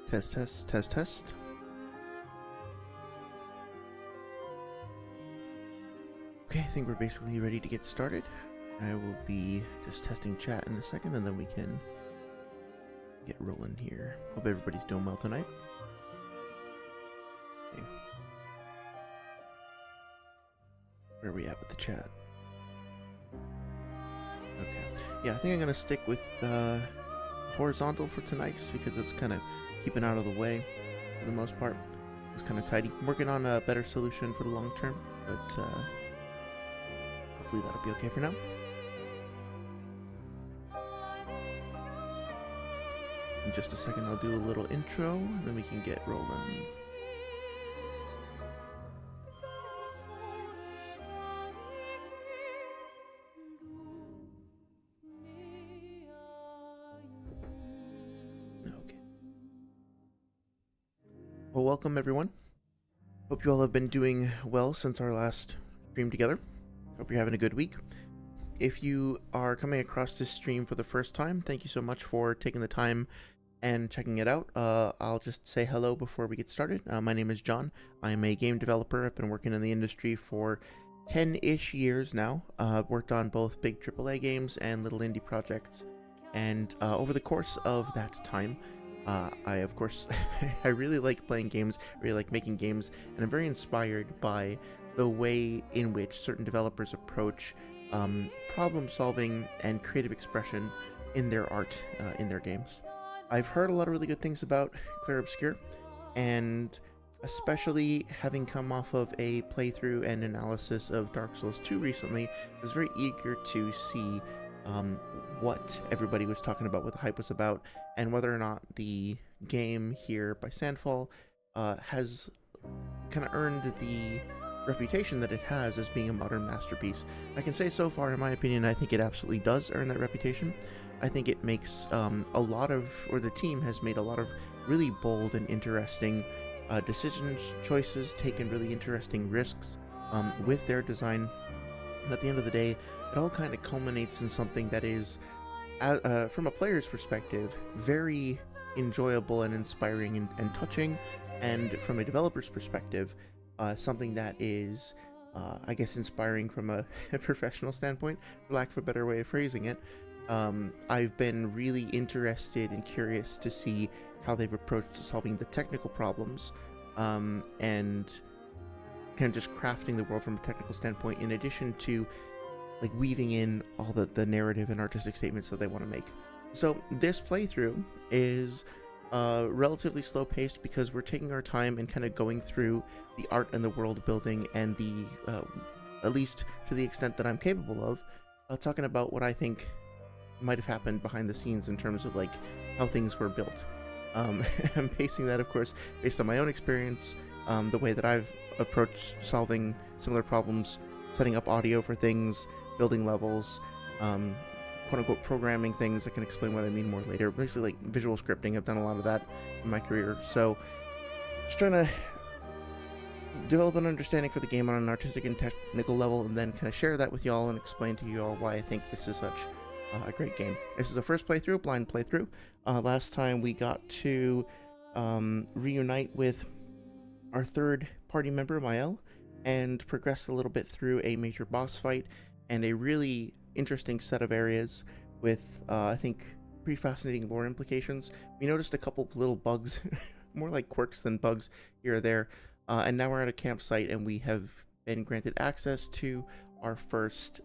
Test, test, test, test. Okay, I think we're basically ready to get started. I will be just testing chat in a second, and then we can get rolling here. Hope everybody's doing well tonight. Okay. Where are we at with the chat? Okay. Yeah, I think I'm going to stick with horizontal for tonight, just because it's kind of keeping out of the way for the most part. It's kind of tidy. I'm working on a better solution for the long term, but hopefully that'll be okay for now. In just a second, I'll do a little intro, and then we can get rolling. Okay. Well, welcome everyone. Hope you all have been doing well since our last stream together. Hope you're having a good week. If you are coming across this stream for the first time, thank you so much for taking the time and checking it out. I'll just say hello before we get started. My name is John. I'm a game developer. I've been working in the industry for 10-ish years now. Worked on both big AAA games and little indie projects. And over the course of that time, I, of course, I really like playing games, really like making games, and I'm very inspired by the way in which certain developers approach problem solving and creative expression in their art, in their games. I've heard a lot of really good things about Clair Obscur, and especially having come off of a playthrough and analysis of Dark Souls 2 recently, I was very eager to see what everybody was talking about, what the hype was about, and whether or not the game here by Sandfall has kind of earned the reputation that it has as being a modern masterpiece. I can say so far, in my opinion, I think it absolutely does earn that reputation. I think it makes the team has made a lot of really bold and interesting decisions, choices, taken really interesting risks with their design. And at the end of the day, it all kind of culminates in something that is, from a player's perspective, very enjoyable and inspiring and touching, and from a developer's perspective, something that is, I guess, inspiring from a professional standpoint, for lack of a better way of phrasing it. I've been really interested and curious to see how they've approached solving the technical problems, and kind of just crafting the world from a technical standpoint, in addition to like weaving in all the narrative and artistic statements that they want to make. So this playthrough is relatively slow paced because we're taking our time and kind of going through the art and the world building and the at least to the extent that I'm capable of, talking about what I think might have happened behind the scenes in terms of like how things were built. I'm pacing that, of course, based on my own experience, the way that I've approached solving similar problems, setting up audio for things, building levels, quote-unquote programming things. I can explain what I mean more later. Basically, like visual scripting. I've done a lot of that in my career. So just trying to develop an understanding for the game on an artistic and technical level, and then kind of share that with y'all and explain to you all why I think this is such a great game. This is a first playthrough, blind playthrough. Last time we got to reunite with our third party member, Mael, and progress a little bit through a major boss fight and a really interesting set of areas with, I think, pretty fascinating lore implications. We noticed a couple little bugs, more like quirks than bugs here or there, and now we're at a campsite and we have been granted access to our first,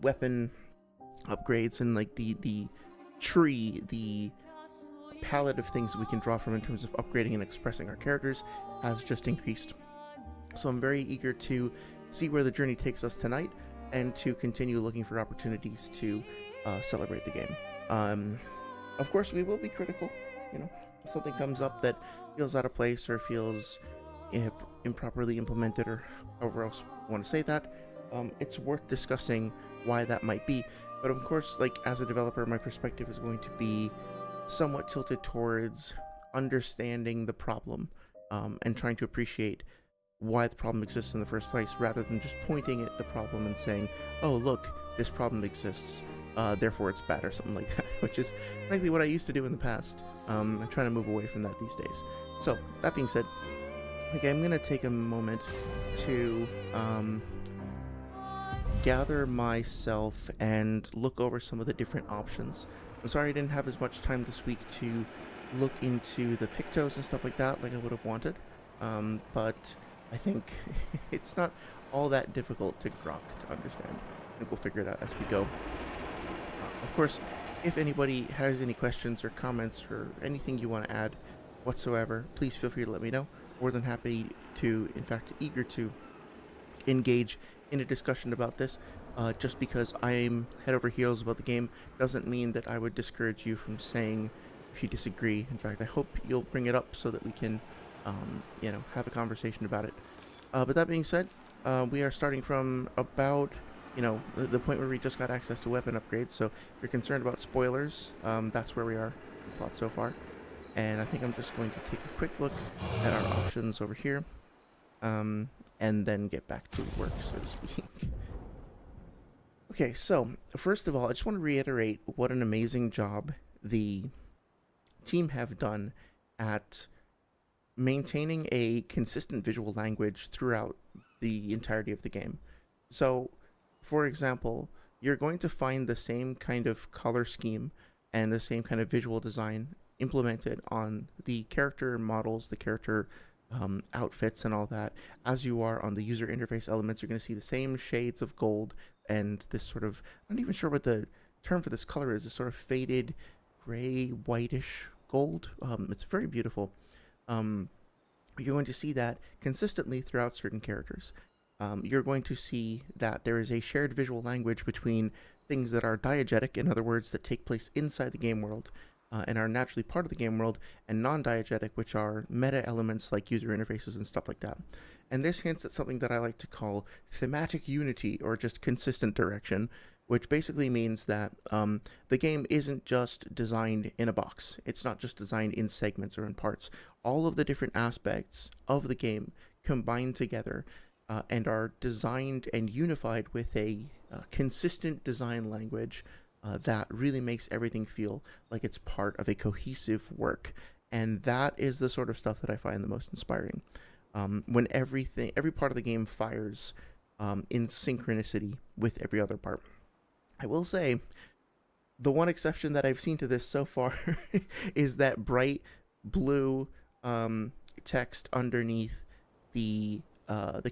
weapon upgrades, and like the tree, the palette of things that we can draw from in terms of upgrading and expressing our characters has just increased. So I'm very eager to see where the journey takes us tonight, and to continue looking for opportunities to celebrate the game. Of course, we will be critical. If something comes up that feels out of place or feels improperly implemented, or however else you want to say that, it's worth discussing why that might be. But of course, like as a developer, my perspective is going to be somewhat tilted towards understanding the problem, and trying to appreciate why the problem exists in the first place, rather than just pointing at the problem and saying, oh look, this problem exists. therefore it's bad or something like that, which is frankly what I used to do in the past. I'm trying to move away from that these days. So, that being said, okay, I'm going to take a moment to gather myself and look over some of the different options. I'm sorry I didn't have as much time this week to look into the pictos and stuff like that like I would have wanted, but I think it's not all that difficult to grok to understand. I think we'll figure it out as we go. Of course, if anybody has any questions or comments or anything you want to add whatsoever, please feel free to let me know. More than happy to, in fact, eager to engage in a discussion about this. Just because I'm head over heels about the game doesn't mean that I would discourage you from saying if you disagree. In fact, I hope you'll bring it up so that we can, have a conversation about it. But that being said, we are starting from about, the point where we just got access to weapon upgrades. So if you're concerned about spoilers, that's where we are in the plot so far. And I think I'm just going to take a quick look at our options over here, and then get back to work, so to speak. Okay, so first of all, I just want to reiterate what an amazing job the team have done at maintaining a consistent visual language throughout the entirety of the game. So, for example, you're going to find the same kind of color scheme and the same kind of visual design implemented on the character models, the character outfits and all that, as you are on the user interface elements. You're going to see the same shades of gold and this sort of, I'm not even sure what the term for this color is, this sort of faded gray, whitish gold. It's very beautiful. You're going to see that consistently throughout certain characters. You're going to see that there is a shared visual language between things that are diegetic, in other words, that take place inside the game world, and are naturally part of the game world, and non-diegetic, which are meta elements like user interfaces and stuff like that. And this hints at something that I like to call thematic unity, or just consistent direction, which basically means that the game isn't just designed in a box. It's not just designed in segments or in parts. All of the different aspects of the game combine together and are designed and unified with a consistent design language that really makes everything feel like it's part of a cohesive work. And that is the sort of stuff that I find the most inspiring. When every part of the game fires in synchronicity with every other part. I will say, the one exception that I've seen to this so far is that bright blue text underneath the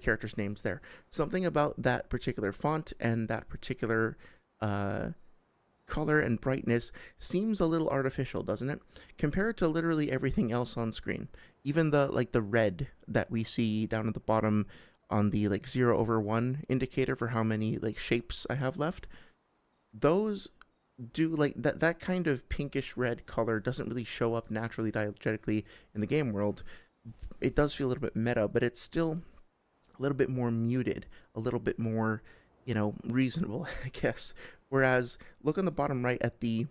characters' names there. Something about that particular font and that particular color and brightness seems a little artificial, doesn't it? Compared to literally everything else on screen. Even the red that we see down at the bottom on the 0/1 indicator for how many shapes I have left. Those do that kind of pinkish red color doesn't really show up naturally diegetically in the game world. It does feel a little bit meta, but it's still a little bit more muted, a little bit more, reasonable, I guess. Whereas, look on the bottom right at the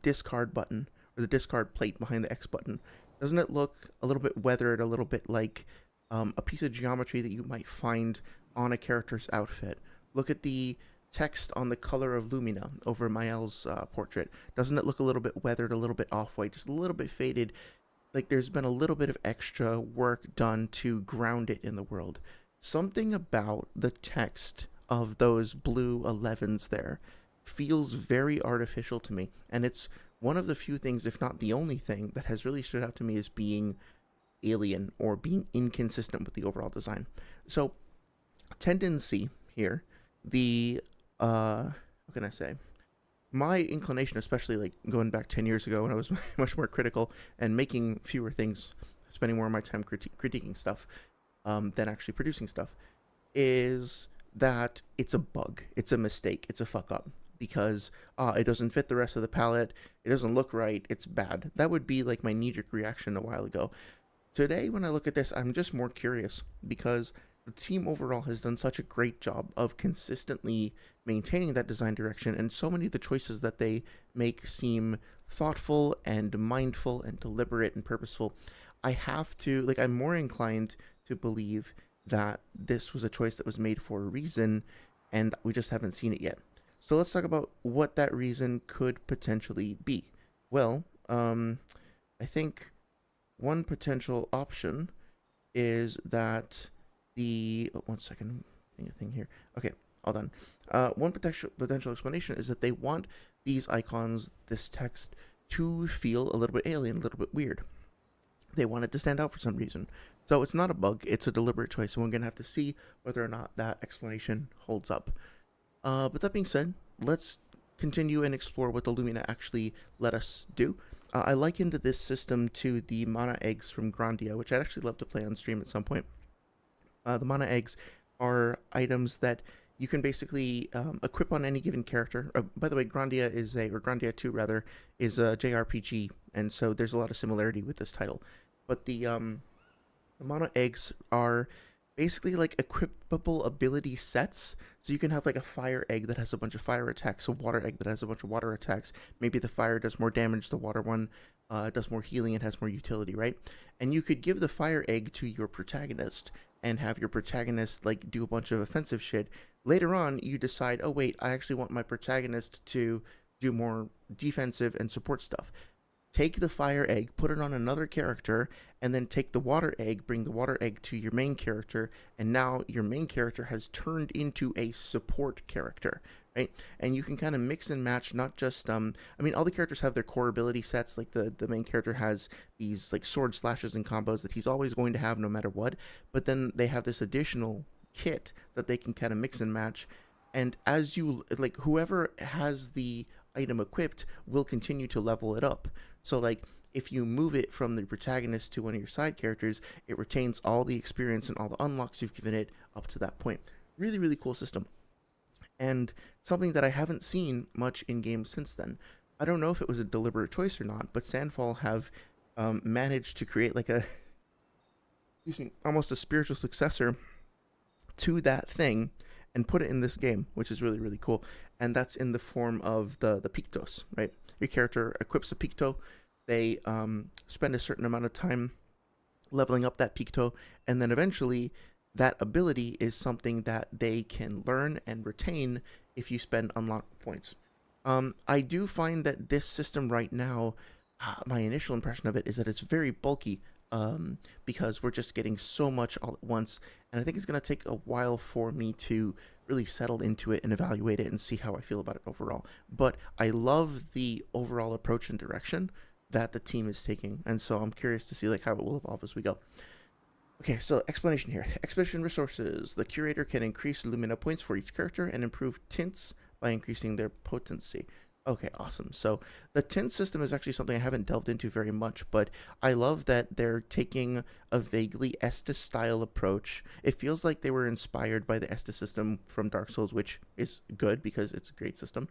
discard button, or the discard plate behind the X button. Doesn't it look a little bit weathered, a little bit like a piece of geometry that you might find on a character's outfit? Look at the text on the color of Lumina over Mael's portrait. Doesn't it look a little bit weathered, a little bit off-white, just a little bit faded? Like there's been a little bit of extra work done to ground it in the world. Something about the text of those blue 11s there feels very artificial to me, and it's one of the few things, if not the only thing, that has really stood out to me as being alien or being inconsistent with the overall design. So, tendency here, what can I say? My inclination, especially going back 10 years ago when I was much more critical and making fewer things, spending more of my time critiquing stuff than actually producing stuff, is that it's a bug, it's a mistake, it's a fuck up, because it doesn't fit the rest of the palette, it doesn't look right, it's bad. That would be my knee-jerk reaction a while ago. Today, when I look at this, I'm just more curious, because the team overall has done such a great job of consistently maintaining that design direction, and so many of the choices that they make seem thoughtful and mindful and deliberate and purposeful. I have to, I'm more inclined to believe that this was a choice that was made for a reason, and we just haven't seen it yet. So let's talk about what that reason could potentially be. Well, I think one potential option is that one second, a thing here. Okay, all done. One potential explanation is that they want these icons, this text, to feel a little bit alien, a little bit weird. They want it to stand out for some reason. So it's not a bug, it's a deliberate choice, and we're going to have to see whether or not that explanation holds up. But that being said, let's continue and explore what the Lumina actually let us do. I likened this system to the mana eggs from Grandia, which I'd actually love to play on stream at some point. The mana eggs are items that you can basically equip on any given character. By the way, Grandia or Grandia 2 rather, is a JRPG, and so there's a lot of similarity with this title. But the mana eggs are basically like equipable ability sets. So you can have like a fire egg that has a bunch of fire attacks, a water egg that has a bunch of water attacks. Maybe the fire does more damage, the water one does more healing, it has more utility, right? And you could give the fire egg to your protagonist and have your protagonist like do a bunch of offensive shit. Later on, you decide, oh wait, I actually want my protagonist to do more defensive and support stuff. Take the fire egg, put it on another character, and then take the water egg, bring the water egg to your main character, and now your main character has turned into a support character, right? And you can kind of mix and match, not just, I mean, all the characters have their core ability sets, like the main character has these, like, sword slashes and combos that he's always going to have no matter what, but then they have this additional kit that they can kind of mix and match, and as you, like, whoever has the item equipped will continue to level it up. So, like, if you move it from the protagonist to one of your side characters, it retains all the experience and all the unlocks you've given it up to that point. Really, really cool system. And something that I haven't seen much in games since then. I don't know if it was a deliberate choice or not, but Sandfall have managed to create like a, almost a spiritual successor to that thing and put it in this game, which is really, really cool. And that's in the form of the Pictos, right? Your character equips a Picto. They spend a certain amount of time leveling up that Picto, and then eventually that ability is something that they can learn and retain if you spend unlock points. I do find that this system right now, my initial impression of it is that it's very bulky, because we're just getting so much all at once, and I think it's going to take a while for me to really settle into it and evaluate it and see how I feel about it overall. But I love the overall approach and direction that the team is taking, and so I'm curious to see like how it will evolve as we go. Okay, so explanation here. Expedition resources. The curator can increase Lumina points for each character and improve tints by increasing their potency. Okay, awesome. So the tint system is actually something I haven't delved into very much, but I love that they're taking a vaguely Estus style approach. It feels like they were inspired by the Estus system from Dark Souls, which is good because it's a great system.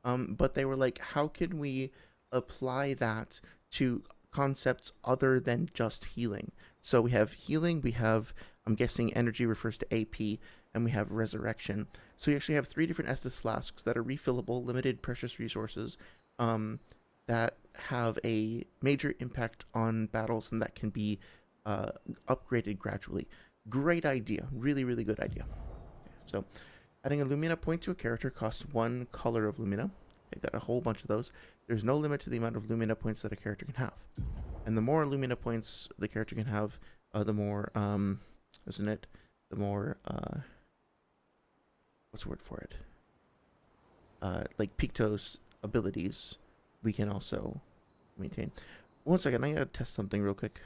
But they were like, how can we apply that to concepts other than just healing? So we have healing, we have, I'm guessing energy refers to AP, and we have resurrection. So you actually have 3 different Estus flasks that are refillable, limited precious resources, that have a major impact on battles and that can be upgraded gradually. Great idea. Really, really good idea. Okay, so adding a Lumina point to a character costs 1 color of Lumina. I got a whole bunch of those. There's no limit to the amount of Lumina points that a character can have. And the more Lumina points the character can have, the more, isn't it? The more, what's the word for it? Like Pictos abilities we can also maintain. One second, I gotta test something real quick.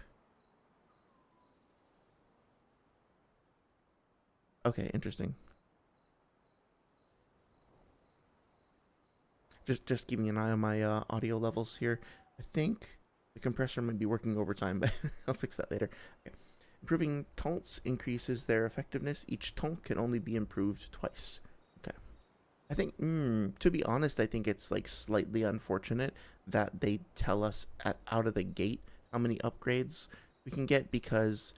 Okay, interesting. Just keeping an eye on my audio levels here. I think the compressor might be working overtime, but I'll fix that later. Okay. Improving taunts increases their effectiveness. Each taunt can only be improved twice. Okay. I think, to be honest, I think it's like slightly unfortunate that they tell us out of the gate how many upgrades we can get, because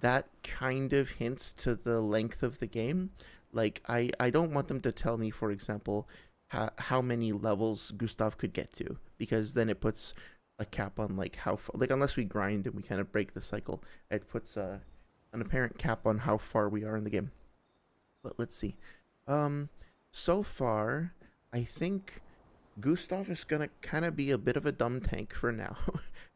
that kind of hints to the length of the game. Like, I don't want them to tell me, for example, how many levels Gustav could get to, because then it puts a cap on like how far, like unless we grind and we kind of break the cycle, it puts an apparent cap on how far we are in the game. But let's see. So far I think Gustav is gonna kind of be a bit of a dumb tank for now.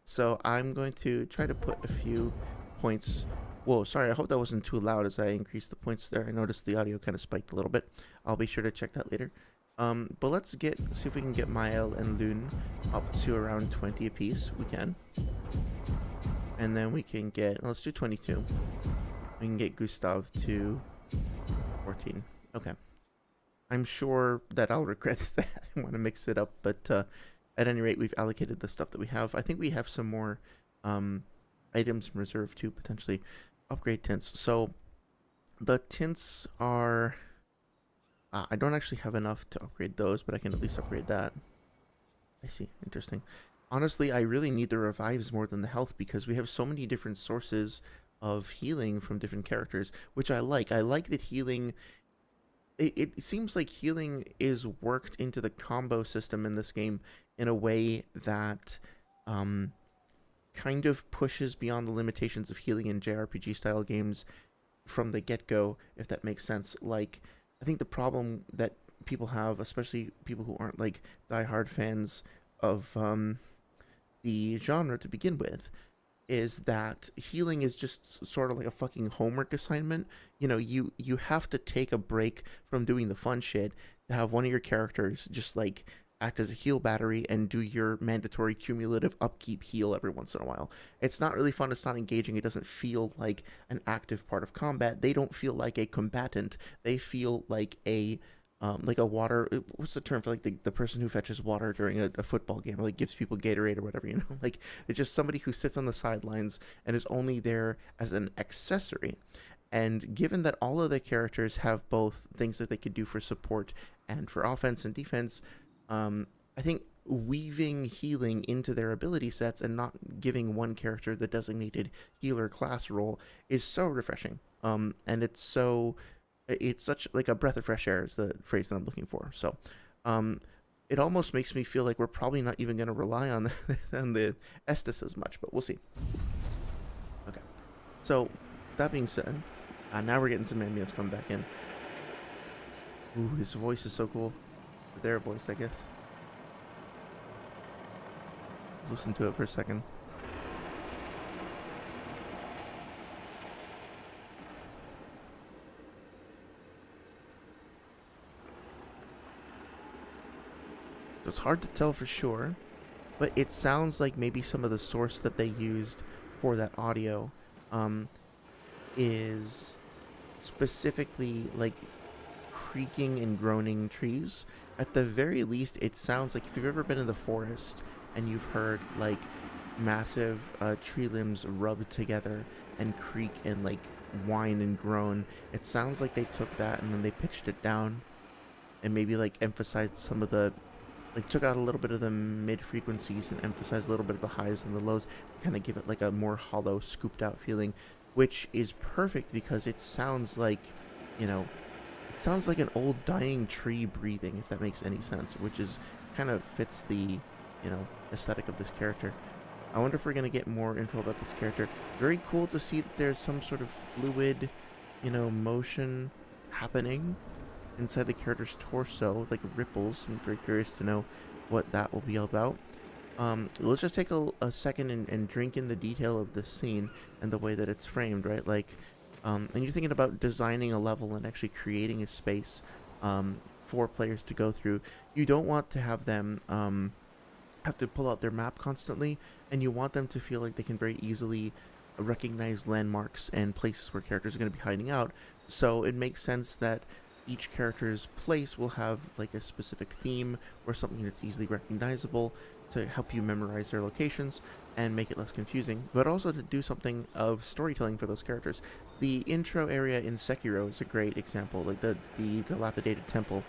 So I'm going to try to put a few points. Whoa, sorry, I hope that wasn't too loud as I increased the points there. I noticed the audio kind of spiked a little bit. I'll be sure to check that later. But let's see if we can get Mael and Lune up to around 20 apiece. We can. And then we can get, let's do 22. We can get Gustav to 14. Okay. I'm sure that I'll regret that. I want to mix it up, but at any rate, we've allocated the stuff that we have. I think we have some more items in reserve to potentially upgrade tints. So the tints are... I don't actually have enough to upgrade those, but I can at least upgrade that. I see. Interesting. Honestly, I really need the revives more than the health because we have so many different sources of healing from different characters, which I like. I like that healing... It seems like healing is worked into the combo system in this game in a way that kind of pushes beyond the limitations of healing in JRPG style games from the get-go, if that makes sense. Like, I think the problem that people have, especially people who aren't like diehard fans of the genre to begin with, is that healing is just sort of like a fucking homework assignment. You know, you have to take a break from doing the fun shit to have one of your characters just like act as a heal battery and do your mandatory cumulative upkeep heal every once in a while. It's not really fun, it's not engaging, it doesn't feel like an active part of combat. They don't feel like a combatant. They feel like a water, what's the term for like the person who fetches water during a football game, or like gives people Gatorade or whatever, you know? Like, it's just somebody who sits on the sidelines and is only there as an accessory. And given that all of the characters have both things that they could do for support and for offense and defense, I think weaving healing into their ability sets and not giving one character the designated healer class role is so refreshing. And it's such like a breath of fresh air is the phrase that I'm looking for. So it almost makes me feel like we're probably not even going to rely on the Estus as much, but we'll see. Okay. So that being said, now we're getting some ambience coming back in. Ooh, his voice is so cool. Their voice, I guess. Let's listen to it for a second. So it's hard to tell for sure, but it sounds like maybe some of the source that they used for that audio is specifically like creaking and groaning trees. At the very least, it sounds like if you've ever been in the forest and you've heard like massive tree limbs rub together and creak and like whine and groan, it sounds like they took that and then they pitched it down and maybe like emphasized some of the, like took out a little bit of the mid frequencies and emphasized a little bit of the highs and the lows to kind of give it like a more hollow, scooped out feeling, which is perfect because it sounds like, you know, it sounds like an old dying tree breathing, if that makes any sense, which is kind of fits the, you know, aesthetic of this character. I wonder if we're going to get more info about this character. Very cool to see that there's some sort of fluid, you know, motion happening inside the character's torso, like ripples. I'm very curious to know what that will be all about. Let's just take a second and drink in the detail of this scene and the way that it's framed, right? Like, and you're thinking about designing a level and actually creating a space for players to go through. You don't want to have them have to pull out their map constantly, and you want them to feel like they can very easily recognize landmarks and places where characters are going to be hiding out. So it makes sense that each character's place will have like a specific theme or something that's easily recognizable to help you memorize their locations and make it less confusing, but also to do something of storytelling for those characters. The intro area in Sekiro is a great example. Like the dilapidated temple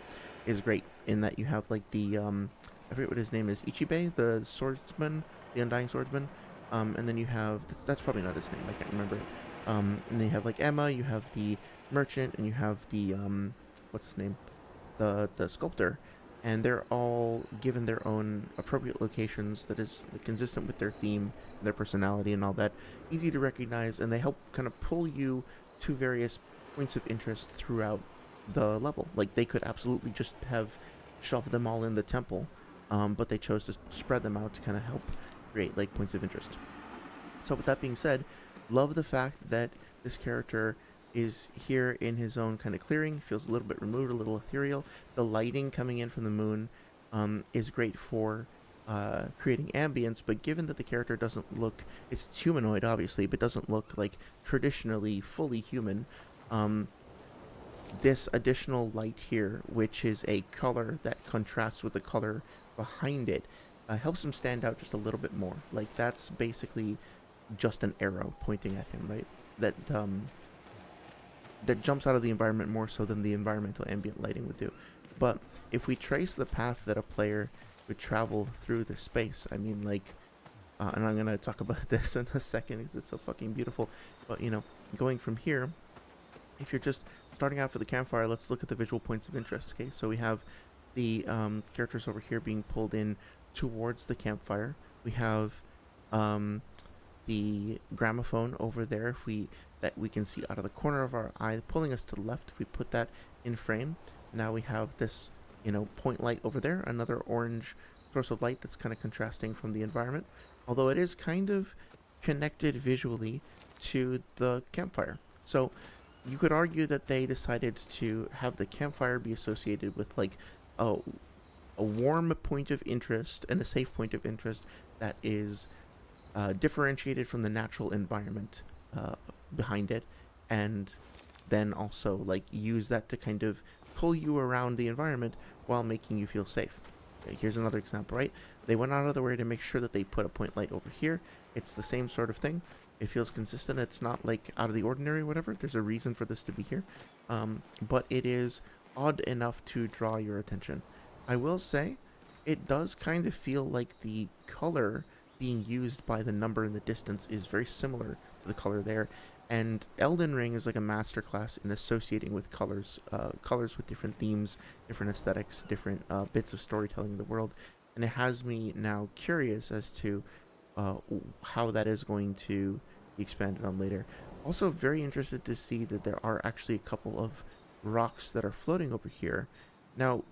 is great in that you have like the I forget what his name is, Ichibe, the swordsman, the undying swordsman, and then you have, that's probably not his name, I can't remember it. And then you have like Emma, you have the merchant, and you have the what's his name, the sculptor, and they're all given their own appropriate locations that is consistent with their theme, their personality, and all that, easy to recognize, and they help kind of pull you to various points of interest throughout the level. Like they could absolutely just have shove them all in the temple, but they chose to spread them out to kind of help create like points of interest. So with that being said, love the fact that this character is here in his own kind of clearing, feels a little bit removed, a little ethereal. The lighting coming in from the moon is great for creating ambience, but given that the character doesn't look, it's humanoid obviously, but doesn't look like traditionally fully human, this additional light here, which is a color that contrasts with the color behind it, helps him stand out just a little bit more. Like that's basically just an arrow pointing at him, right? That jumps out of the environment more so than the environmental ambient lighting would do. But if we trace the path that a player would travel through the space, I mean, like, and I'm gonna talk about this in a second because it's so fucking beautiful. But you know, going from here, if you're just starting out for the campfire, let's look at the visual points of interest. Okay, so we have the characters over here being pulled in towards the campfire. We have the gramophone over there, that we can see out of the corner of our eye, pulling us to the left. If we put that in frame, now we have this, you know, point light over there, another orange source of light that's kind of contrasting from the environment, although it is kind of connected visually to the campfire. So you could argue that they decided to have the campfire be associated with like a warm point of interest and a safe point of interest that is differentiated from the natural environment behind it, and then also like use that to kind of pull you around the environment while making you feel safe. Okay, here's another example, right? They went out of their way to make sure that they put a point light over here. It's the same sort of thing. It feels consistent. It's not like out of the ordinary or whatever. There's a reason for this to be here. But it is odd enough to draw your attention. I will say it does kind of feel like the color being used by the number in the distance is very similar to the color there. And Elden Ring is like a masterclass in associating with colors, colors with different themes, different aesthetics, different bits of storytelling in the world. And it has me now curious as to how that is going to be expanded on later. Also very interested to see that there are actually a couple of rocks that are floating over here. Now,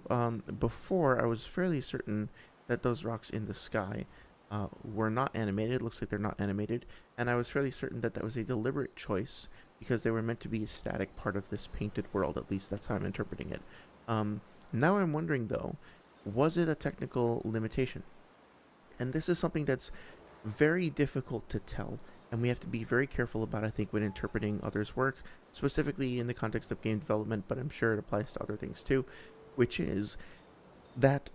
before I was fairly certain that those rocks in the sky were not animated. It looks like they're not animated, and I was fairly certain that that was a deliberate choice because they were meant to be a static part of this painted world. At least that's how I'm interpreting it. Now I'm wondering though, was it a technical limitation? And this is something that's very difficult to tell, and we have to be very careful about, I think, when interpreting others' work, specifically in the context of game development, but I'm sure it applies to other things too, which is that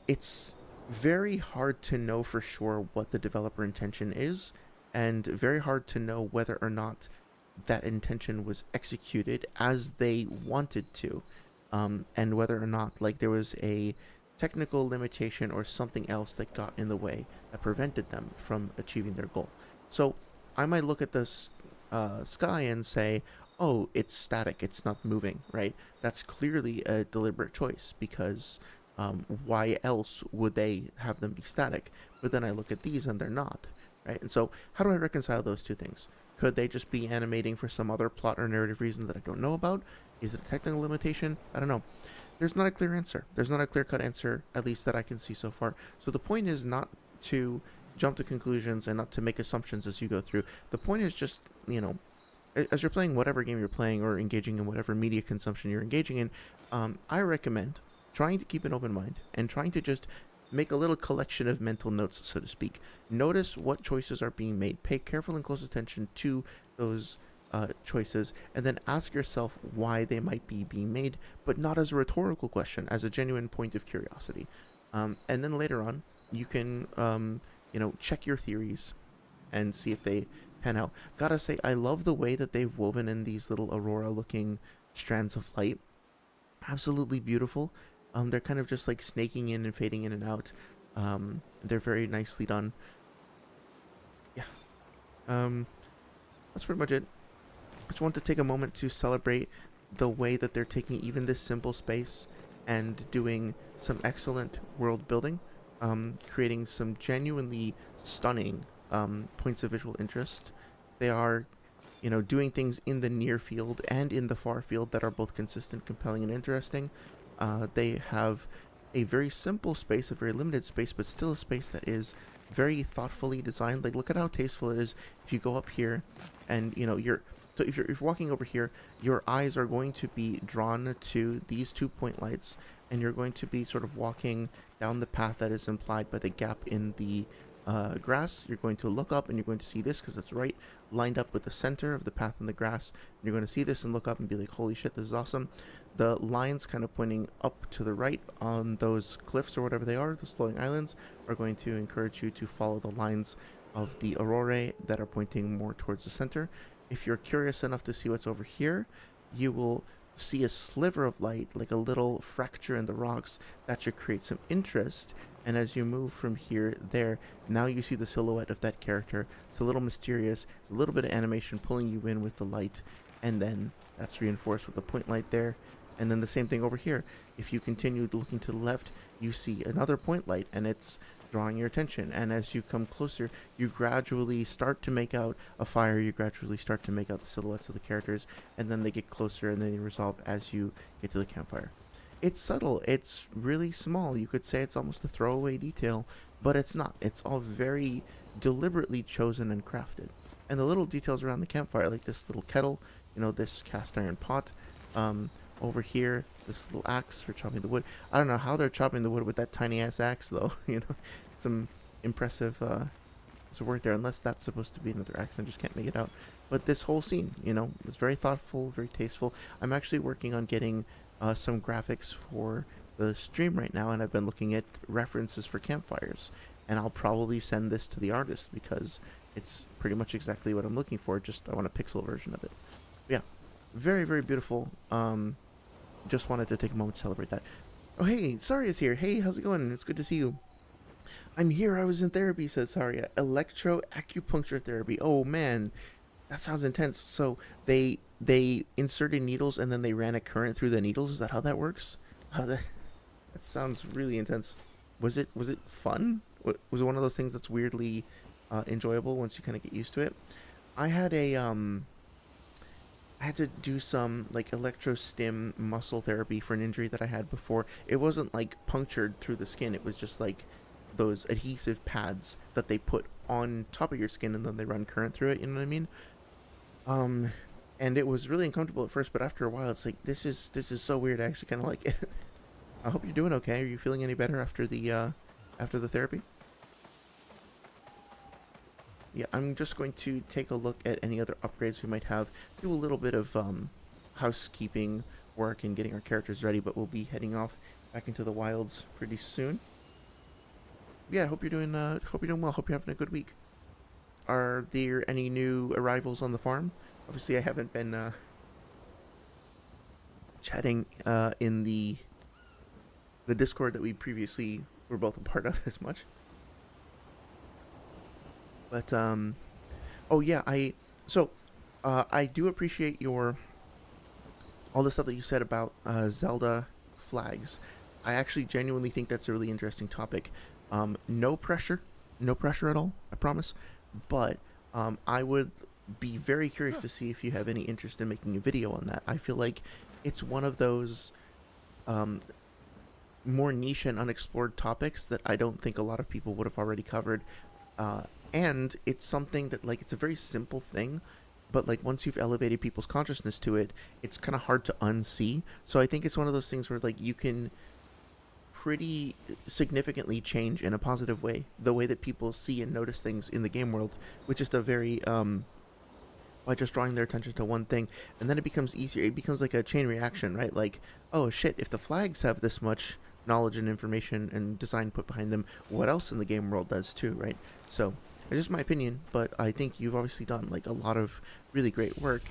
it's very hard to know for sure what the developer intention is, and very hard to know whether or not that intention was executed as they wanted to, and whether or not like there was a technical limitation or something else that got in the way that prevented them from achieving their goal. So I might look at this sky and say, oh, it's static, it's not moving, right? That's clearly a deliberate choice because why else would they have them be static? But then I look at these and they're not, right? And so how do I reconcile those two things? Could they just be animating for some other plot or narrative reason that I don't know about? Is it a technical limitation? I don't know. There's not a clear answer. There's not a clear-cut answer, at least that I can see so far. So the point is not to jump to conclusions and not to make assumptions as you go through. The point is just, you know, as you're playing whatever game you're playing or engaging in whatever media consumption you're engaging in, I recommend trying to keep an open mind and trying to just make a little collection of mental notes, so to speak. Notice what choices are being made. Pay careful and close attention to those choices, and then ask yourself why they might be being made, but not as a rhetorical question, as a genuine point of curiosity. And then later on, you can, you know, check your theories and see if they pan out. Gotta say, I love the way that they've woven in these little aurora-looking strands of light. Absolutely beautiful. They're kind of just like snaking in and fading in and out. They're very nicely done. Yeah. That's pretty much it. I just want to take a moment to celebrate the way that they're taking even this simple space and doing some excellent world building, creating some genuinely stunning points of visual interest. They are, you know, doing things in the near field and in the far field that are both consistent, compelling, and interesting. They have a very simple space, a very limited space, but still a space that is very thoughtfully designed. Like, look at how tasteful it is. If you go up here and, you know, if you're walking over here, your eyes are going to be drawn to these 2-point lights, and you're going to be sort of walking down the path that is implied by the gap in the grass. You're going to look up and you're going to see this because it's right lined up with the center of the path in the grass. And you're going to see this and look up and be like, holy shit, this is awesome. The lines kind of pointing up to the right on those cliffs or whatever they are, those floating islands, are going to encourage you to follow the lines of the aurora that are pointing more towards the center. If you're curious enough to see what's over here, you will see a sliver of light, like a little fracture in the rocks, that should create some interest. And as you move from here there, now you see the silhouette of that character. It's a little mysterious. It's a little bit of animation pulling you in with the light, and then that's reinforced with the point light there. And then the same thing over here. If you continue looking to the left, you see another point light, and it's drawing your attention. And as you come closer, you gradually start to make out a fire. You gradually start to make out the silhouettes of the characters, and then they get closer, and then they resolve as you get to the campfire. It's subtle. It's really small. You could say it's almost a throwaway detail, but it's not. It's all very deliberately chosen and crafted. And the little details around the campfire, like this little kettle, you know, this cast iron pot, over here, this little axe for chopping the wood. I don't know how they're chopping the wood with that tiny ass axe, though. You know, some impressive work there, unless that's supposed to be another axe. I just can't make it out. But this whole scene, you know, was very thoughtful, very tasteful. I'm actually working on getting some graphics for the stream right now, and I've been looking at references for campfires. And I'll probably send this to the artist because it's pretty much exactly what I'm looking for. Just I want a pixel version of it. But yeah, very, very beautiful. Just wanted to take a moment to celebrate that. Oh, hey, Saria's here. Hey, how's it going? It's good to see you. I'm here. I was in therapy, says Saria. Electroacupuncture therapy. Oh, man. That sounds intense. So they inserted needles and then they ran a current through the needles? Is that how that works? That sounds really intense. Was it fun? Was it one of those things that's weirdly enjoyable once you kind of get used to it? I had to do some like electrostim muscle therapy for an injury that I had before. It wasn't like punctured through the skin. It was just like those adhesive pads that they put on top of your skin and then they run current through it. You know what I mean? And it was really uncomfortable at first, but after a while, it's like this is so weird. I actually kind of like it. I hope you're doing okay. Are you feeling any better after the therapy? Yeah, I'm just going to take a look at any other upgrades we might have, do a little bit of housekeeping work and getting our characters ready, but we'll be heading off back into the wilds pretty soon. Yeah, hope you're doing well. Hope you're having a good week. Are there any new arrivals on the farm? Obviously, I haven't been chatting in the Discord that we previously were both a part of as much. But oh yeah, I do appreciate all the stuff that you said about Zelda flags. I actually genuinely think that's a really interesting topic. No pressure at all, I promise. But I would be very curious to see if you have any interest in making a video on that. I feel like it's one of those more niche and unexplored topics that I don't think a lot of people would have already covered. And it's something that, like, it's a very simple thing, but, like, once you've elevated people's consciousness to it, it's kind of hard to unsee. So I think it's one of those things where, like, you can pretty significantly change in a positive way the way that people see and notice things in the game world, with just a very, by just drawing their attention to one thing. And then it becomes easier. It becomes like a chain reaction, right? Like, oh, shit, if the flags have this much knowledge and information and design put behind them, what else in the game world does too, right? So it's just my opinion, but I think you've obviously done like a lot of really great work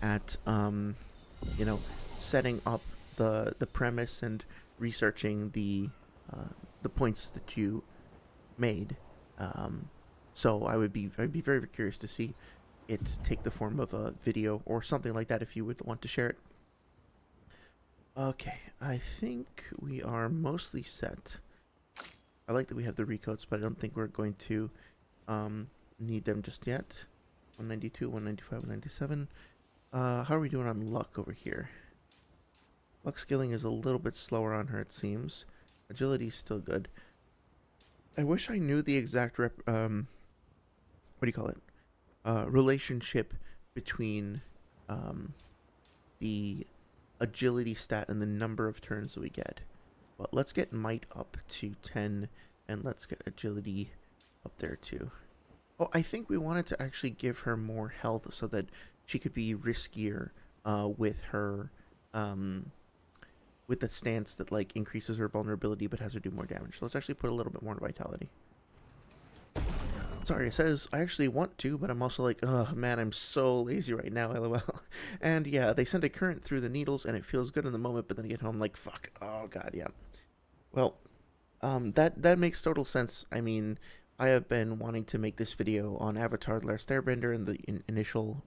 at you know, setting up the premise and researching the points that you made. So I'd be very, very curious to see it take the form of a video or something like that if you would want to share it. Okay, I think we are mostly set. I like that we have the recoats, but I don't think we're going to need them just yet. 192, 195, 197. How are we doing on luck over here? Luck skilling is a little bit slower on her, it seems. Agility's still good. I wish I knew the exact what do you call it? Relationship between the agility stat and the number of turns that we get. But let's get might up to 10, and let's get agility up there too. Oh, I think we wanted to actually give her more health so that she could be riskier with her with the stance that like increases her vulnerability but has her do more damage. So let's actually put a little bit more vitality. Sorry, it says I actually want to, but I'm also like, oh man, I'm so lazy right now, lol. And yeah, they send a current through the needles and it feels good in the moment, but then I get home like, fuck, oh god, yeah. Well, that makes total sense. I mean, I have been wanting to make this video on Avatar: The Last Airbender and the initial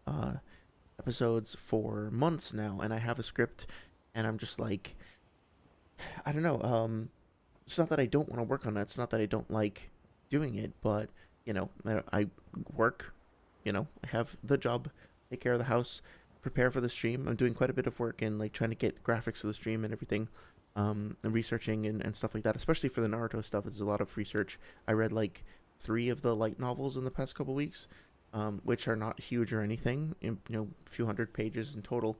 episodes for months now, and I have a script, and I'm just like, I don't know. It's not that I don't want to work on that. It's not that I don't like doing it, but you know, I work. You know, I have the job, take care of the house, prepare for the stream. I'm doing quite a bit of work in like trying to get graphics for the stream and everything, and researching and stuff like that. Especially for the Naruto stuff, it's a lot of research. I read like 3 of the light novels in the past couple weeks, which are not huge or anything. You know, a few hundred pages in total,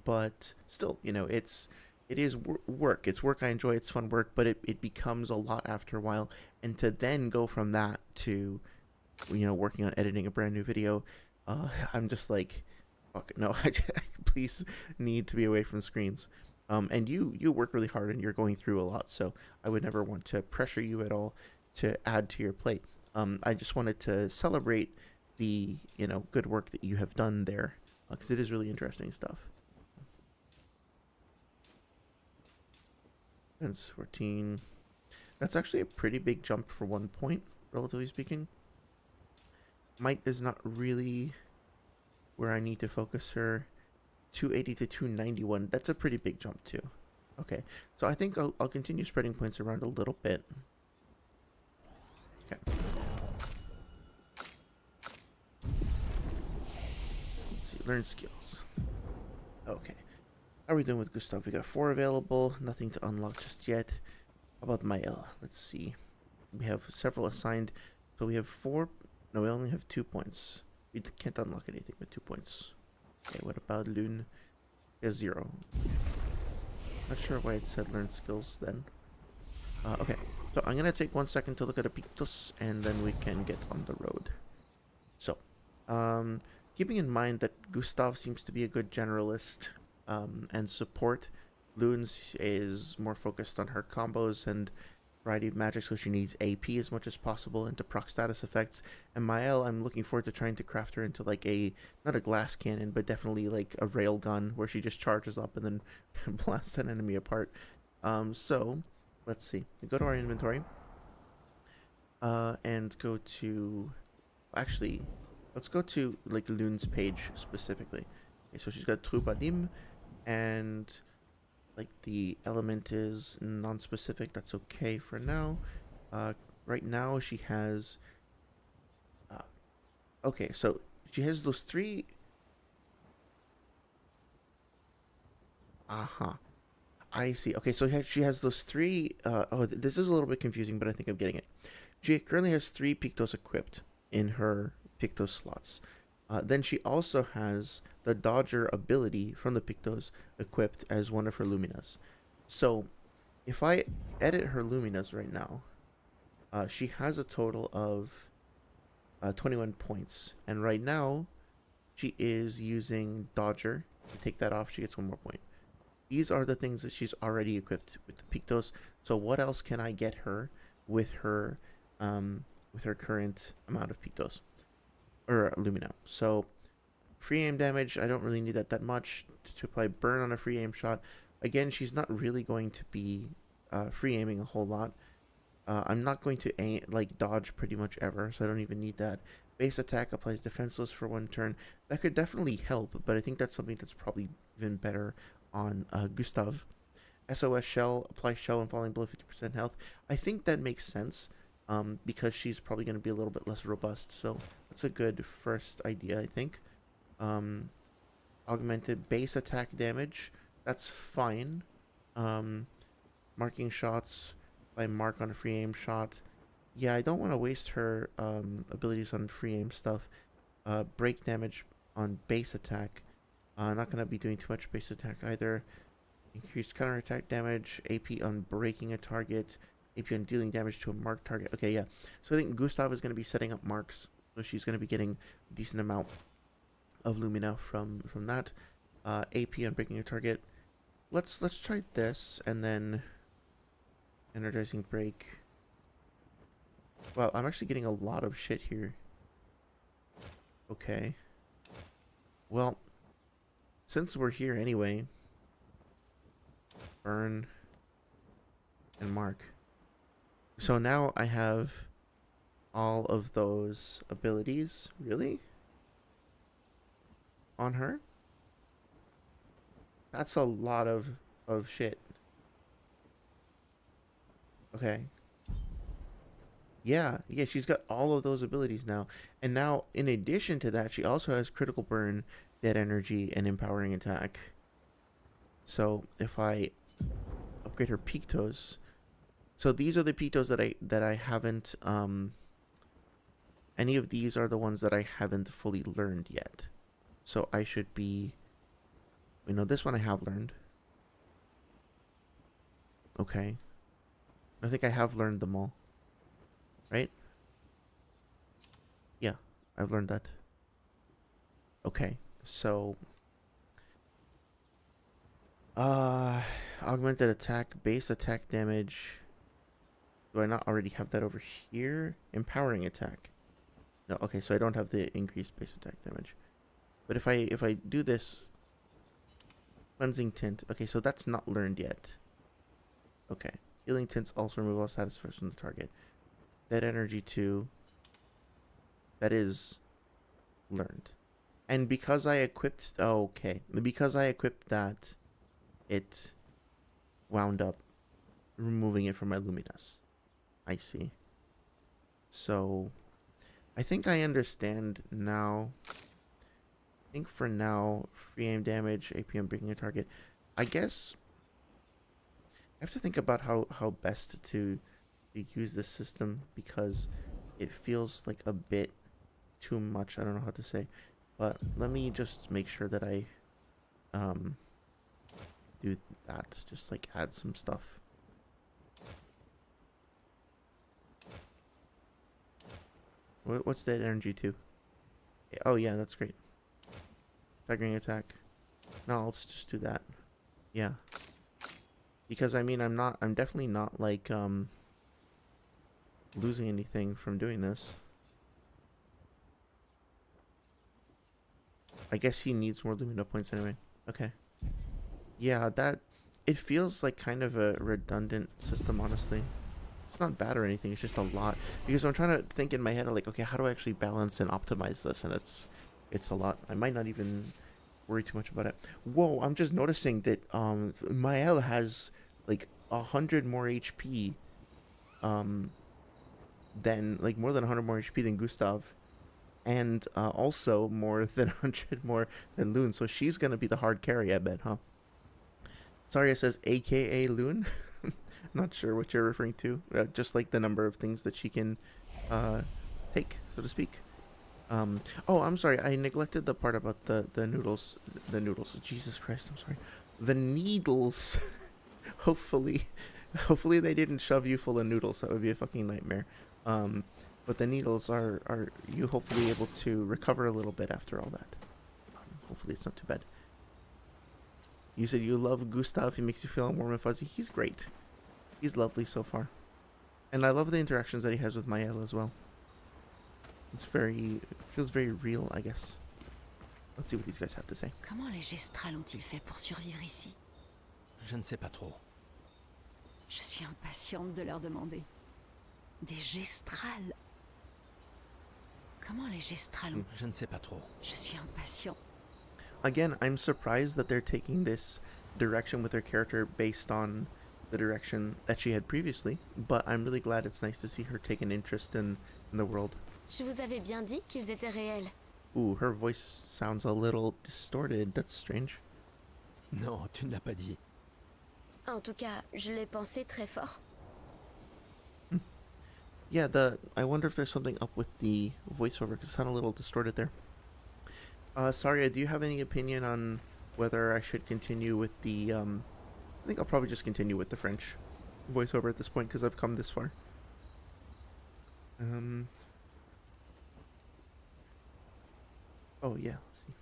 but still, you know, it is work. It's work I enjoy. It's fun work, but it becomes a lot after a while. And to then go from that to, you know, working on editing a brand new video, I'm just like, fuck, no, I please need to be away from screens. And you work really hard and you're going through a lot, so I would never want to pressure you at all to add to your plate. I just wanted to celebrate the, you know, good work that you have done there, because it is really interesting stuff. That's 14. That's actually a pretty big jump for 1 point, relatively speaking. Might is not really where I need to focus her. 280 to 291. That's a pretty big jump too. Okay, so I think I'll continue spreading points around a little bit. Okay. Let's see, learn skills. Okay. How are we doing with Gustav? We got 4 available, nothing to unlock just yet. How about Mael? Let's see. We have several assigned, so we have 4. No, we only have 2 points. We can't unlock anything with 2 points. Okay, what about Lune? He has 0. Not sure why it said learn skills then. Okay, so I'm gonna take 1 second to look at a Pictus, and then we can get on the road. So, keeping in mind that Gustav seems to be a good generalist, and support, Lune's is more focused on her combos and variety of magic, so she needs AP as much as possible into proc status effects. And Mael, I'm looking forward to trying to craft her into like not a glass cannon, but definitely like a rail gun where she just charges up and then blasts an enemy apart. So let's see. We go to our inventory, and go to, actually, let's go to like Lune's page specifically. Okay, so she's got Troubadim, and like the element is non-specific. That's okay for now. Right now she has okay, so she has those 3. I see. Okay, so she has those 3 this is a little bit confusing, but I think I'm getting it. She currently has 3 Pictos equipped in her Pictos slots. Then she also has the Dodger ability from the Pictos equipped as one of her Luminas. So, if I edit her Luminas right now, she has a total of 21 points. And right now, she is using Dodger. To take that off, she gets 1 more point. These are the things that she's already equipped with the Pictos. So what else can I get her with her current amount of Pictos? Or Lumina. So free aim damage, I don't really need that much to apply burn on a free aim shot. Again, she's not really going to be free aiming a whole lot. I'm not going to aim, like dodge pretty much ever, so I don't even need that. Base attack applies defenseless for 1 turn. That could definitely help, but I think that's something that's probably even better on Gustav. SOS shell applies shell and falling below 50% health. I think that makes sense. Because she's probably going to be a little bit less robust. So that's a good first idea, I think. Augmented base attack damage. That's fine. Marking shots by mark on a free aim shot. Yeah, I don't want to waste her abilities on free aim stuff. Break damage on base attack. Not going to be doing too much base attack either. Increased counterattack damage. AP on breaking a target. AP on dealing damage to a marked target. Okay, yeah. So I think Gustav is going to be setting up marks. So she's going to be getting a decent amount of Lumina from that. AP on breaking a target. Let's try this and then energizing break. Wow, I'm actually getting a lot of shit here. Okay. Well, since we're here anyway, burn and mark. So now I have all of those abilities, really? On her? That's a lot of shit. Okay. Yeah, she's got all of those abilities now. And now, in addition to that, she also has critical burn, dead energy, and empowering attack. So, if I upgrade her Pictos... So these are the Pictos that I haven't... any of these are the ones that I haven't fully learned yet. So I should be... You know, this one I have learned. Okay. I think I have learned them all. Right? Yeah, I've learned that. Okay, so... augmented attack, base attack damage. Do I not already have that over here? Empowering attack. No, okay, so I don't have the increased base attack damage. But if I do this... Cleansing tint. Okay, so that's not learned yet. Okay. Healing tints also remove all satisfaction from the target. Dead energy 2. That is learned. And because I equipped... Oh, okay. Because I equipped that, it wound up removing it from my Luminous. I see. So, I think I understand now. I think for now, free aim damage, AP on breaking a target. I guess I have to think about how best to use this system, because it feels like a bit too much. I don't know how to say, but let me just make sure that I do that. Just like add some stuff. What's that energy to? Oh yeah, that's great. Staggering attack. No, let's just do that. Yeah. Because I mean, I'm definitely not like losing anything from doing this. I guess he needs more Lumina points anyway. Okay. Yeah, it feels like kind of a redundant system, honestly. It's not bad or anything, it's just a lot. Because I'm trying to think in my head, like, okay, how do I actually balance and optimize this? And it's a lot. I might not even worry too much about it. Whoa, I'm just noticing that Mael has like 100 more HP than, like, more than 100 more HP than Gustav, and also more than 100 more than Loon. So she's gonna be the hard carry, I bet, huh? Zarya says AKA Loon. Not sure what you're referring to. Just like the number of things that she can take, so to speak. Oh, I'm sorry. I neglected the part about the noodles. The noodles. Jesus Christ, I'm sorry. The needles. Hopefully they didn't shove you full of noodles. That would be a fucking nightmare. But the needles are you hopefully able to recover a little bit after all that. Hopefully it's not too bad. You said you love Gustav. He makes you feel warm and fuzzy. He's great. He's lovely so far. And I love the interactions that he has with Mael as well. It feels very real, I guess. Let's see what these guys have to say. Comment les Gestrals ont-ils fait pour survivre ici? Je ne sais pas trop. Je suis impatiente de leur demander. Des Gestrals? Comment les Gestrals ont... Je ne sais pas trop. Je suis impatiente. Again, I'm surprised that they're taking this direction with their character based on the direction that she had previously, but I'm really glad. It's nice to see her take an interest in the world. Je vous avais bien dit qu'ils étaient réels. Ooh, her voice sounds a little distorted. That's strange. Non, tu ne l'as pas dit. En tout cas, je l'ai pensé très fort. Yeah, I wonder if there's something up with the voiceover because it sounded a little distorted there. Saria, do you have any opinion on whether I should continue with the I think I'll probably just continue with the French voiceover at this point because I've come this far. Oh yeah, let's see.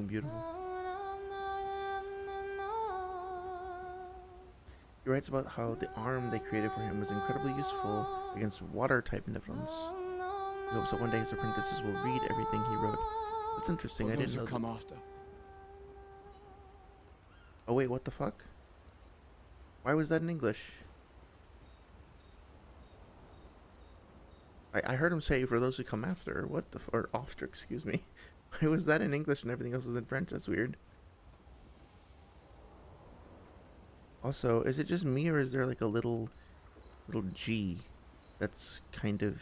Beautiful. He writes about how the arm they created for him was incredibly useful against water-type niflums. He hopes that one day his apprentices will read everything he wrote. That's interesting. I didn't know. Come after. Oh wait, what the fuck? Why was that in English? I heard him say for those who come after. What the or after? Excuse me. Why was that in English and everything else was in French? That's weird. Also, is it just me or is there like a little G that's kind of...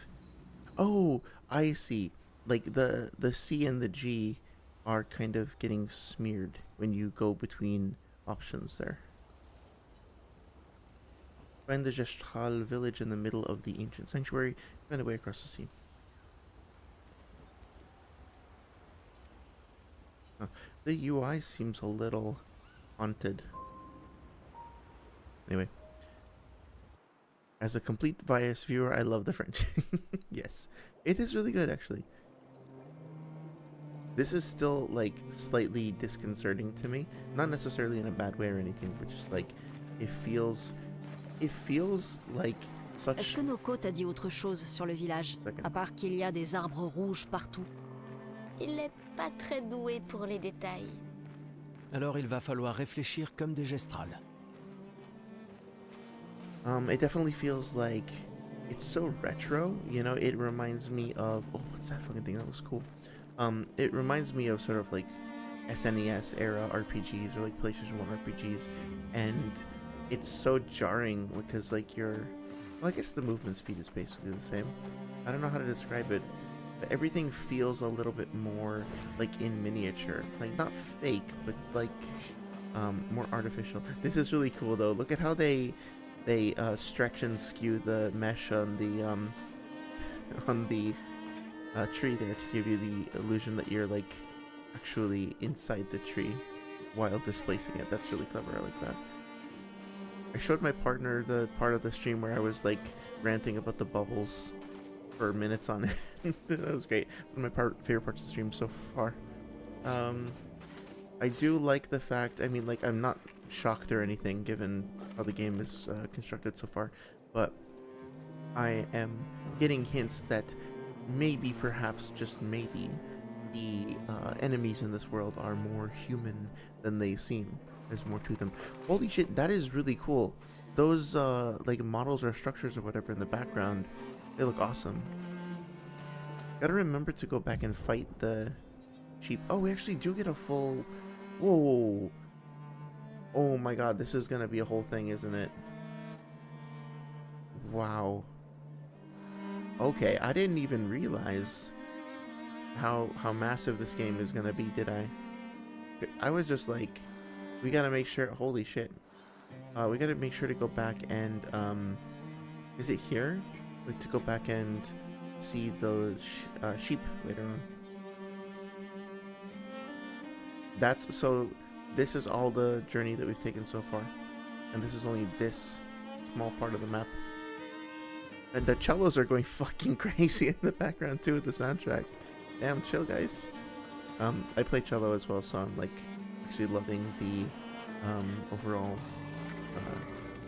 Oh, I see. Like the C and the G are kind of getting smeared when you go between options there. Find the Gestral village in the middle of the ancient sanctuary. Find a way across the sea. The UI seems a little haunted. Anyway. As a complete bias viewer, I love the French. Yes. It is really good, actually. This is still, like, slightly disconcerting to me. Not necessarily in a bad way or anything, but just, like, it feels like such... Est-ce que Noko t'a dit autre chose sur le village, à part qu'il y a des arbres rouges partout? Il n'est pas très doué pour les détails. Alors il va falloir réfléchir comme des gestrales. It definitely feels like it's so retro, you know. It reminds me of... Oh, what's that fucking thing? That looks cool. It reminds me of sort of like SNES era RPGs or like PlayStation 1 RPGs, and it's so jarring because like well, I guess the movement speed is basically the same. I don't know how to describe it, but everything feels a little bit more like in miniature, like not fake, but like more artificial. This is really cool though. Look at how they stretch and skew the mesh on the tree there to give you the illusion that you're like actually inside the tree while displacing it. That's really clever. I like that. I showed my partner the part of the stream where I was like ranting about the bubbles for minutes on it. That was great. It's one of my favorite parts of the stream so far. I do like the fact, I mean, like, I'm not shocked or anything given how the game is constructed so far, but I am getting hints that maybe, perhaps, just maybe, the enemies in this world are more human than they seem. There's more to them. Holy shit, that is really cool. Those, like, models or structures or whatever in the background, they look awesome. Gotta remember to go back and fight the sheep. Oh, we actually do get a full... Whoa. Oh my god, this is gonna be a whole thing, isn't it? Wow. Okay, I didn't even realize how massive this game is gonna be, did I? I was just like, we gotta make sure... Holy shit. We gotta make sure to go back and, is it here? Like, to go back and see those sheep later on. That's... So, this is all the journey that we've taken so far. And this is only this small part of the map. And the cellos are going fucking crazy in the background, too, with the soundtrack. Damn, chill, guys. I play cello as well, so I'm, like, actually loving the overall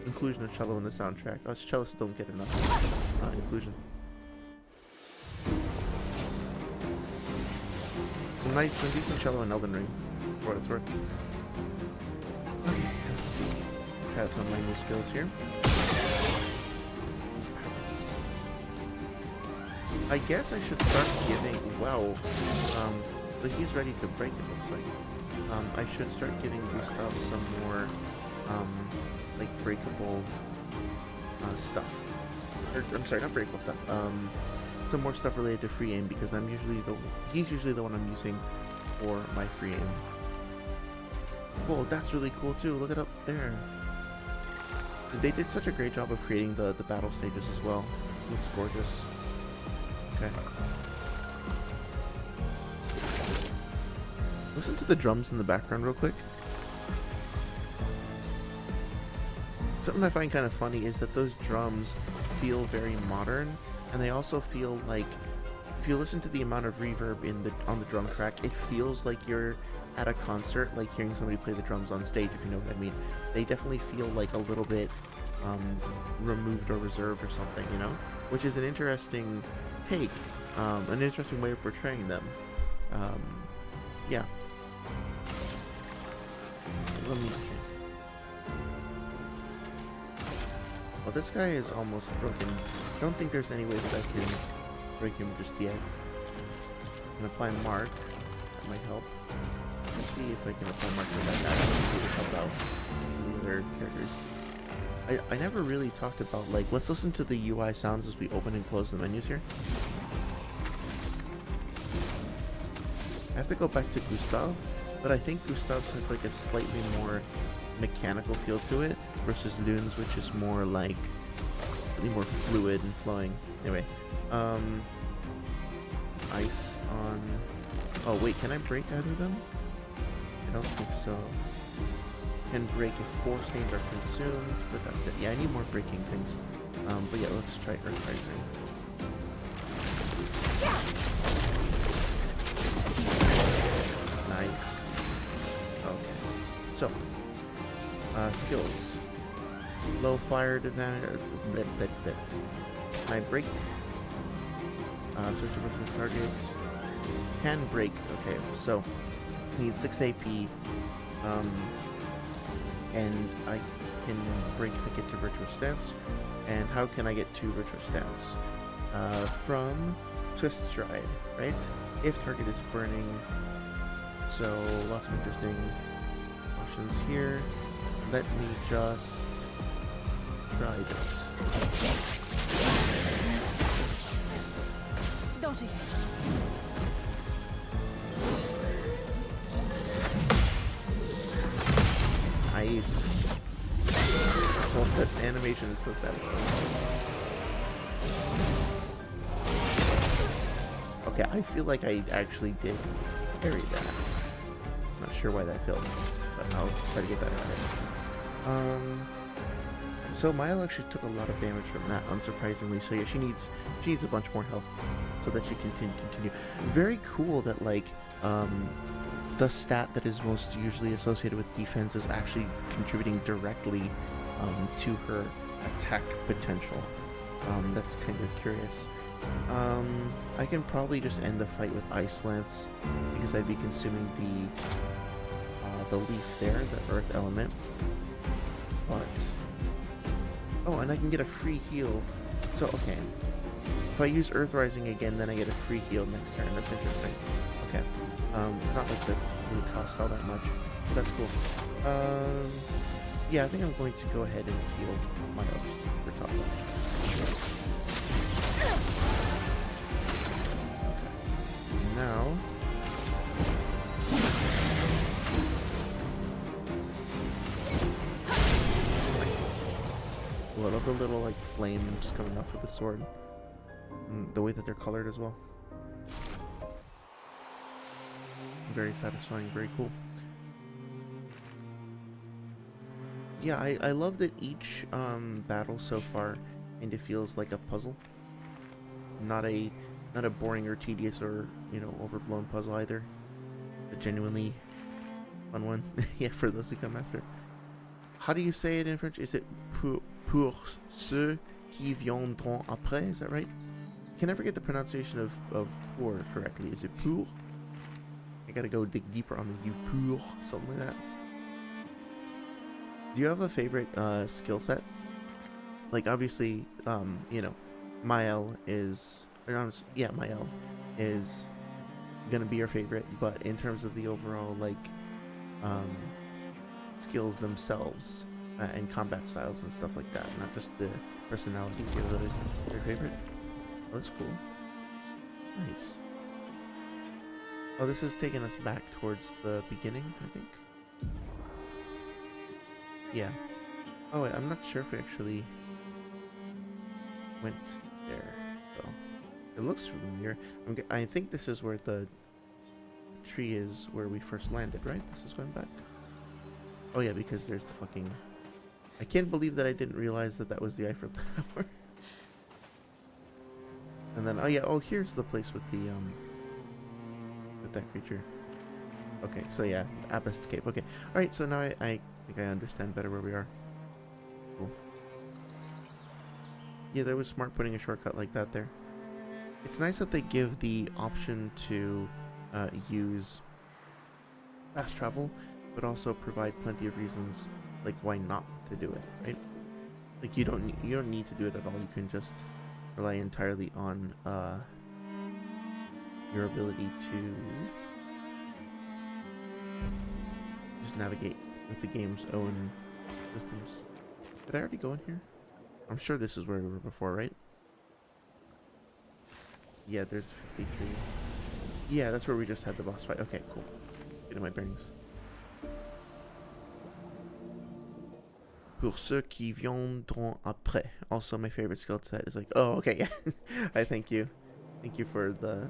inclusion of cello in the soundtrack. Us cellists don't get enough inclusion. Some nice, some decent cello in Elden Ring, for what it's worth. Okay, let's see. Try out some of my new skills here. I guess I should start giving... Wow. But he's ready to break, it looks like. I should start giving Gustav some more, like, breakable stuff. I'm sorry, not breakable stuff. Some more stuff related to free aim, because he's usually the one I'm using for my free aim. Whoa, that's really cool too. Look it up there. They did such a great job of creating the battle stages as well. It looks gorgeous. Okay. Listen to the drums in the background real quick. Something I find kind of funny is that those drums feel very modern, and they also feel like, if you listen to the amount of reverb on the drum track, it feels like you're at a concert, like hearing somebody play the drums on stage, if you know what I mean. They definitely feel like a little bit removed or reserved or something, you know? Which is an interesting take, an interesting way of portraying them. Yeah. Let me see. Well, this guy is almost broken. I don't think there's any way that I can break him just yet. I can apply mark. That might help. Let's see if I can apply mark for that guy. To help out the other characters. I never really talked about, like, let's listen to the UI sounds as we open and close the menus here. I have to go back to Gustav, but I think Gustav's has like a slightly more mechanical feel to it versus Lune's, which is more like really more fluid and flowing. Anyway, ice on. Oh wait, can I break either of them? I don't think so. Can break if 4 stains are consumed, but that's it. Yeah, I need more breaking things. But yeah, let's try Earth Rising. Nice. Okay. So, skills. Low fire advantage. Can I break? Switch to target. Can break. Okay, so need 6 AP. And I can break if I get to virtual stance. And how can I get to virtual stance? From Swift Stride, right? If target is burning. So lots of interesting options here. Let me just try this. Danger. Nice. Well, that animation is so satisfying. Okay, I feel like I actually did parry that. Not sure why that failed, but I'll try to get better at it. So Maya actually took a lot of damage from that, unsurprisingly. So yeah, she needs a bunch more health so that she can continue. Very cool that like the stat that is most usually associated with defense is actually contributing directly to her attack potential. That's kind of curious. I can probably just end the fight with Ice Lance because I'd be consuming the leaf there, the earth element. But oh, and I can get a free heal. So okay, if I use Earth Rising again, then I get a free heal next turn. That's interesting. Okay, not like that really costs all that much, but that's cool. Yeah, I think I'm going to go ahead and heal my others for top left. Now, nice. Well, I love the little like flames coming off of the sword, and the way that they're colored as well. Very satisfying, very cool. Yeah, I love that each battle so far kind of feels like a puzzle. Not a boring or tedious or, you know, overblown puzzle either. A genuinely fun one. Yeah, for those who come after. How do you say it in French? Is it pour ceux qui viendront après? Is that right? I can never get the pronunciation of pour correctly. Is it pour? I gotta go dig deeper on the you pour, something like that. Do you have a favorite skill set? Like obviously, you know, Mael is, Mael is gonna be your favorite, but in terms of the overall like skills themselves and combat styles and stuff like that, not just the personality, do you have your favorite? Oh, that's cool. Nice. Oh, this is taking us back towards the beginning, I think. Yeah. Oh, wait, I'm not sure if we actually went there, though. It looks familiar. I think this is where the tree is where we first landed, right? This is going back. Oh, yeah, because there's the fucking... I can't believe that I didn't realize that that was the Eiffel Tower. And then, oh, yeah, oh, here's the place with the, with that creature. Okay, so yeah, Abbast Cave. Okay, alright, so now I think I understand better where we are. Cool. Yeah, that was smart putting a shortcut like that there. It's nice that they give the option to use fast travel, but also provide plenty of reasons, like why not to do it, right? Like you don't need to do it at all. You can just rely entirely on your ability to just navigate with the game's own systems. Did I already go in here? I'm sure this is where we were before, right? Yeah, there's 53. Yeah, that's where we just had the boss fight. Okay, cool. Getting my bearings. Pour ceux qui viendront après. Also, my favorite skill set is like, oh, okay, yeah. I thank you. Thank you for the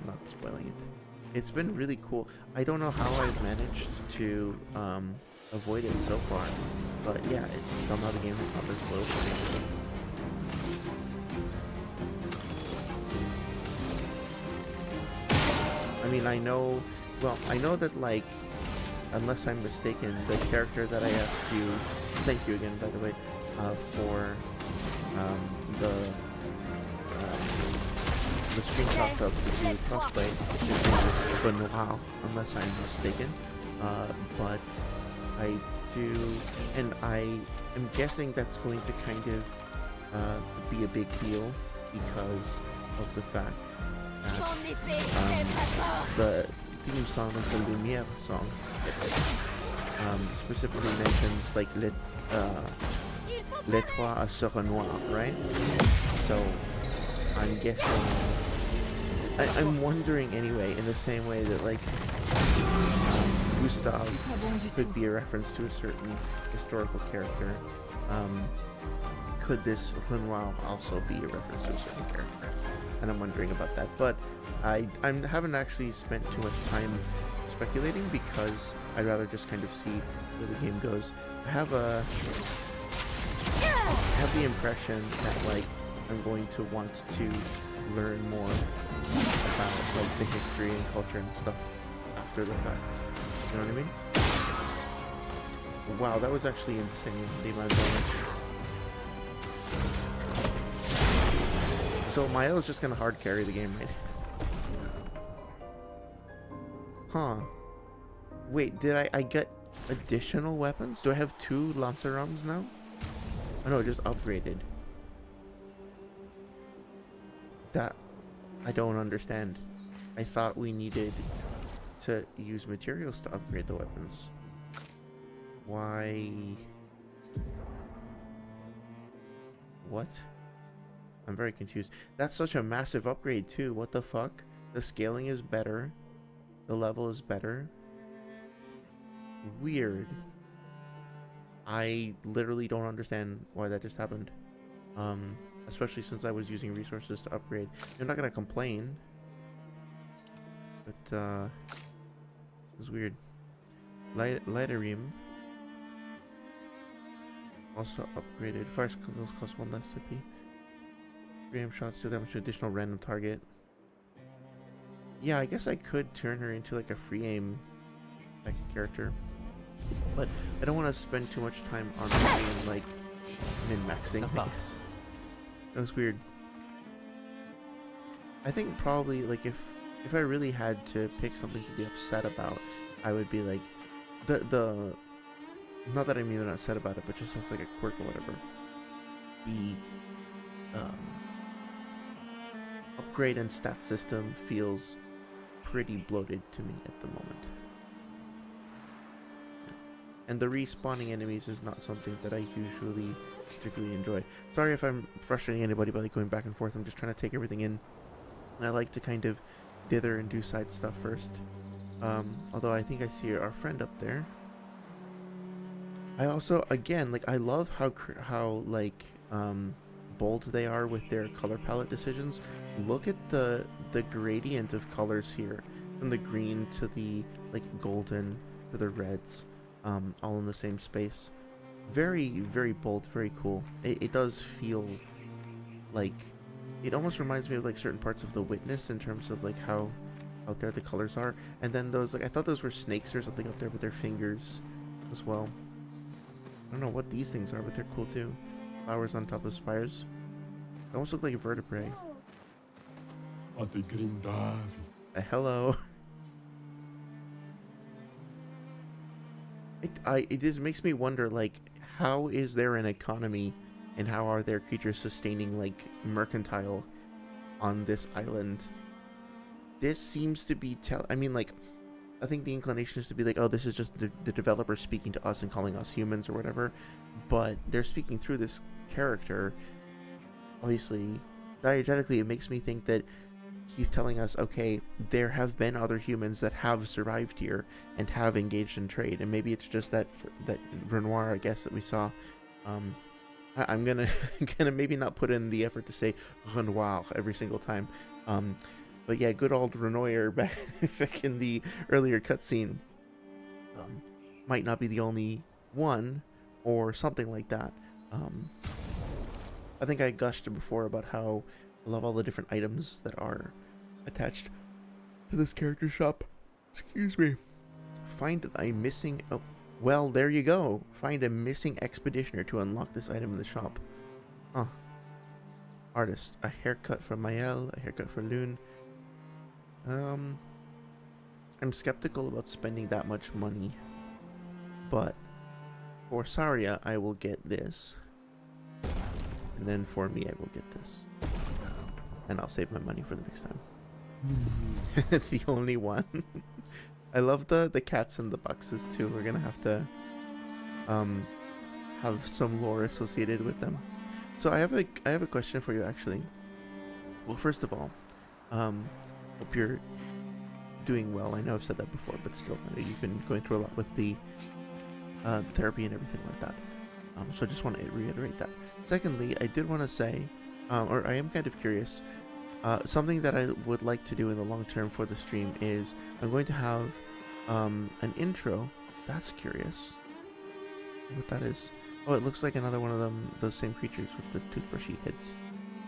not spoiling it. It's been really cool. I don't know how I've managed to avoid it so far, but yeah, somehow the game has not been slow for me. I mean, I know that, like, unless I'm mistaken, the character that I have to, thank you again, by the way, for the screenshots of the new cosplay, which is Benoit, unless I'm mistaken, but I do, and I am guessing that's going to kind of be a big deal because of the fact that the theme song of the Lumiere song specifically mentions like les trois à sera noir, right? So I'm guessing, I'm wondering anyway, in the same way that like Gustave could be a reference to a certain historical character, could this Renoir also be a reference to a certain character? And I'm wondering about that, but I haven't actually spent too much time speculating because I'd rather just kind of see where the game goes. I have the impression that like I'm going to want to learn more about like the history and culture and stuff after the fact. You know what I mean? Wow, that was actually insane. The amount of damage. So Mael is just gonna hard carry the game, right? Huh. Wait, did I get additional weapons? Do I have 2 Lancerams now? Oh no, just upgraded. That I don't understand. I thought we needed to use materials to upgrade the weapons. Why? What? I'm very confused. That's such a massive upgrade too. What the fuck? The scaling is better. The level is better. Weird. I literally don't understand why that just happened. Especially since I was using resources to upgrade. I'm not gonna complain. But it was weird. Lighterium also upgraded. Fire skills cost 1 less TP. 3 aim shots to damage to additional random target. Yeah, I guess I could turn her into like a free aim type character, but I don't want to spend too much time on being like min-maxing things. That was weird. I think probably like if I really had to pick something to be upset about, I would be like the not that I'm even upset about it, but just as like a quirk or whatever. The upgrade and stat system feels pretty bloated to me at the moment. And the respawning enemies is not something that I usually particularly enjoy. Sorry if I'm frustrating anybody by like going back and forth. I'm just trying to take everything in. And I like to kind of dither and do side stuff first. Although I think I see our friend up there. I also, again, like, I love how like bold they are with their color palette decisions. Look at the gradient of colors here, from the green to the like golden to the reds, all in the same space. Very, very bold, very cool. It does feel like, it almost reminds me of like certain parts of The Witness in terms of like how out there the colors are. And then those, like, I thought those were snakes or something up there with their fingers as well. I don't know what these things are, but they're cool too. Flowers on top of spires. They almost look like vertebrae. Hello. It just makes me wonder, like, how is there an economy and how are their creatures sustaining, like, mercantile on this island? This seems to be I mean, like, I think the inclination is to be like, oh, this is just the developer speaking to us and calling us humans or whatever, but they're speaking through this character. Obviously, diegetically, it makes me think that he's telling us, okay, there have been other humans that have survived here and have engaged in trade, and maybe it's just that Renoir, I guess, that we saw. I'm gonna maybe not put in the effort to say Renoir every single time. But yeah, good old Renoir back in the earlier cutscene might not be the only one, or something like that. I think I gushed before about how I love all the different items that are attached to this character shop. Excuse me. Find a missing... Oh, well, there you go. Find a missing expeditioner to unlock this item in the shop. Huh. Artist. A haircut for Mael, a haircut for Lune. I'm skeptical about spending that much money, but for Saria I will get this, and then for me I will get this, and I'll save my money for the next time. The only one. I love the cats and the boxes too. We're gonna have to have some lore associated with them. So I have a question for you, actually. Well, first of all, hope you're doing well. I know I've said that before, but still, I know you've been going through a lot with the therapy and everything like that. So I just want to reiterate that. Secondly, I did want to say, or I am kind of curious, something that I would like to do in the long term for the stream is I'm going to have an intro. That's curious. What that is? Oh, it looks like another one of those same creatures with the toothbrushy heads.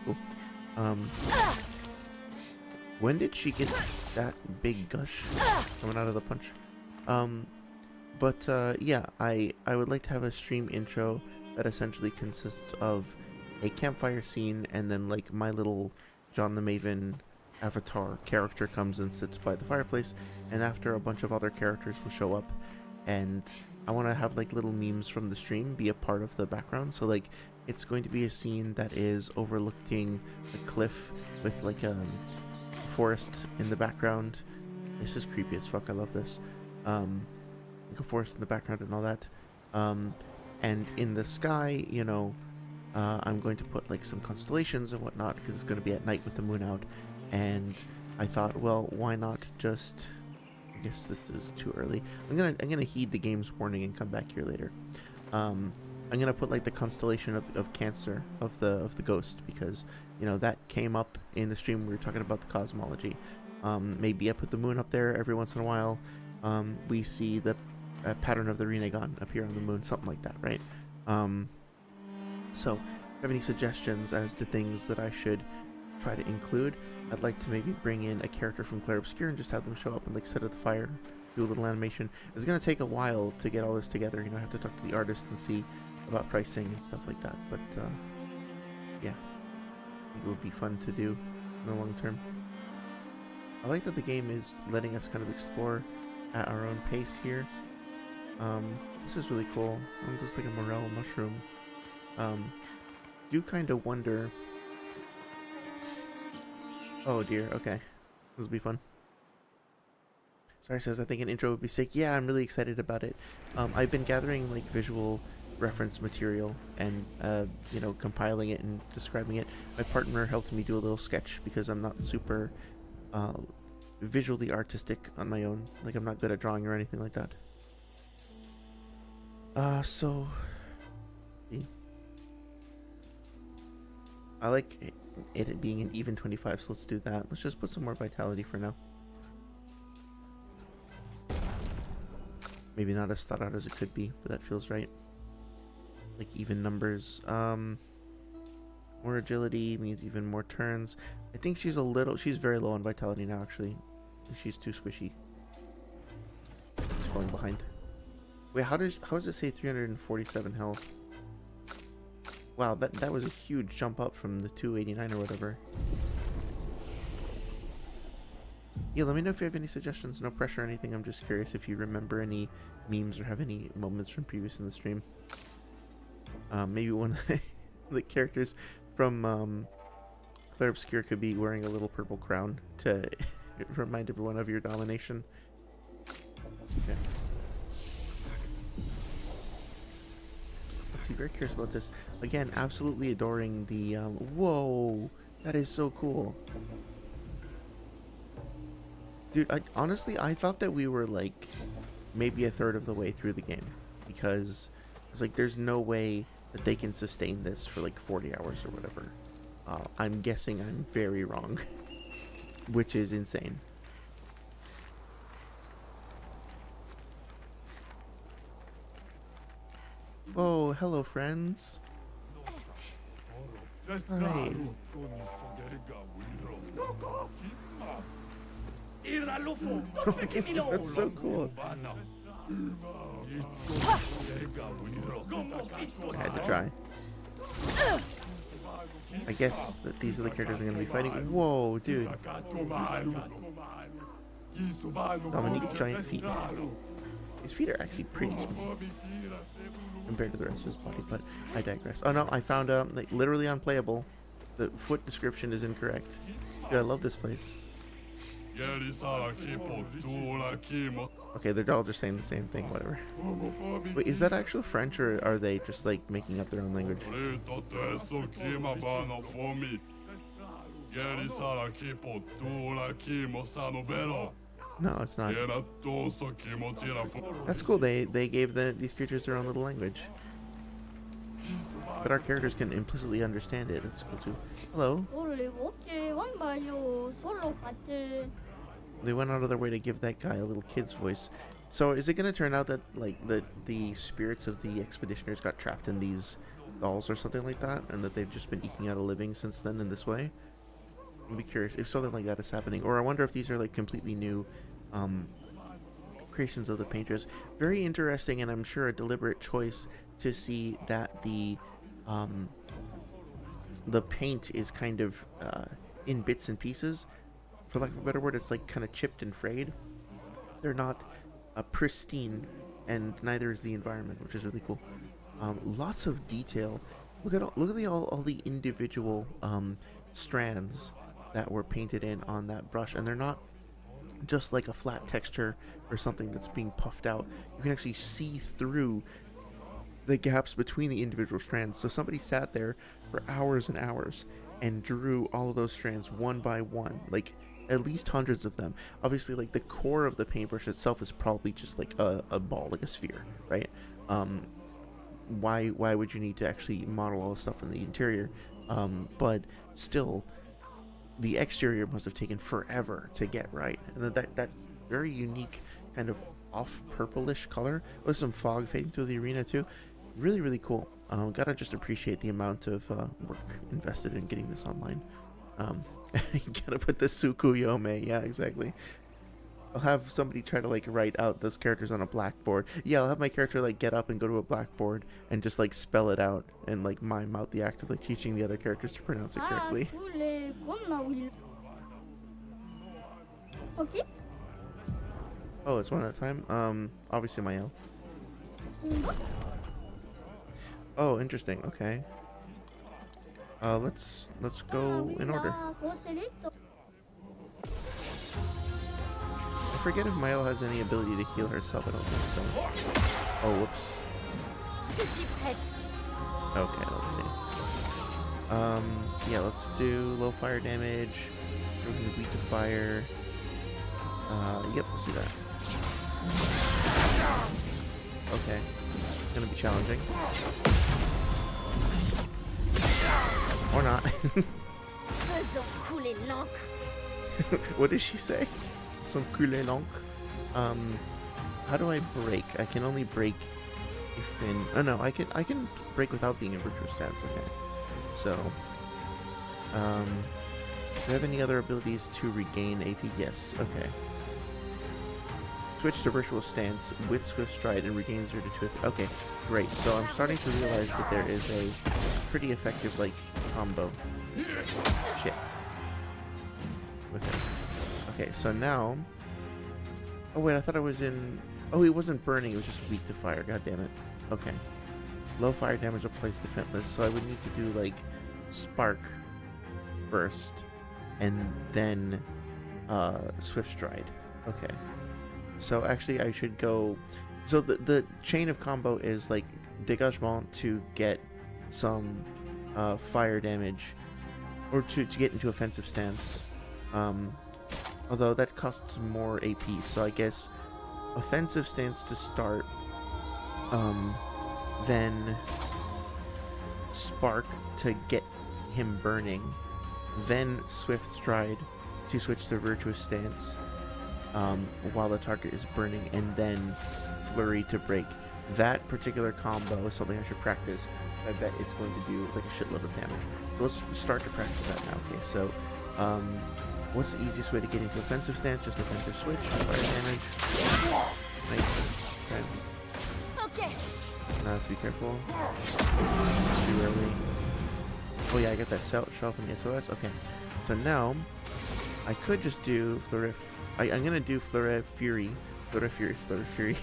Cool. When did she get that big gush coming out of the punch? Yeah, I would like to have a stream intro that essentially consists of a campfire scene, and then like my little John the Maven avatar character comes and sits by the fireplace, and after a bunch of other characters will show up, and I want to have like little memes from the stream be a part of the background. So like it's going to be a scene that is overlooking a cliff with like a forest in the background. This is creepy as fuck. I love this. Like a forest in the background and all that. And in the sky, you know, I'm going to put like some constellations and whatnot, because it's going to be at night with the moon out. And I thought, well, why not just... I guess this is too early. I'm gonna heed the game's warning and come back here later. I'm gonna put like the constellation of Cancer of the ghost, because you know that came up in the stream. We were talking about the cosmology. Maybe I put the moon up there every once in a while. We see the pattern of the Renegon appear on the moon, something like that, right? So, if you have any suggestions as to things that I should try to include, I'd like to maybe bring in a character from Clair Obscur and just have them show up and like sit at the fire, do a little animation. It's gonna take a while to get all this together. You know, I have to talk to the artist and see about pricing and stuff like that. But yeah, I think it would be fun to do in the long term. I like that the game is letting us kind of explore at our own pace here. This is really cool. I'm just like a morel mushroom. Do kind of wonder... Oh dear, okay. This will be fun. Sorry says, I think an intro would be sick. Yeah, I'm really excited about it. I've been gathering like visual reference material and you know, compiling it and describing it. My partner helped me do a little sketch because I'm not super visually artistic on my own. Like, I'm not good at drawing or anything like that. So I like it being an even 25, so let's do that. Let's just put some more vitality for now. Maybe not as thought out as it could be, but that feels right. Like even numbers. More agility means even more turns. I think she's very low on vitality now, actually. She's too squishy. She's falling behind. Wait, how does it say 347 health? Wow, that was a huge jump up from the 289 or whatever. Yeah, let me know if you have any suggestions. No pressure or anything. I'm just curious if you remember any memes or have any moments from previous in the stream. Maybe one of the characters from Clair Obscur could be wearing a little purple crown to remind everyone of your domination. Okay. Let's see, very curious about this. Again, absolutely adoring the, whoa, that is so cool. Dude, honestly, I thought that we were, like, maybe a third of the way through the game. Because it's like, there's no way that they can sustain this for, like, 40 hours or whatever. I'm guessing I'm very wrong. Which is insane. Oh, hello, friends. Hi. That's so cool. I had to try. I guess that these are the characters I'm going to be fighting. Whoa, dude. Dominique, giant feet. His feet are actually pretty small compared to the rest of his body, but I digress. Oh no, I found like literally unplayable. The foot description is incorrect. Dude, I love this place. Okay, they're all just saying the same thing, whatever. Wait, is that actual French, or are they just like making up their own language? No, it's not. That's cool. They gave these creatures their own little language. But our characters can implicitly understand it. That's cool too. Hello. They went out of their way to give that guy a little kid's voice. So is it going to turn out that like the spirits of the expeditioners got trapped in these dolls or something like that, and that they've just been eking out a living since then in this way? I'd be curious if something like that is happening, or I wonder if these are like completely new creations of the painters. Very interesting, and I'm sure a deliberate choice to see that the paint is kind of in bits and pieces. For lack of a better word, it's like kind of chipped and frayed. They're not pristine, and neither is the environment, which is really cool. Lots of detail. Look at all the individual strands that were painted in on that brush, and they're not just like a flat texture or something that's being puffed out. You can actually see through the gaps between the individual strands. So somebody sat there for hours and hours and drew all of those strands one by one, like at least hundreds of them. Obviously, like the core of the paintbrush itself is probably just like a ball, like a sphere, right? Why would you need to actually model all the stuff in the interior? But still, the exterior must have taken forever to get right. And that very unique kind of off purplish color with some fog fading through the arena too. Really, really cool. Gotta just appreciate the amount of work invested in getting this online. Gotta put the Tsukuyomi. Yeah, exactly. I'll have somebody try to like write out those characters on a blackboard. Yeah, I'll have my character like get up and go to a blackboard and just like spell it out and like mime out the act of like teaching the other characters to pronounce it correctly. Oh, it's one at a time. Obviously my L. Oh, interesting. Okay. Let's go in order. I forget if Milo has any ability to heal herself. I don't think so. Oh, whoops. Okay, let's see. Yeah, let's do low fire damage. We're gonna beat the fire. Yep, let's do that. Okay. It's gonna be challenging. Or not. Faisons couler l'encre. What did she say? Some couler l'encre. How do I break? I can only break if in... Oh no, I can break without being in virtuous stance, okay. So, do you have any other abilities to regain AP? Yes, okay. Switch to virtual stance with swift stride and regain 0 to 2. Okay, great. So I'm starting to realize that there is a pretty effective, like, combo. Shit. Okay. Okay, so now... Oh wait, I thought I was in... Oh, it wasn't burning, it was just weak to fire. God damn it. Okay. Low fire damage applies defenseless, so I would need to do, like, spark first, and then, swift stride. Okay. So actually I should go... So the chain of combo is, like, dégagement to get some, fire damage, or to get into offensive stance. Although that costs more AP, so I guess offensive stance to start, then spark to get him burning, then swift stride to switch to virtuous stance while the target is burning, and then flurry to break. That particular combo is something I should practice. I bet it's going to do like a shitload of damage. So let's start to practice that now. Okay, so what's the easiest way to get into offensive stance? Just offensive switch, fire damage. Nice. Okay. Now I have to be careful. Too early. Oh yeah, I got that shell from the SOS. Okay. So now I could just do Flurry. I'm gonna do Flurry Fury. Flurry Fury.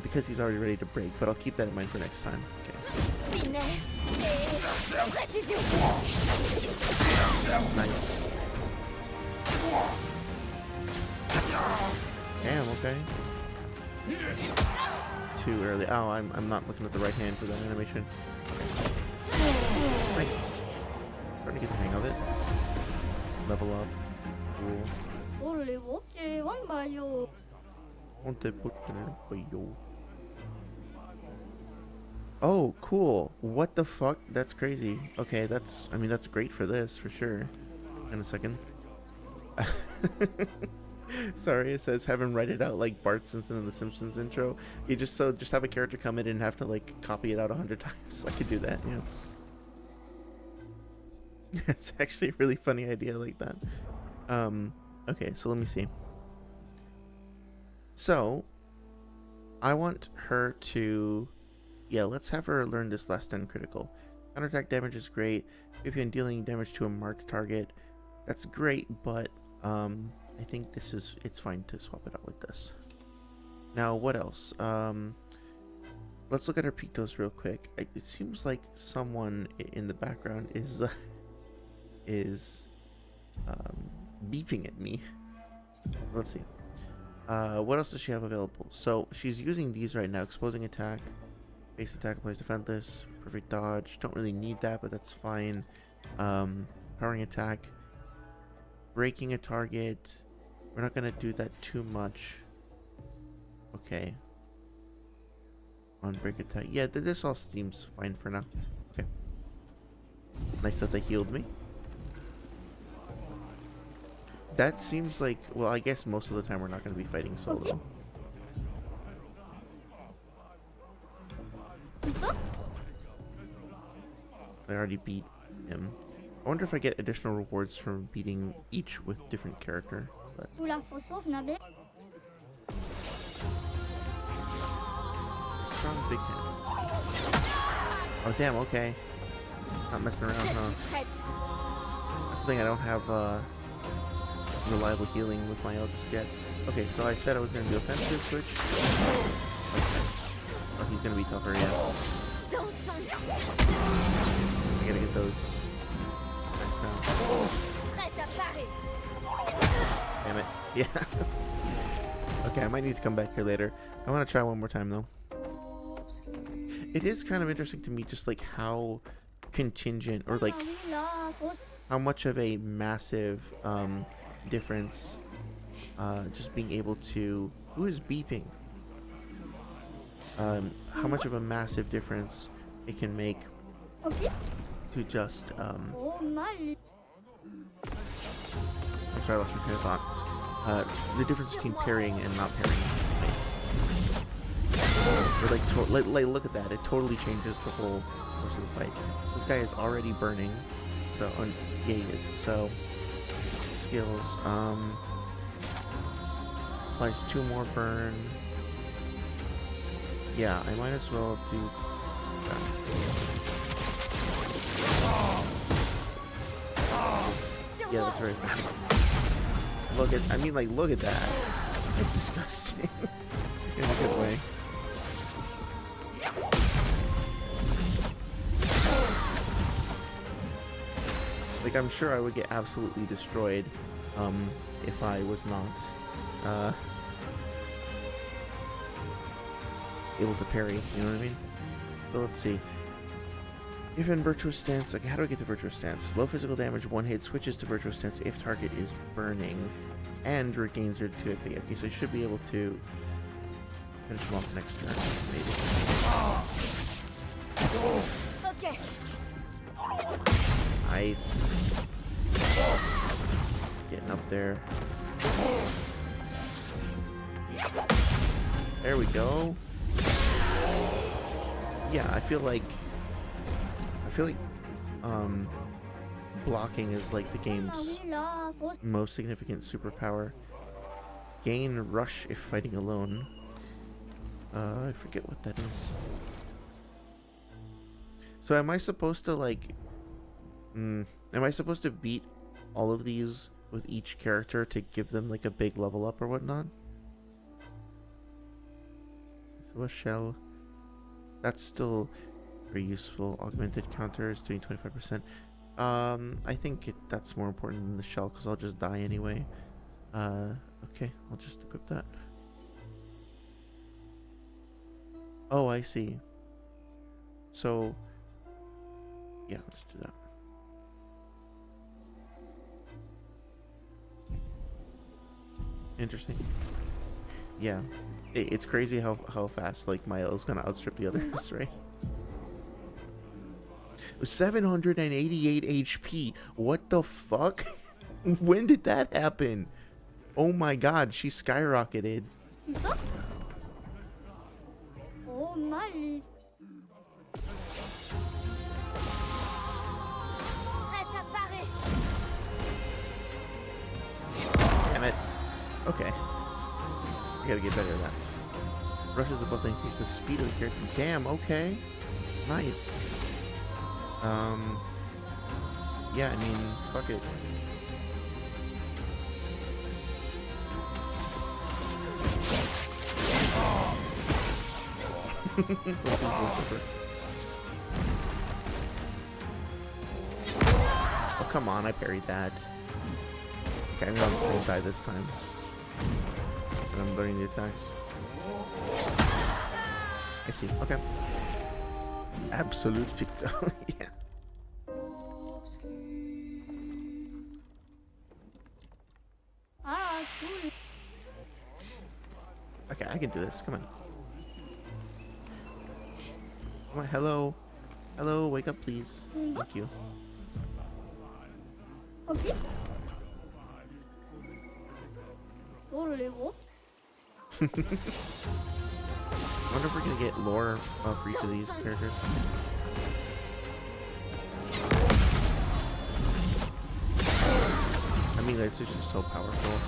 Because he's already ready to break, but I'll keep that in mind for next time. Okay. Nice. Damn, okay. Too early. Oh, I'm not looking at the right hand for that animation. Nice. Starting to get the hang of it. Level up. Cool. Oh, cool. What the fuck? That's crazy. Okay, that's great for this, for sure. In a second. Sorry, it says have him write it out like Bart Simpson in the Simpsons intro. You just have a character come in and have to like copy it out 100 times. I could do that, yeah. It's actually a really funny idea like that. Okay, so let me see. So, I want her to... Yeah, let's have her learn this last uncritical. Counterattack damage is great. If you're dealing damage to a marked target, that's great, but I think it's fine to swap it out with this. Now, what else? Let's look at her pictos real quick. It seems like someone in the background is beeping at me. Let's see. What else does she have available? So she's using these right now. Exposing attack, base attack applies defenseless, perfect dodge. Don't really need that, but that's fine. Powering attack, breaking a target. We're not gonna do that too much. Okay. On break attack. Yeah, this all seems fine for now. Okay. Nice that they healed me. That seems like, well, I guess most of the time we're not going to be fighting solo. I already beat him. I wonder if I get additional rewards from beating each with different character. But... Strong big hand. Oh damn, okay. Not messing around, huh? That's the thing, I don't have reliable healing with my ult just yet. Okay, so I said I was going to do offensive switch. Okay. Oh, he's going to be tougher, yeah. I gotta get those. Nice down. Damn it. Yeah. Okay, I might need to come back here later. I want to try one more time, though. It is kind of interesting to me just, like, how contingent, or, like, how much of a massive, difference just being able to... Who is beeping? How much of a massive difference it can make to just... I'm sorry, I lost my train of thought. The difference between parrying and not parrying makes. Or like, look at that. It totally changes the whole course of the fight. This guy is already burning. So, yeah, he is. So, skills. Applies 2 more burn. Yeah, I might as well do that. Yeah, that's right. Look at, I mean, like, look at that. It's disgusting. In a good way. Like, I'm sure I would get absolutely destroyed, if I was not, able to parry, you know what I mean? So let's see. If in virtuous stance, okay, how do I get to virtuous stance? Low physical damage, 1 hit, switches to virtuous stance if target is burning, and regains their 2 HP. Okay, so I should be able to finish him off next turn, maybe. Okay. Nice. Getting up there. There we go. Yeah, I feel like blocking is like the game's most significant superpower. Gain rush if fighting alone. I forget what that is. So am I supposed to like am I supposed to beat all of these with each character to give them like a big level up or whatnot? So a shell. That's still very useful. Augmented counters doing 25%. I think that's more important than the shell because I'll just die anyway. Okay, I'll just equip that. Oh, I see. So, yeah, let's do that. Interesting. Yeah. It's crazy how fast like my L is gonna outstrip the others, right? 788 HP. What the fuck? When did that happen? Oh my god, she skyrocketed. Oh my. Damn it. Okay. I gotta get better at that. Rushes above to increase the speed of the character. Damn, okay. Nice. Yeah, I mean, fuck it. Oh, come on, I parried that. Okay, I'm gonna die this time. And I'm learning the attacks. I see, okay. Absolute victory, yeah. Okay, I can do this, come on. Come on, hello. Hello, wake up please. Thank you. Okay. I wonder if we're gonna get lore for each of these characters. I mean, it's just so powerful.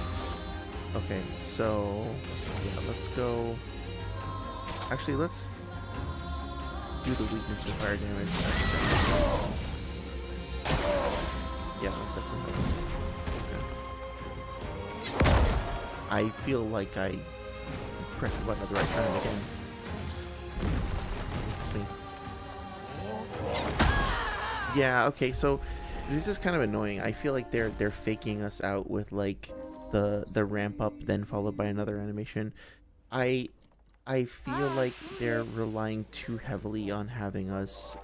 Okay, so yeah, let's go. Actually, let's do the weakness of fire damage. Yeah, definitely. Okay. I feel like I pressed the button at the right time again. Let's see. Yeah, okay, so this is kind of annoying. I feel like they're faking us out with like the ramp up then followed by another animation. I feel like they're relying too heavily on having us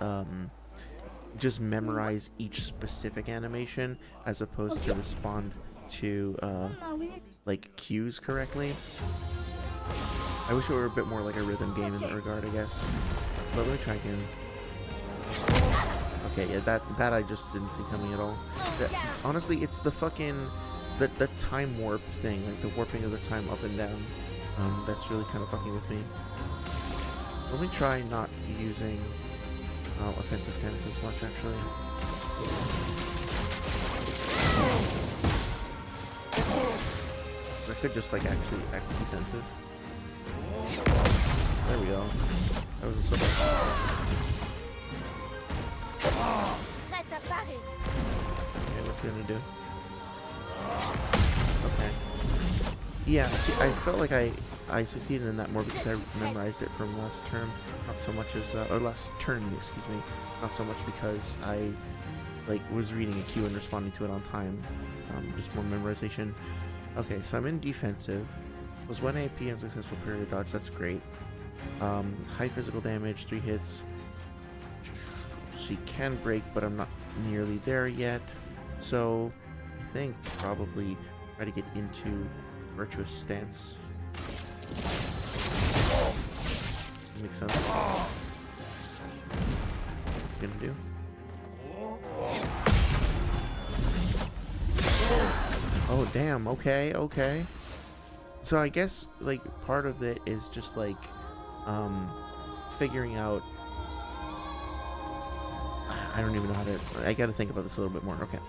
just memorize each specific animation as opposed to respond to like cues correctly. I wish it were a bit more like a rhythm game in that regard, I guess. But let me try again. Okay, yeah, that I just didn't see coming at all. Honestly, it's the fucking the time warp thing, like the warping of the time up and down. That's really kind of fucking with me. Let me try not using offensive tense as much, actually. I could just like actually act defensive. There we go. That wasn't so bad. Okay, what's he gonna do? Okay. Yeah, see, I felt like I succeeded in that more because I memorized it from last term, not so much as or last turn, excuse me, not so much because I like was reading a cue and responding to it on time. Just more memorization. Okay, so I'm in defensive. Was 1 AP and successful period dodge. That's great. High physical damage, 3 hits. She can break, but I'm not nearly there yet. So I think probably try to get into virtuous stance. Makes sense. What's he gonna do? Oh damn, okay. So I guess like part of it is just like figuring out, I don't even know how to, I gotta think about this a little bit more. Okay,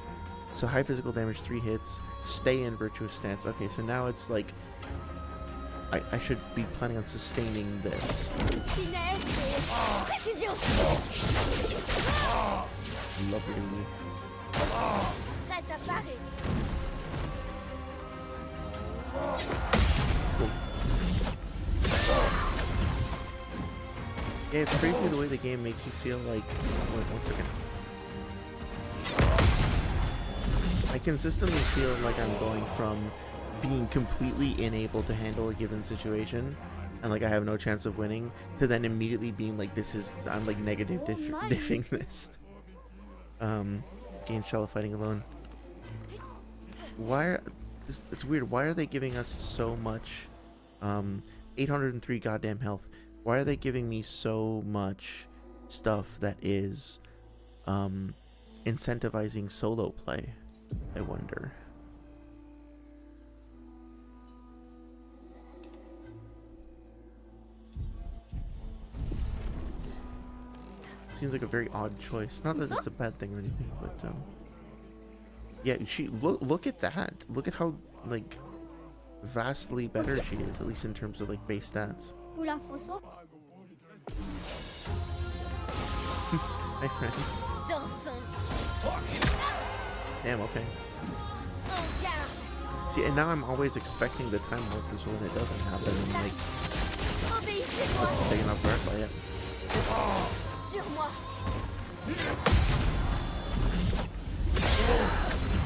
so high physical damage, 3 hits, stay in virtuous stance. Okay, so now it's like I should be planning on sustaining this. Lovely. Cool. Yeah, it's crazy the way the game makes you feel like... Wait, 1 second. I consistently feel like I'm going from being completely unable to handle a given situation and like I have no chance of winning to then immediately being like, this is... I'm like negative diffing this. Gain shell of fighting alone. Why are... It's weird. Why are they giving us so much 803 goddamn health? Why are they giving me so much stuff that is incentivizing solo play? I wonder. Seems like a very odd choice. Not that it's a bad thing or anything, but yeah, look at that. Look at how like vastly better she is, at least in terms of like base stats. Hi, friend. Damn. Okay. See, and now I'm always expecting the time warp is when it doesn't happen, and like taken off guard by it.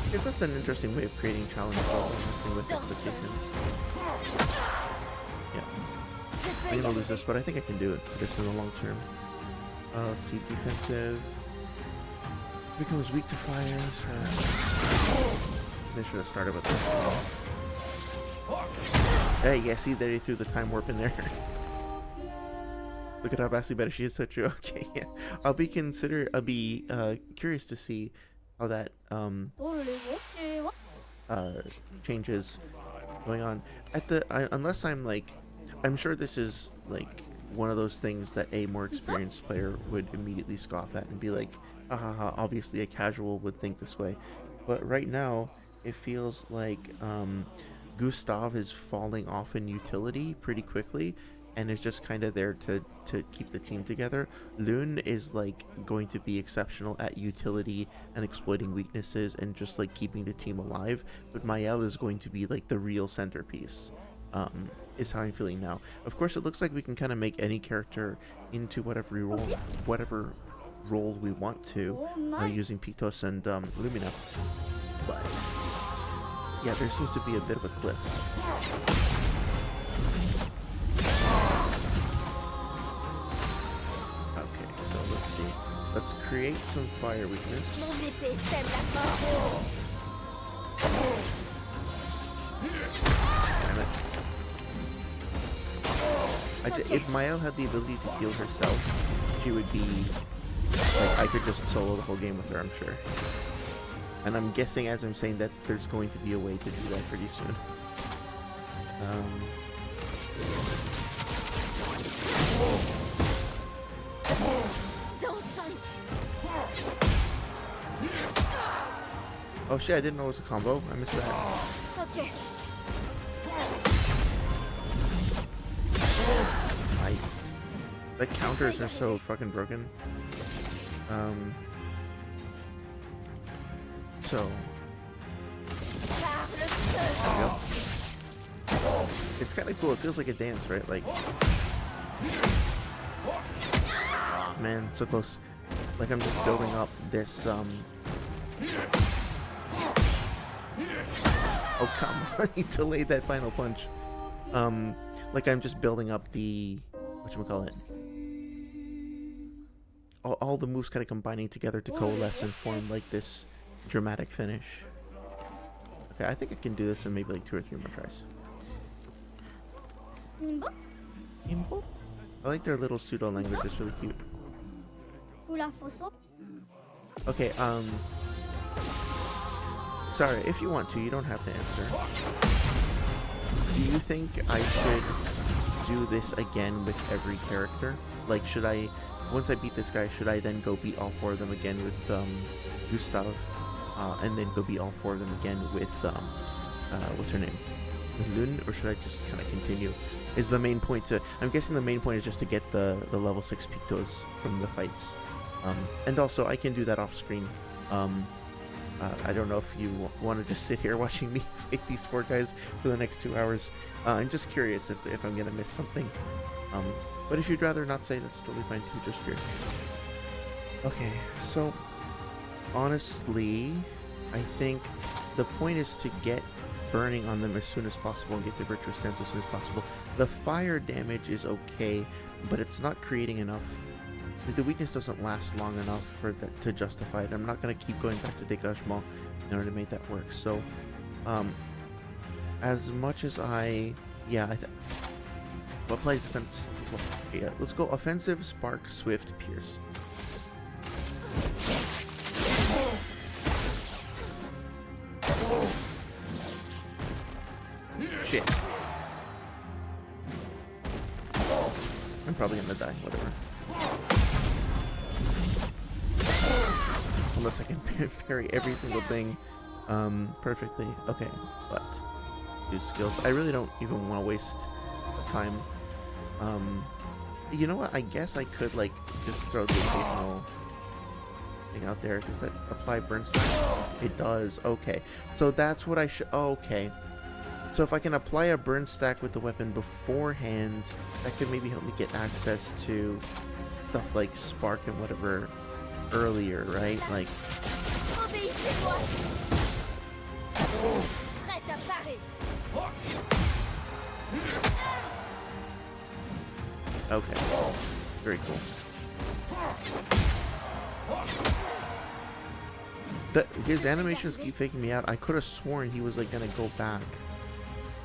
I guess that's an interesting way of creating challenge while messing with expectations. Yeah. I'm gonna lose this, but I think I can do it just in the long term. Let's see, defensive. Becomes weak to fires. They should have started with that. Hey, yeah, see, there he threw the time warp in there. Look at how vastly better she is, so true. Okay, yeah. I'll be curious to see how that changes going on at the unless I'm like, I'm sure this is like one of those things that a more experienced player would immediately scoff at and be like, obviously a casual would think this way. But right now it feels like Gustav is falling off in utility pretty quickly and is just kind of there to keep the team together. Lune is like going to be exceptional at utility and exploiting weaknesses and just like keeping the team alive, but Mael is going to be like the real centerpiece, is how I'm feeling now. Of course, it looks like we can kind of make any character into whatever role we want to, using Pictos and Lumina, but yeah, there seems to be a bit of a cliff. So let's see. Let's create some fire weakness. If Mael had the ability to heal herself, she would be like, I could just solo the whole game with her, I'm sure. And I'm guessing as I'm saying that there's going to be a way to do that pretty soon. Oh shit, I didn't know it was a combo. I missed that. Okay. Nice. The counters are so fucking broken. So there we go. It's kind of cool. It feels like a dance, right? Like, man, so close. Like I'm just building up this. Oh come on! You delayed that final punch. Like I'm just building up the whatchamacallit. All the moves kind of combining together to coalesce and form like this dramatic finish. Okay, I think I can do this in maybe like 2 or 3 more tries. Nimbo? Nimbo? I like their little pseudo language. It's really cute. Okay, sorry, if you want to, you don't have to answer. Do you think I should do this again with every character? Like, should I, once I beat this guy, should I then go beat all 4 of them again with Gustav, and then go beat all 4 of them again with what's her name, with Lune, or should I just kind of continue? Is the main point to? I'm guessing the main point is just to get the level 6 pictos from the fights, and also I can do that off screen. I don't know if you want to just sit here watching me fight these 4 guys for the next 2 hours. I'm just curious if I'm gonna miss something. But if you'd rather not say, that's totally fine too. Just curious. Okay, so honestly, I think the point is to get burning on them as soon as possible and get the virtuous stance as soon as possible. The fire damage is okay, but it's not creating enough. The weakness doesn't last long enough for that to justify it. I'm not going to keep going back to dégagement in order to make that work. So, as much as what plays defense as well? Okay, yeah, let's go offensive, spark, swift, pierce. Shit. I'm probably gonna die, whatever. Unless I can parry every single thing perfectly. Okay, but do skills. I really don't even want to waste time. You know what? I guess I could like just throw the occasional thing out there. Does that apply burn strike? It does. Okay, so that's what I should. Okay, so if I can apply a burn stack with the weapon beforehand, that could maybe help me get access to stuff like spark and whatever earlier, right? Like. Okay, very cool. His animations keep faking me out. I could have sworn he was like gonna go back,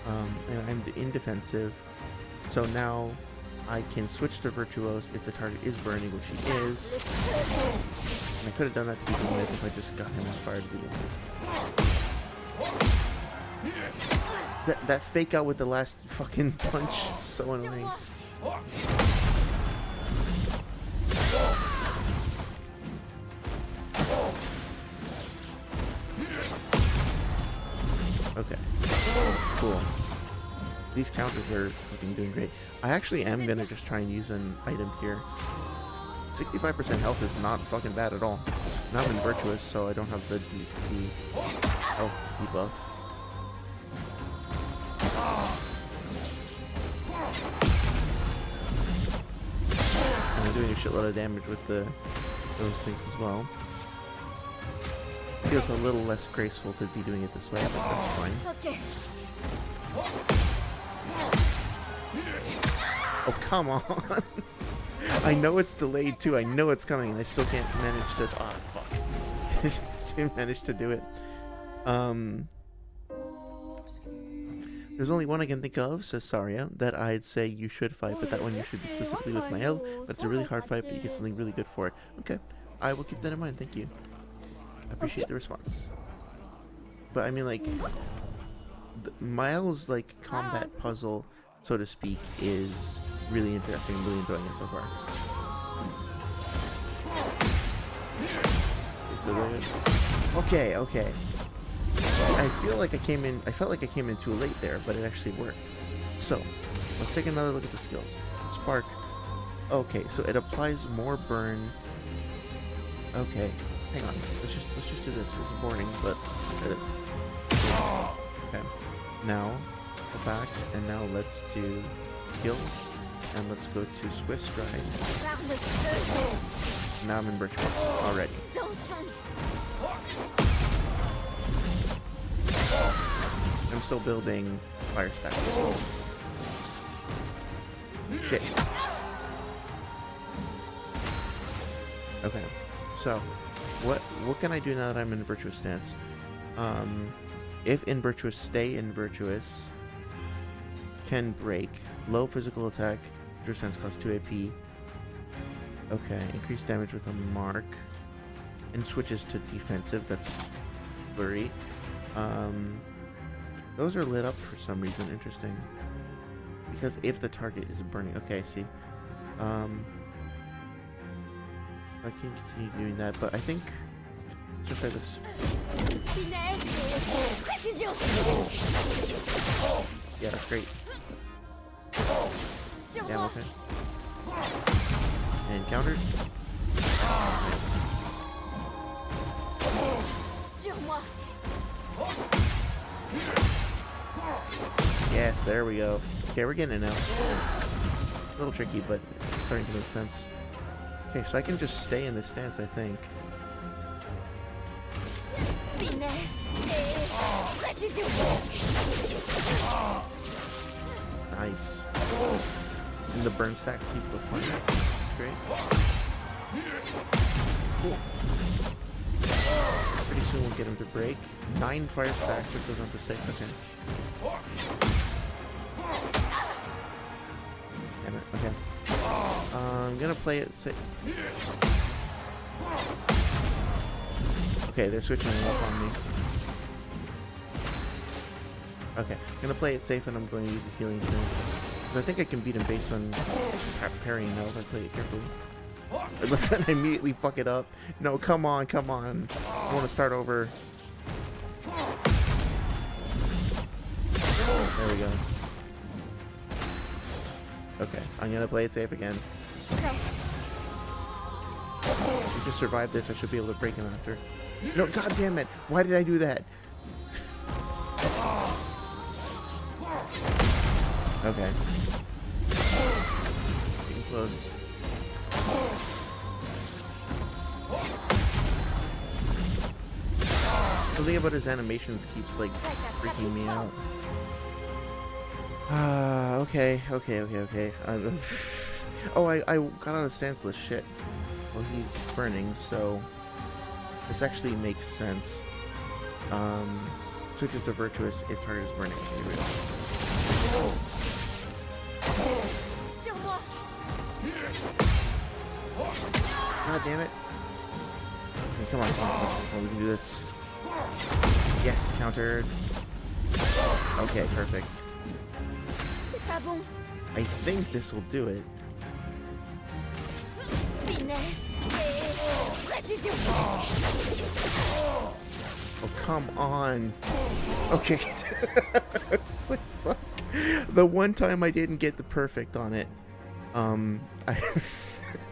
and I'm indefensive. So now I can switch to Virtuose if the target is burning, which he is. And I could have done that to begin with if I just got him on fire to begin with. That fake out with the last fucking punch is so annoying. Okay, cool. These counters are fucking doing great. I actually am gonna just try and use an item here. 65% health is not fucking bad at all. And I'm in Virtuous, so I don't have the health debuff. And I'm doing a shitload of damage with those things as well. Feels a little less graceful to be doing it this way, but that's fine. Okay. Oh, come on. I know it's delayed too. I know it's coming and I still can't manage to... Oh, fuck. Still managed to do it. There's only one I can think of, says Saria, that I'd say you should fight, but that one you should be specifically with Mael. But it's a really hard fight, but you get something really good for it. Okay, I will keep that in mind. Thank you. I appreciate the response. But I mean, like, Mael's like combat puzzle, so to speak, is really interesting. I'm really enjoying it so far. Okay, okay. See, I felt like I came in too late there, but it actually worked. So, let's take another look at the skills. Spark. Okay, so it applies more burn. Okay, hang on. Let's just do this. This is boring, but look at this. Okay. Now, go back, and now let's do skills, and let's go to Swift Stride. Now I'm in Virtuous already. I'm still building fire stacks. Shit. Okay, so what can I do now that I'm in Virtuous stance? If in Virtuous, stay in Virtuous. Can break. Low physical attack. Virtuous stance costs 2 AP. Okay, increase damage with a mark. And switches to defensive. That's blurry. Those are lit up for some reason. Interesting. Because if the target is burning. Okay, I see. I can continue doing that, but I think let's try this. Yeah, that's great. Yeah, okay. And countered. Nice. Yes, there we go. Okay, we're getting it now. A little tricky, but it's starting to make sense. Okay, so I can just stay in this stance, I think. Nice. And the burn stacks keep the point. Great. Cool. Pretty soon we'll get him to break. 9 fire stacks if goes on to 6. Okay. Damn it. Okay. I'm gonna play it safe. Okay, they're switching up on me. Okay, I'm gonna play it safe and I'm going to use a healing thing. Because I think I can beat him based on parrying now if I play it carefully. But then I immediately fuck it up. No, come on, come on. I want to start over. There we go. Okay, I'm gonna play it safe again. If we just survive this, I should be able to break him after. No, god damn it! Why did I do that? Okay. Getting close. Something about his animations keeps like freaking me out. Okay. Oh, I got out of stanceless shit. Well, he's burning, so this actually makes sense. Switches to virtuous if target is burning. Here we go. God damn it. Okay, come on, we can do this. Yes, countered. Okay, perfect. I think this will do it. Oh, come on. Okay. It's like, fuck. The one time I didn't get the perfect on it, it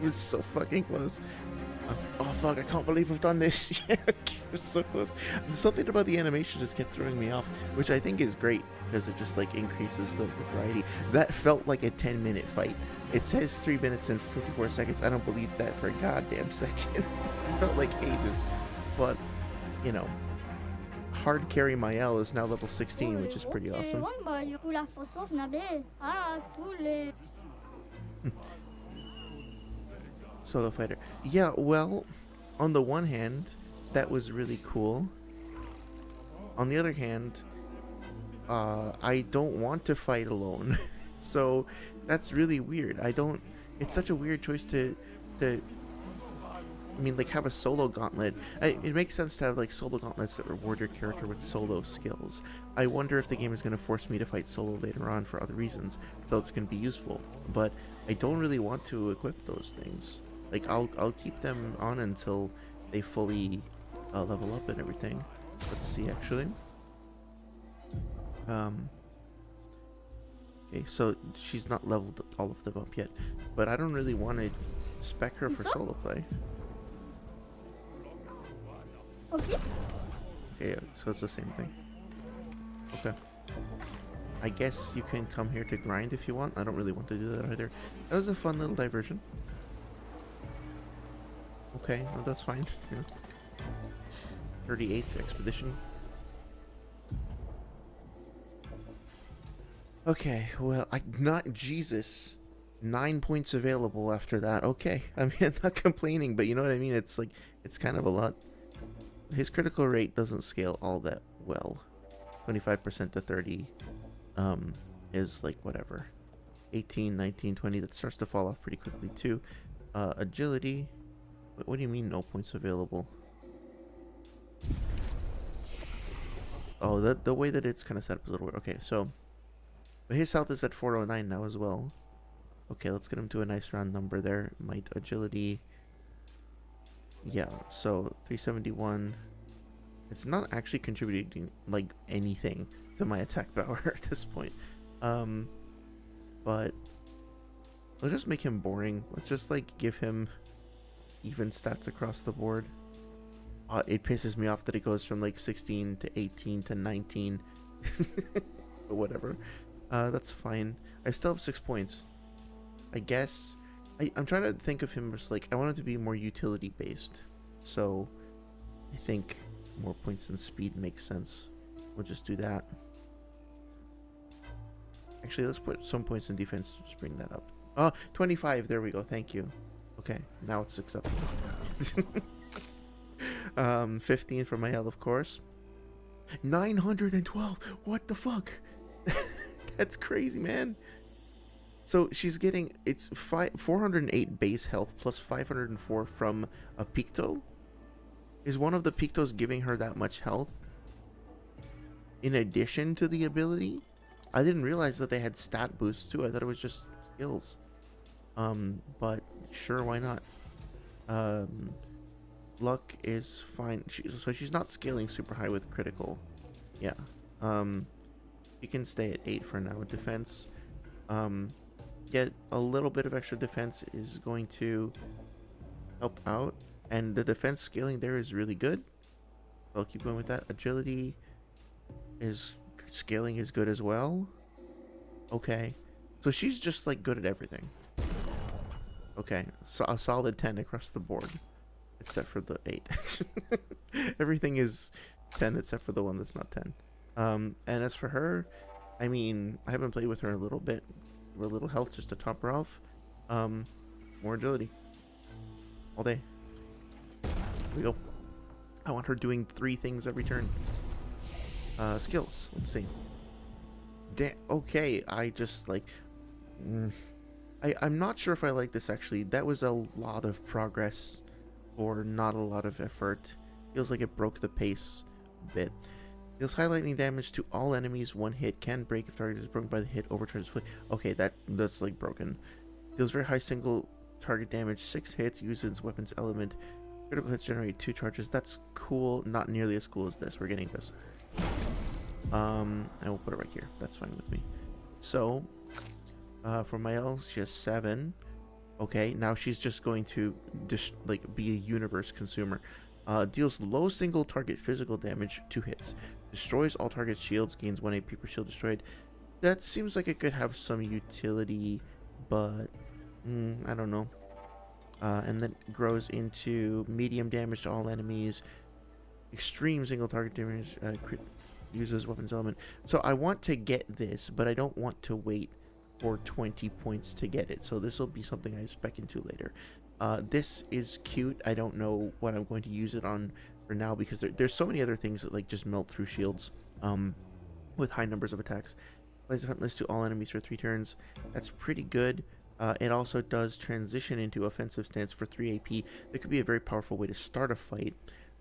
was so fucking close. Oh fuck, I can't believe I've done this. Yeah, it was so close. Something about the animation just kept throwing me off, which I think is great because it just like increases the variety. That felt like a 10-minute fight. It says 3 minutes and 54 seconds. I don't believe that for a goddamn second. It felt like ages. But, you know, hard carry Mael is now level 16, which is pretty awesome. Solo fighter. Yeah, well, on the one hand, that was really cool. On the other hand, I don't want to fight alone. So that's really weird. I don't. It's such a weird choice to. I mean, like, have a solo gauntlet. It makes sense to have like solo gauntlets that reward your character with solo skills. I wonder if the game is going to force me to fight solo later on for other reasons, so it's going to be useful. But I don't really want to equip those things. Like, I'll keep them on until they fully level up and everything. Let's see, actually. Okay, so she's not leveled all of them up yet, but I don't really want to spec her for solo play. Okay, so it's the same thing. Okay. I guess you can come here to grind if you want. I don't really want to do that either. That was a fun little diversion. Okay, well, that's fine. Yeah. 38 expedition. Okay, well, Jesus. 9 points available after that. Okay, I mean, I'm not complaining, but you know what I mean? It's like, it's kind of a lot. His critical rate doesn't scale all that well. 25% to 30 is like whatever. 18, 19, 20, that starts to fall off pretty quickly too. Agility. What do you mean no points available? Oh, the way that it's kind of set up is a little weird. Okay, so but his health is at 409 now as well. Okay, let's get him to a nice round number there. Might, agility. Yeah, so 371. It's not actually contributing like anything to my attack power at this point. But let's just make him boring. Let's just like give him even stats across the board. It pisses me off that it goes from like 16 to 18 to 19. But whatever. That's fine. I still have 6 points. I guess I'm trying to think of him as like, I want him to be more utility based. So I think more points and speed makes sense. We'll just do that. Actually, let's put some points in defense. Just bring that up. Oh, 25. There we go. Thank you. Okay, now it's acceptable. 15 for my health, of course. 912. What the fuck? That's crazy, man. So she's getting, it's 408 base health plus 504 from a Picto. Is one of the Pictos giving her that much health in addition to the ability? I didn't realize that they had stat boosts too. I thought it was just skills. But sure, why not? Luck is fine. So she's not scaling super high with critical. Yeah. You can stay at 8 for now with defense. Get a little bit of extra defense is going to help out, and the defense scaling there is really good. So I'll keep going with that. Agility is scaling is good as well. Okay, so she's just like good at everything. Okay, so a solid 10 across the board, except for the 8. Everything is 10 except for the one that's not 10. And as for her, I mean, I haven't played with her a little bit. A little health just to top her off. More agility all day. Here we go. I want her doing 3 things every turn. Skills. Let's see. Okay, I just like. I'm not sure if I like this actually. That was a lot of progress or not a lot of effort. Feels like it broke the pace a bit. Deals high lightning damage to all enemies. 1 hit can break if target is broken by the hit. Overcharges. Okay, that's like broken. Deals very high single target damage. 6 hits. Uses weapons element. Critical hits generate 2 charges. That's cool. Not nearly as cool as this. We're getting this. And we'll put it right here. That's fine with me. So, for Mael, she has 7. Okay, now she's just going to be a universe consumer. Deals low single target physical damage, 2 hits. Destroys all target shields, gains 1 AP per shield destroyed. That seems like it could have some utility, but I don't know. And then grows into medium damage to all enemies. Extreme single target damage, uses weapons element. So I want to get this, but I don't want to wait for 20 points to get it. So this will be something I spec into later. This is cute. I don't know what I'm going to use it on for now because there's so many other things that like just melt through shields. with high numbers of attacks. Applies defenseless to all enemies for 3 turns. That's pretty good. It also does transition into offensive stance for 3 AP. That could be a very powerful way to start a fight,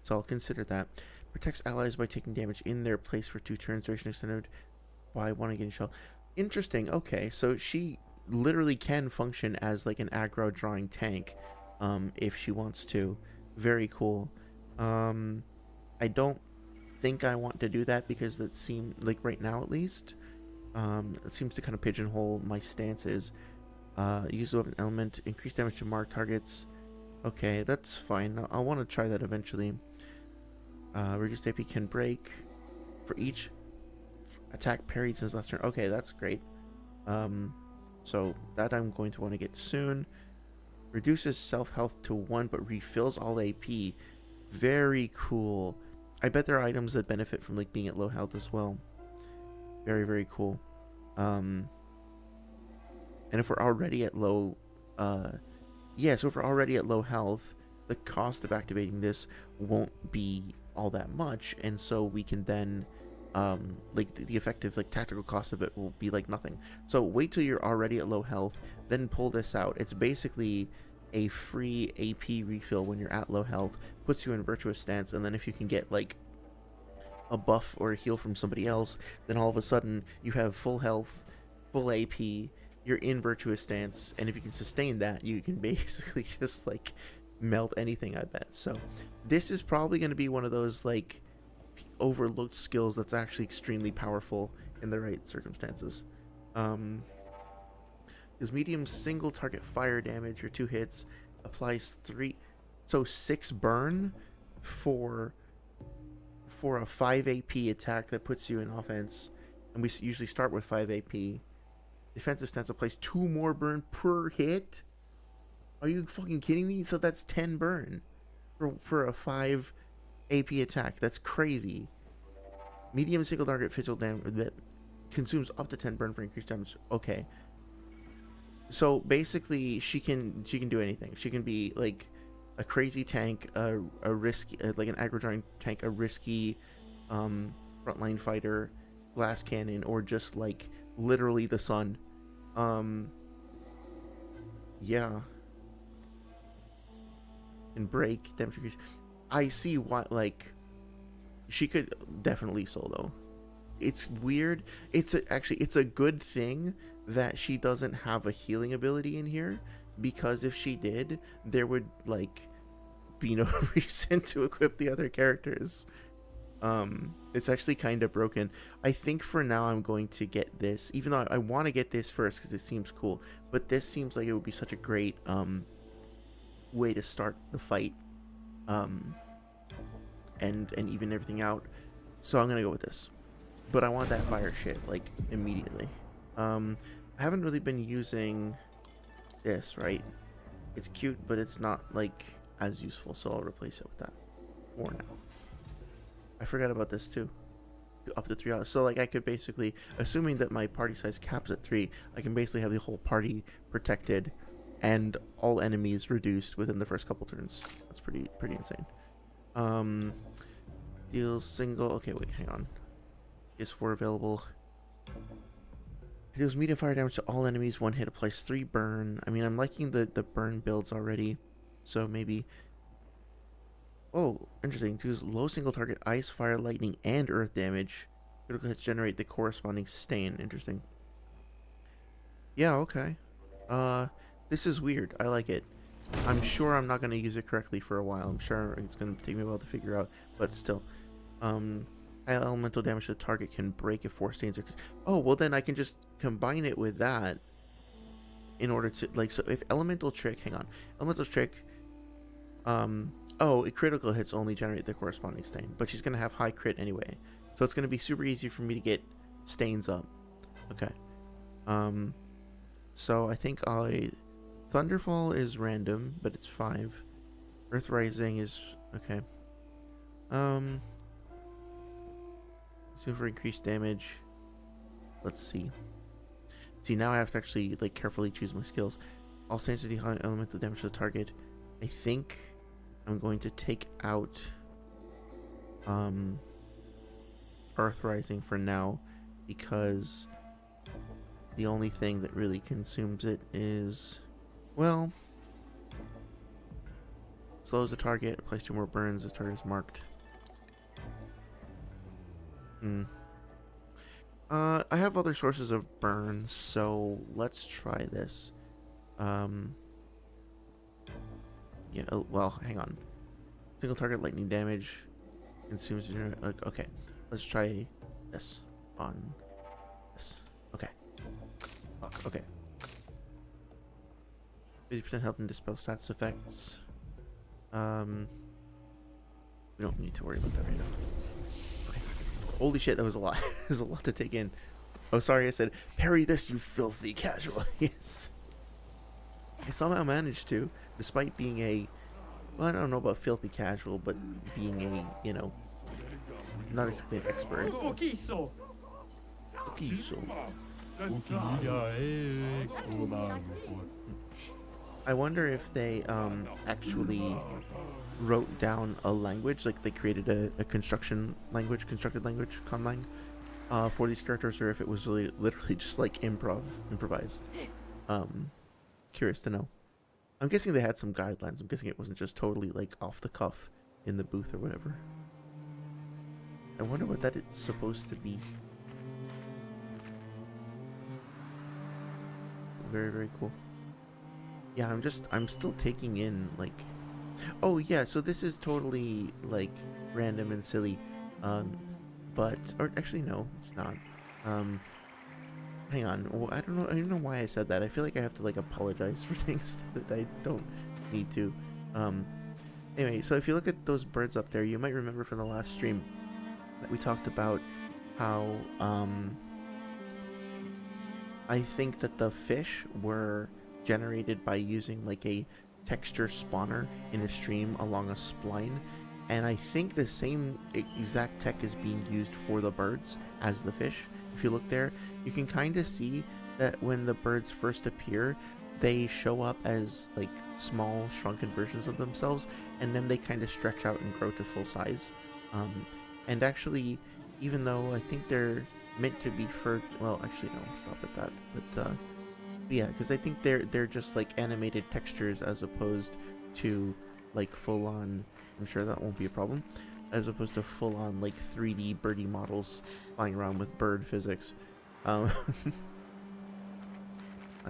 so I'll consider that. Protects allies by taking damage in their place for 2 turns. Duration extended by 1 again shell. Interesting. Okay, so she literally can function as like an aggro drawing tank, if she wants to. Very cool. I don't think I want to do that because that seems like right now at least, it seems to kind of pigeonhole my stances. Use the weapon element, increase damage to marked targets. Okay, that's fine. I'll want to try that eventually. Reduced AP can break for each attack parried since last turn. Okay, that's great. So that I'm going to want to get soon. Reduces self-health to 1 but refills all AP. Very cool. I bet there are items that benefit from like being at low health as well. Very, very cool. And if we're already at low so if we're already at low health, the cost of activating this won't be all that much, and so we can then like the effective like tactical cost of it will be like nothing. So wait till you're already at low health, then pull this out. It's basically a free AP refill when you're at low health, puts you in virtuous stance, and then if you can get like a buff or a heal from somebody else, then all of a sudden you have full health, full AP, you're in virtuous stance, and if you can sustain that, you can basically just like melt anything, I bet. So this is probably going to be one of those like overlooked skills that's actually extremely powerful in the right circumstances. Because medium single target fire damage or 2 hits, applies 6 burn for a 5 AP attack that puts you in offense, and we usually start with 5 AP. Defensive stance applies 2 more burn per hit. Are you fucking kidding me? So that's 10 burn for a 5 AP attack. That's crazy. Medium single target physical damage that consumes up to 10 burn for increased damage. Okay. So basically, she can do anything. She can be like a crazy tank, a risky like an aggro drawing tank, a risky frontline fighter, glass cannon, or just like literally the sun. Yeah. And break damage. I see why, like, she could definitely solo. It's weird. It's a good thing that she doesn't have a healing ability in here, because if she did, there would like be no reason to equip the other characters. It's actually kind of broken. I think for now I'm going to get this, even though I want to get this first because it seems cool, but this seems like it would be such a great way to start the fight, and even everything out. So I'm gonna go with this, but I want that fire shit like immediately. I haven't really been using this, right? It's cute, but it's not like as useful, so I'll replace it with that for now. I forgot about this too. Up to 3 hours. So like I could basically, assuming that my party size caps at 3, I can basically have the whole party protected and all enemies reduced within the first couple turns. That's pretty insane. Deals single. Okay, wait, hang on. Is 4 available. It deals medium fire damage to all enemies. 1 hit, applies 3 burn. I mean, I'm liking the burn builds already, so maybe. Oh, interesting. Deals low single target ice, fire, lightning, and earth damage. Critical hits generate the corresponding stain. Interesting. Yeah, okay. This is weird. I like it. I'm sure I'm not going to use it correctly for a while. I'm sure it's going to take me a while to figure out, but still. High elemental damage to the target can break if 4 stains are... Oh, well then I can just combine it with that in order to, like, so if elemental trick... Hang on. Elemental trick... Oh, critical hits only generate the corresponding stain, but she's going to have high crit anyway. So it's going to be super easy for me to get stains up. Okay. So I think Thunderfall is random, but it's 5. Earth Rising is... Okay. For increased damage. Let's see. See, now I have to actually like carefully choose my skills. All stains to high elemental damage to the target. I think I'm going to take out Earth Rising for now, because the only thing that really consumes it is, well, slows the target, applies 2 more burns, the target is marked. I have other sources of burns, so let's try this. Yeah, oh, well, hang on. Single target lightning damage consumes your, okay. Let's try this on this. Okay. Fuck, okay. 50% health and dispel stats effects. We don't need to worry about that right now. Okay. Holy shit, that was a lot. There's a lot to take in. Oh, sorry, I said, parry this, you filthy casual. Yes. I somehow managed to, despite being a, well, I don't know about filthy casual, but being a, you know, not exactly an expert. Poquiso. I wonder if they actually wrote down a language, like they created a constructed language, conlang, for these characters, or if it was really literally just like improvised. Curious to know. I'm guessing they had some guidelines. I'm guessing it wasn't just totally like off the cuff in the booth or whatever. I wonder what that is supposed to be. Very, very cool. Yeah, I'm still taking in, like, oh yeah, so this is totally like random and silly, but, or actually no, it's not. Hang on, well, I don't know why I said that. I feel like I have to like apologize for things that I don't need to. Anyway, so if you look at those birds up there, you might remember from the last stream that we talked about how I think that the fish were generated by using like a texture spawner in a stream along a spline, and I think the same exact tech is being used for the birds as the fish. If you look there, you can kind of see that when the birds first appear, they show up as like small shrunken versions of themselves, and then they kind of stretch out and grow to full size. And actually, even though I think they're meant to be well, actually no, I'll stop at that. But yeah, because I think they're just like animated textures as opposed to like full on. I'm sure that won't be a problem. As opposed to full on like 3D birdie models flying around with bird physics. I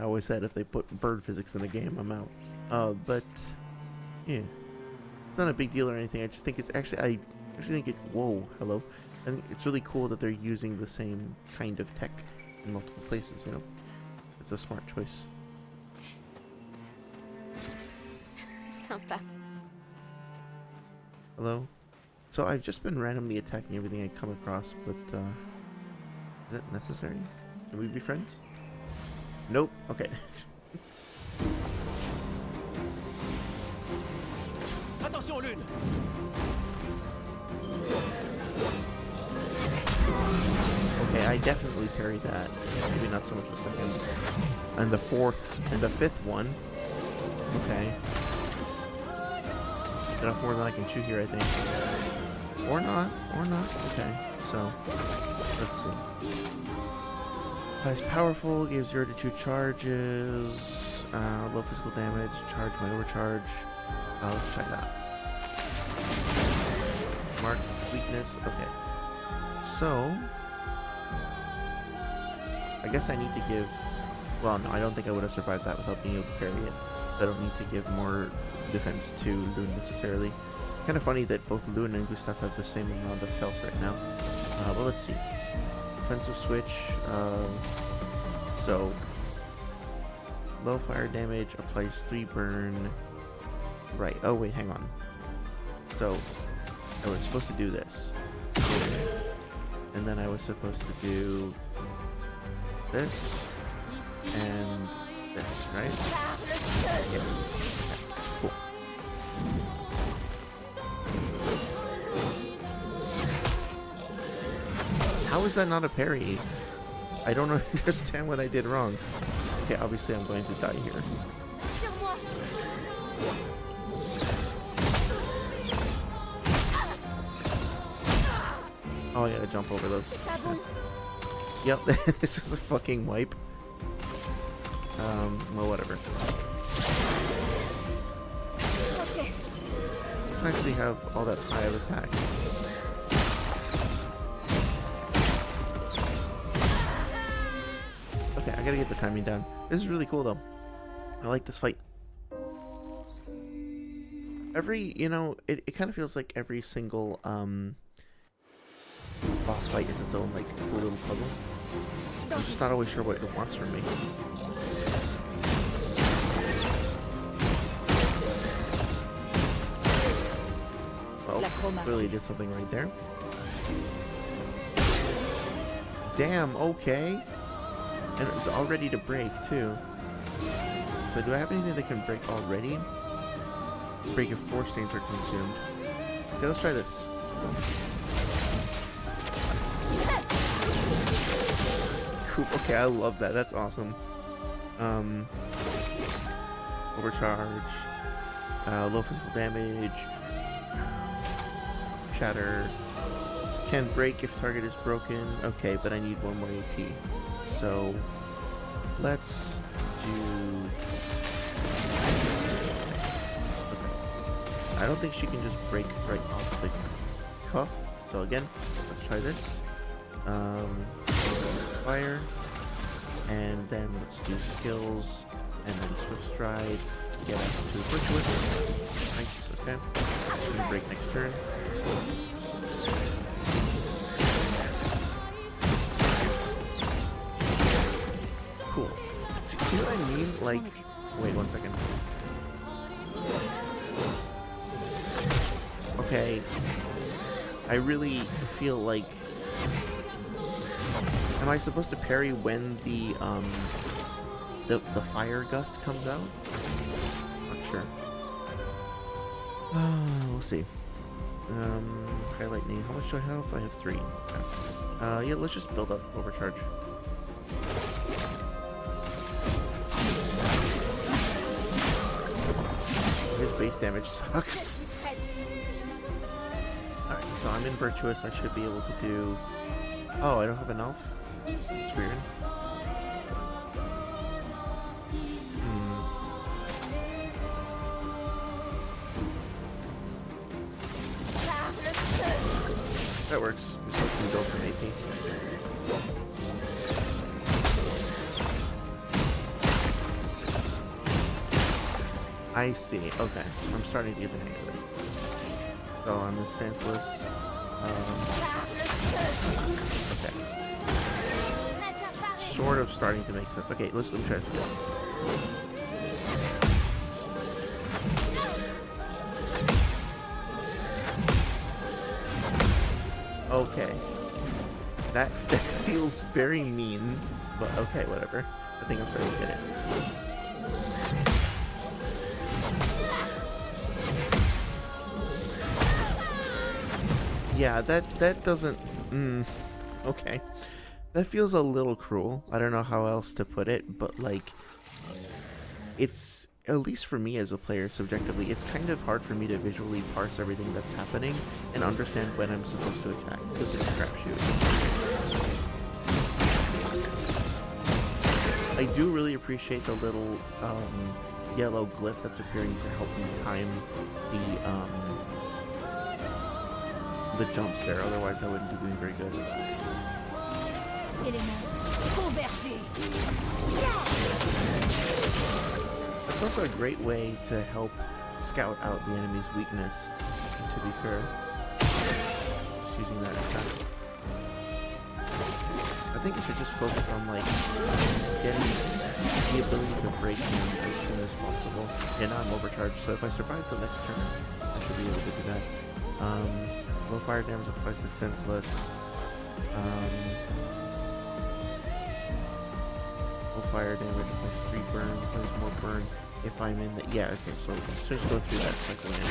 always said if they put bird physics in the game, I'm out. But yeah, it's not a big deal or anything. I just think it's actually, I actually think it. Whoa, hello. I think it's really cool that they're using the same kind of tech in multiple places. You know, it's a smart choice. Sympa. Hello. So I've just been randomly attacking everything I come across, but is that necessary? Can we be friends? Nope. Okay. Attention, Lune! Okay, I definitely parried that. Maybe not so much a second. And the fourth and the fifth one. Okay. Enough more than I can chew here, I think. Or not. Okay, so let's see. Is powerful, gives 0 to 2 charges. Low physical damage, charge my overcharge. Let's try that. Mark weakness. Okay. So I guess I need to give. Well, no, I don't think I would have survived that without being able to parry it. I don't need to give more defense to Lune necessarily. Kind of funny that both Lune and Gustav have the same amount of health right now. But let's see. Defensive switch. So low fire damage applies 3 burn. Right. Oh wait, hang on. So I was supposed to do this, and then I was supposed to do this and this, right? Yes. Okay, cool. How is that not a parry? I don't understand what I did wrong. Okay, obviously I'm going to die here. Oh, I gotta jump over those. Yep, this is a fucking wipe. Well, whatever. Okay. Doesn't actually have all that high of attack. Okay, I gotta get the timing down. This is really cool, though. I like this fight. It kind of feels like every single, boss fight is its own, like, cool little puzzle. I'm just not always sure what it wants from me. Well, clearly did something right there. Damn, okay. And it was all ready to break, too. So do I have anything that can break already? Break if 4 stains are consumed. Okay, let's try this. Cool. Okay, I love that. That's awesome. Overcharge. Low physical damage. Shatter. Can break if target is broken. Okay, but I need 1 more AP. So, let's do... Okay. I don't think she can just break right off the cuff. So again, let's try this. Fire. And then let's do skills. And then swift stride. Get up to virtuous. Nice, okay. I'm gonna break next turn. Cool. See what I mean? Like, wait 1 second. Okay. I really feel like... Am I supposed to parry when the fire gust comes out? Not sure. We'll see. High lightning. How much do I have? I have 3. Okay. Yeah, let's just build up overcharge. His base damage sucks. Alright, so I'm in virtuous. I should be able to do... Oh, I don't have an elf? It's weird. That works. We still can build some AP. I see. Okay. I'm starting to get the hang of it. So I'm in stanceless. Okay. Sort of starting to make sense. Okay, let me try this again. Okay. That feels very mean, but okay, whatever. I think I'm starting to get it. Yeah, that doesn't... okay. That feels a little cruel. I don't know how else to put it, but like... It's... At least for me as a player, subjectively, it's kind of hard for me to visually parse everything that's happening and understand when I'm supposed to attack, because it's a crapshoot. I do really appreciate the little yellow glyph that's appearing to help me time the jumps there, otherwise I wouldn't be doing very good with that. It's also a great way to help scout out the enemy's weakness, to be fair. Just using that attack. I think I should just focus on, like, getting the ability to break him as soon as possible. Yeah, now I'm overcharged, so if I survive till next turn, I should be able to do that. Low fire damage applies defenseless. Fire damage applies 3 burn, applies more burn if I'm in the... Yeah, okay, so let's just go through that cycle again.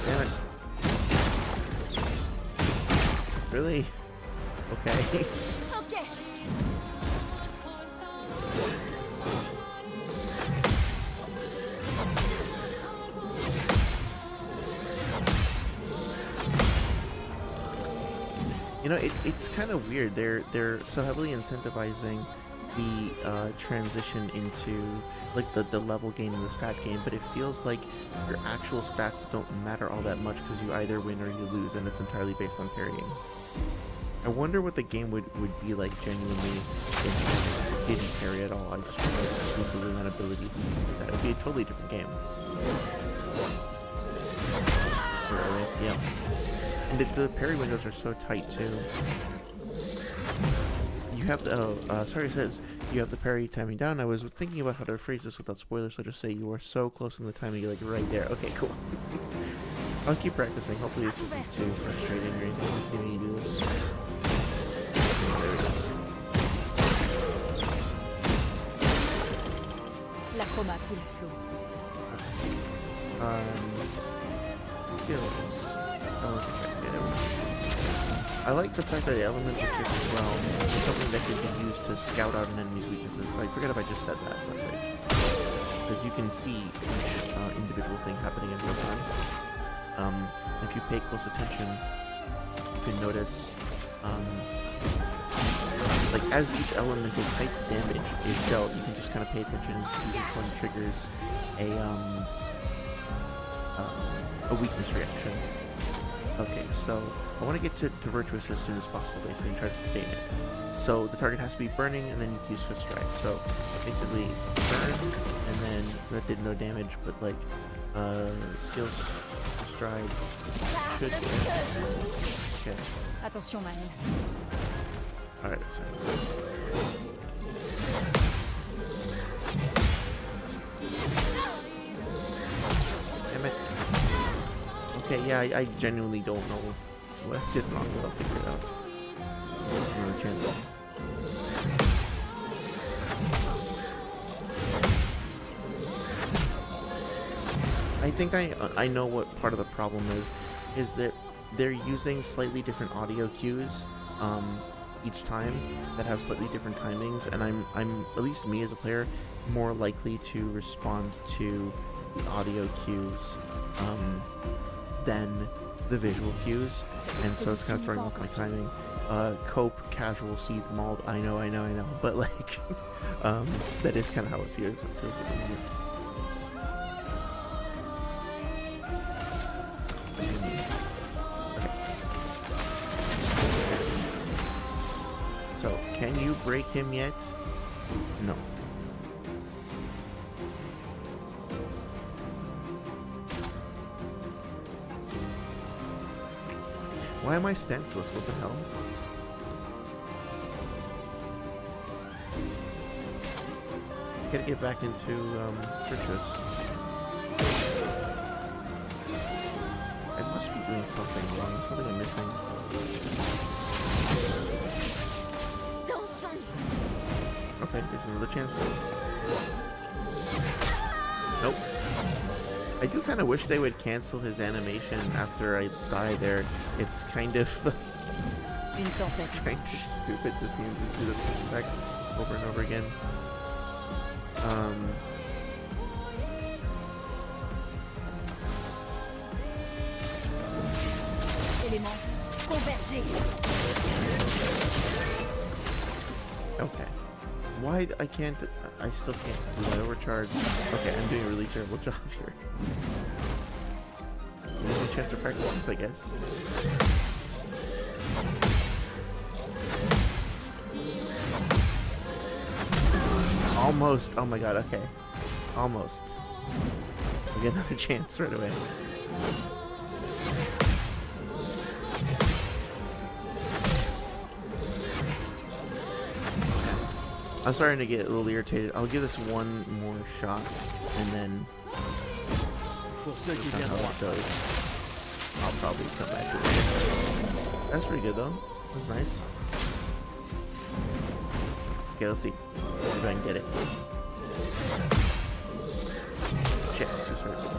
Damn it. Really? Okay. Okay. You know, it's kind of weird. They're so heavily incentivizing the transition into like the level gain and the stat gain, but it feels like your actual stats don't matter all that much because you either win or you lose, and it's entirely based on parrying. I wonder what the game would be like genuinely if it didn't parry at all. I just remember exclusively on abilities and stuff like that. It'd be a totally different game. Really? Yeah. And the parry windows are so tight too. You have the sorry, it says you have the parry timing down. I was thinking about how to phrase this without spoilers, so just say you are so close in the timing, you're like right there. Okay, cool. I'll keep practicing. Hopefully this isn't too frustrating or anything to see me do this. There we go. La chroma coule à flot. Skills. I like the fact that the elemental trick as well is something that could be used to scout out an enemy's weaknesses. So I forget if I just said that, but like, because you can see each individual thing happening in real time. If you pay close attention, you can notice, like as each elemental type damage is dealt, you can just kind of pay attention and see which one triggers a weakness reaction. Okay, so I want to get to virtuous as soon as possible, basically, and try to sustain it. So the target has to be burning, and then you can use Swift Strike. So basically, burn, and then that did no damage, but like, skills, stride, should do. Okay. Attention, Maël. Alright, so. Damn it. Okay, yeah, I genuinely don't know what I did wrong, but I'll figure it out. Another chance. I think I know what part of the problem is that they're using slightly different audio cues each time that have slightly different timings, and I'm at least me as a player more likely to respond to the audio cues than the visual cues, and so it's kind of throwing off my timing. Cope, casual, seethe, mauled, I know, but like, that is kind of how it feels at the moment. So, can you break him yet? No. Why am I stanceless? What the hell? I gotta get back into virtuous. I must be doing something wrong. Something I'm missing. Okay, there's another chance. Nope. I do kind of wish they would cancel his animation after I die there. It's kind of it's kind of stupid to see him just do the same effect over and over again. Okay. Why I can't? I still can't do that overcharge. Okay, I'm doing a really terrible job here. There's a chance to practice this, I guess. Almost. Oh my god. Okay. Almost. I get another chance right away. I'm starting to get a little irritated. I'll give this one more shot, and then depending on how it goes, I'll probably come back to it. That's pretty good though. That's nice. Okay, let's see if I can get it. Shit,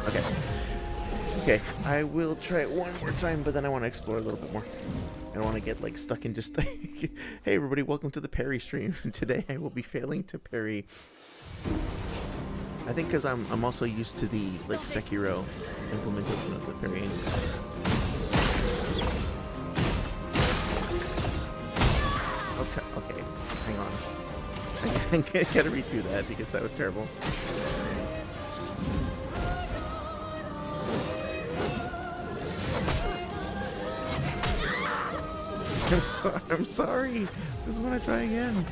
okay. Okay, I will try it one more time, but then I want to explore a little bit more. I don't want to get like stuck in just hey everybody, welcome to the parry stream. Today I will be failing to parry. I think because I'm also used to the like Sekiro implementation of the parrying. Gotta redo that because that was terrible. I'm sorry. Just want to try again.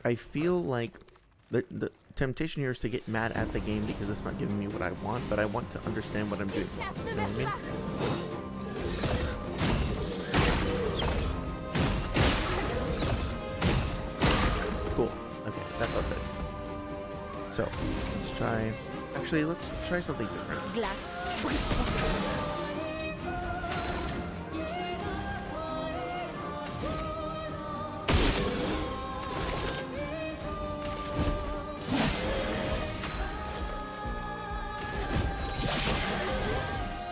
I feel like the temptation here is to get mad at the game because it's not giving me what I want, but I want to understand what I'm doing. You know what I mean? Cool. Okay, that felt good. So, let's try... Actually, let's try something different. Glace.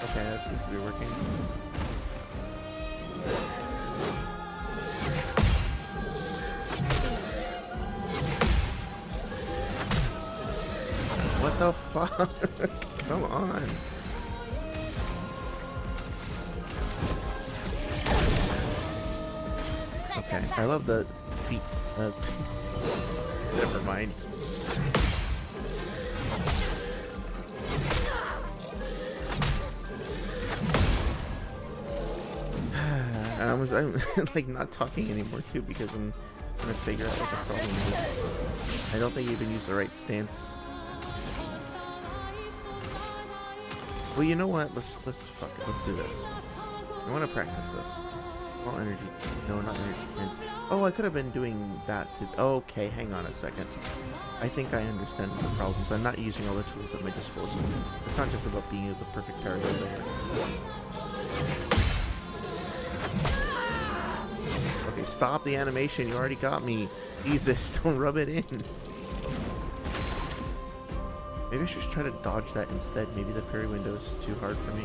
Okay, that seems to be working. What the fuck? Come on. Okay, I love the feet. Never mind. I'm like not talking anymore too because I'm trying to figure out what the problem is. I don't think I even used the right stance. Well, you know what? Let's fuck it. Let's do this. I want to practice this. All energy. No, not energy. Oh, I could have been doing that too. Okay, hang on a second. I think I understand the problems. I'm not using all the tools at my disposal. It's not just about being the perfect target there. Okay, stop the animation. You already got me. Jesus, don't rub it in. Maybe I should just try to dodge that instead. Maybe the parry window is too hard for me.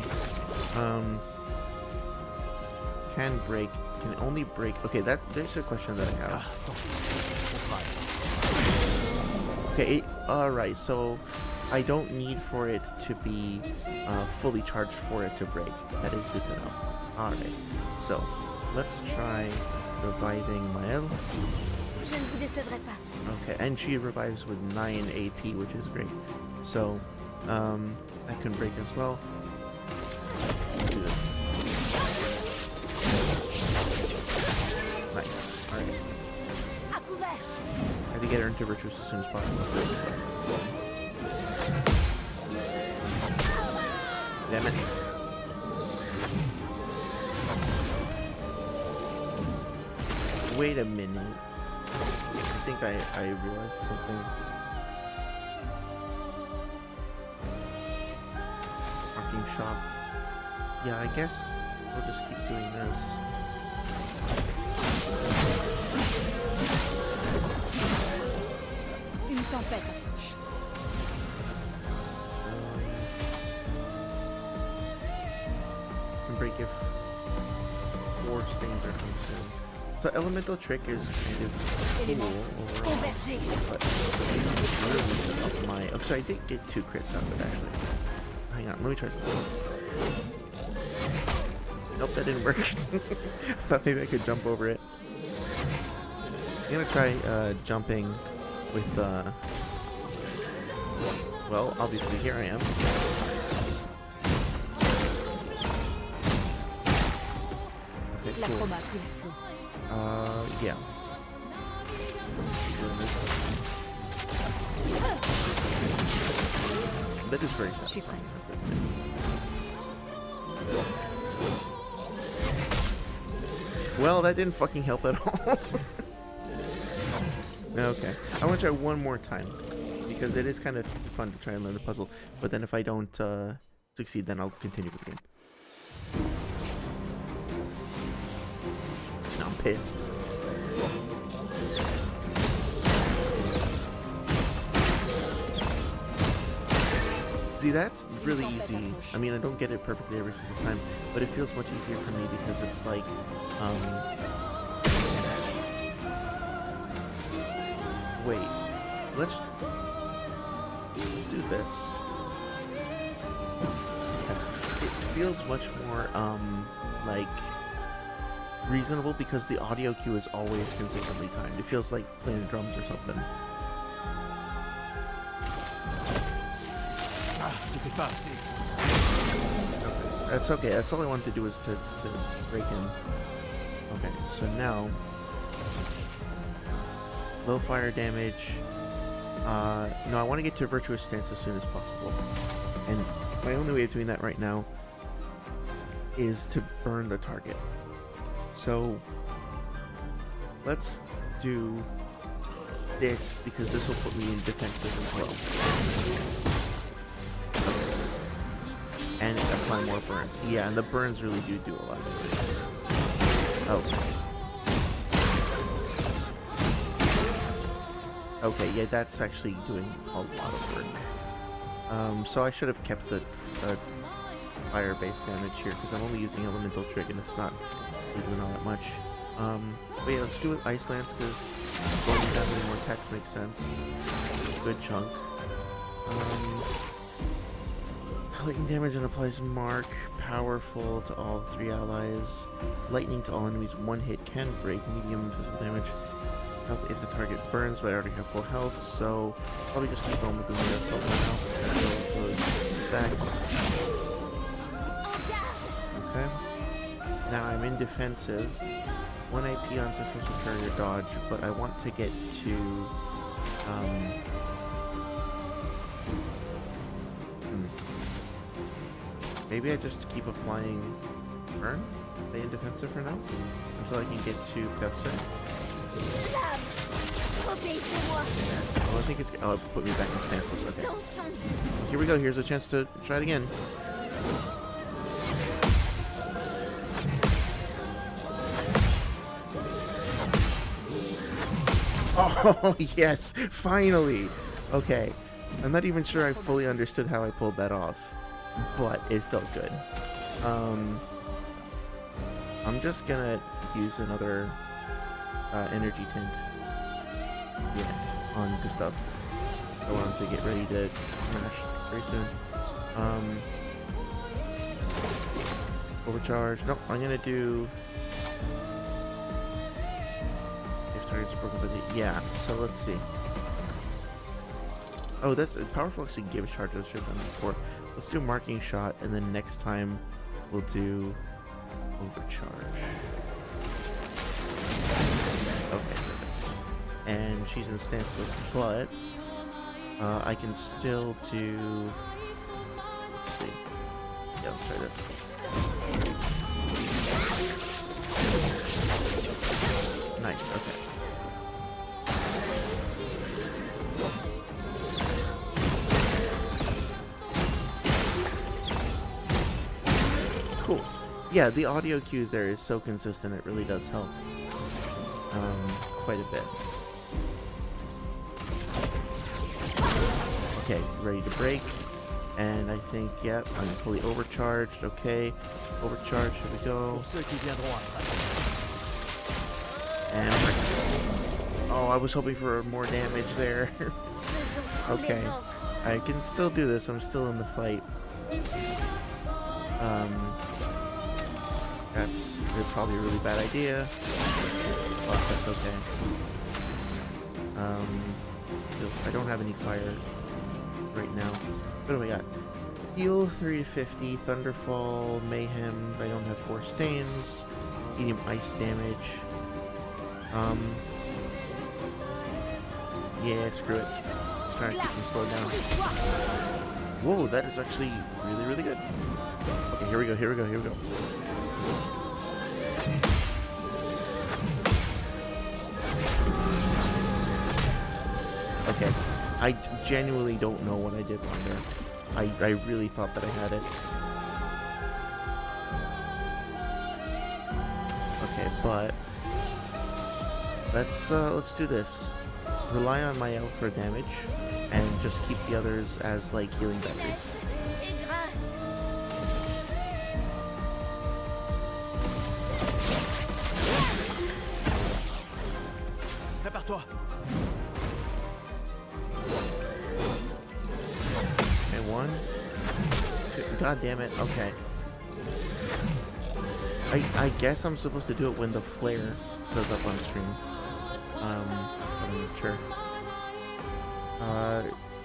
Can break. Can only break. Okay, there's a question that I have. Okay, alright, so I don't need for it to be fully charged for it to break. That is good to know. Alright, so let's try reviving Maëlle. Je ne vous décevrai pas. Okay, and she revives with 9 AP, which is great. So, that can break as well. Let's do this. Nice. Alright. I have to get her into Virtuous as soon as possible. Damn it. Wait a minute. I think I realized something. Fucking shocked. Yeah, I guess we'll just keep doing this. Une tempête approche. Can break if 4 stains are consumed. So elemental trick is kind of cool overall, but really up my... Oh, so I did get 2 crits out of it actually. Hang on, let me try something. Nope, that didn't work. I thought maybe I could jump over it. I'm gonna try jumping with well, obviously here I am. Okay, cool. Yeah. That is very satisfying. Well, that didn't fucking help at all. Okay. I want to try one more time. Because it is kind of fun to try and learn the puzzle. But then if I don't succeed, then I'll continue with the game. I'm pissed. See, that's really easy. I mean, I don't get it perfectly every single time, but it feels much easier for me because it's like, wait, let's do this. It feels much more, like, reasonable because the audio cue is always consistently timed. It feels like playing drums or something. Ah, c'était pas assez. That's okay. That's all I wanted to do was to break in. Okay, so now low fire damage. No, I want to get to a virtuous stance as soon as possible. And my only way of doing that right now is to burn the target. So let's do this because this will put me in defensive as well. And apply more burns. Yeah, and the burns really do a lot of damage. Oh. Okay, yeah, that's actually doing a lot of work. So I should have kept a fire-based damage here because I'm only using elemental trig and it's not really doing all that much. But yeah, let's do it Ice Lance because going without any more text makes sense. Good chunk. Lightning damage and applies mark. Powerful to all 3 allies. Lightning to all enemies. 1 hit can break. Medium physical damage. Help if the target burns, but I already have full health, so probably just keep going with the full health. Those stacks. Okay. Now I'm in defensive. 1 AP on successful carrier dodge, but I want to get to maybe I just keep applying burn? Stay in defensive for now? Until I can get to Pepsi. Well, I think it's... Oh, it put me back in stanceless. Okay. Here we go. Here's a chance to try it again. Oh, yes! Finally! Okay. I'm not even sure I fully understood how I pulled that off, but it felt good. I'm just gonna use another energy tint. Yeah, on Gustav. I want him to get ready to smash very soon. Overcharge. Nope, I'm gonna do... If targets are broken with it. Yeah, so let's see. Oh, that's... Powerful actually gives charge. I should have done that before. Let's do marking shot, and then next time we'll do overcharge. Okay, perfect. And she's in stanceless, but I can still do... Let's see. Yeah, let's try this. Nice, okay. Cool. Yeah, the audio cues there is so consistent, it really does help. Quite a bit. Okay, ready to break. And I think, yep, I'm fully overcharged. Okay, overcharged, here we go. And break. Oh, I was hoping for more damage there. Okay, I can still do this. I'm still in the fight. That's probably a really bad idea, but that's okay. I don't have any fire right now. What do we got? Heal 3 to 50, Thunderfall, Mayhem. I don't have 4 stains. Medium ice damage. Yeah, screw it. Just trying to keep him slowed down. Whoa, that is actually really, really good. Okay, here we go. Okay, I genuinely don't know what I did wrong there. I really thought that I had it. Okay, but let's do this. Rely on my elf for damage, and just keep the others as like healing vectors. Prépare-toi. Okay, 1, 2, god damn it, okay. I guess I'm supposed to do it when the flare goes up on screen. I'm not sure.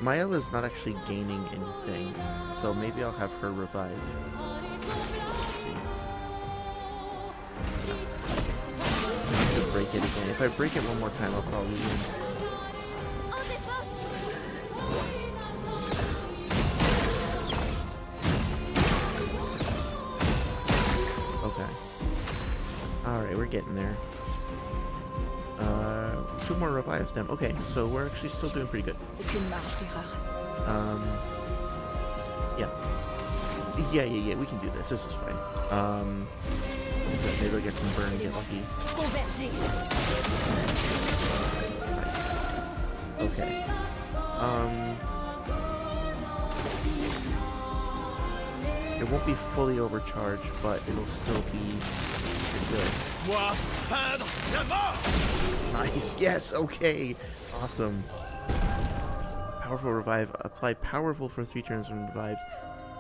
Mael is not actually gaining anything, so maybe I'll have her revive. Let's see. I have to break it again. If I break it one more time, I'll probably win. Okay. Alright, we're getting there. 2 more revives then. Okay, so we're actually still doing pretty good. Yeah. Yeah, we can do this. This is fine. Maybe I'll get some burn and get lucky. Nice. Okay. It won't be fully overcharged, but it'll still be pretty good. Nice. Yes. Okay. Awesome. Powerful revive. Apply powerful for 3 turns when revived.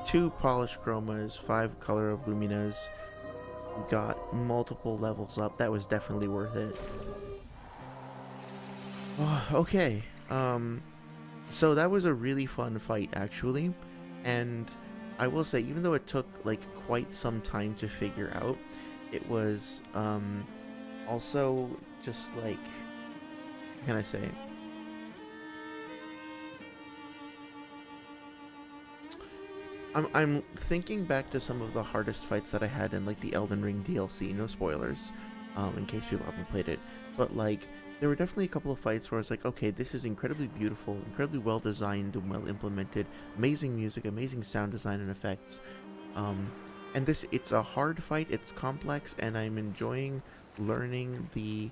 2 polished chromas. 5 color of luminas. Got multiple levels up. That was definitely worth it. Oh, okay. So that was a really fun fight, actually, and I will say, even though it took like quite some time to figure out, it was also just like, what can I say? I'm thinking back to some of the hardest fights that I had in like the Elden Ring DLC. No spoilers, in case people haven't played it. But like, there were definitely a couple of fights where I was like, okay, this is incredibly beautiful, incredibly well designed and well implemented, amazing music, amazing sound design and effects. And it's a hard fight. It's complex, and I'm enjoying learning the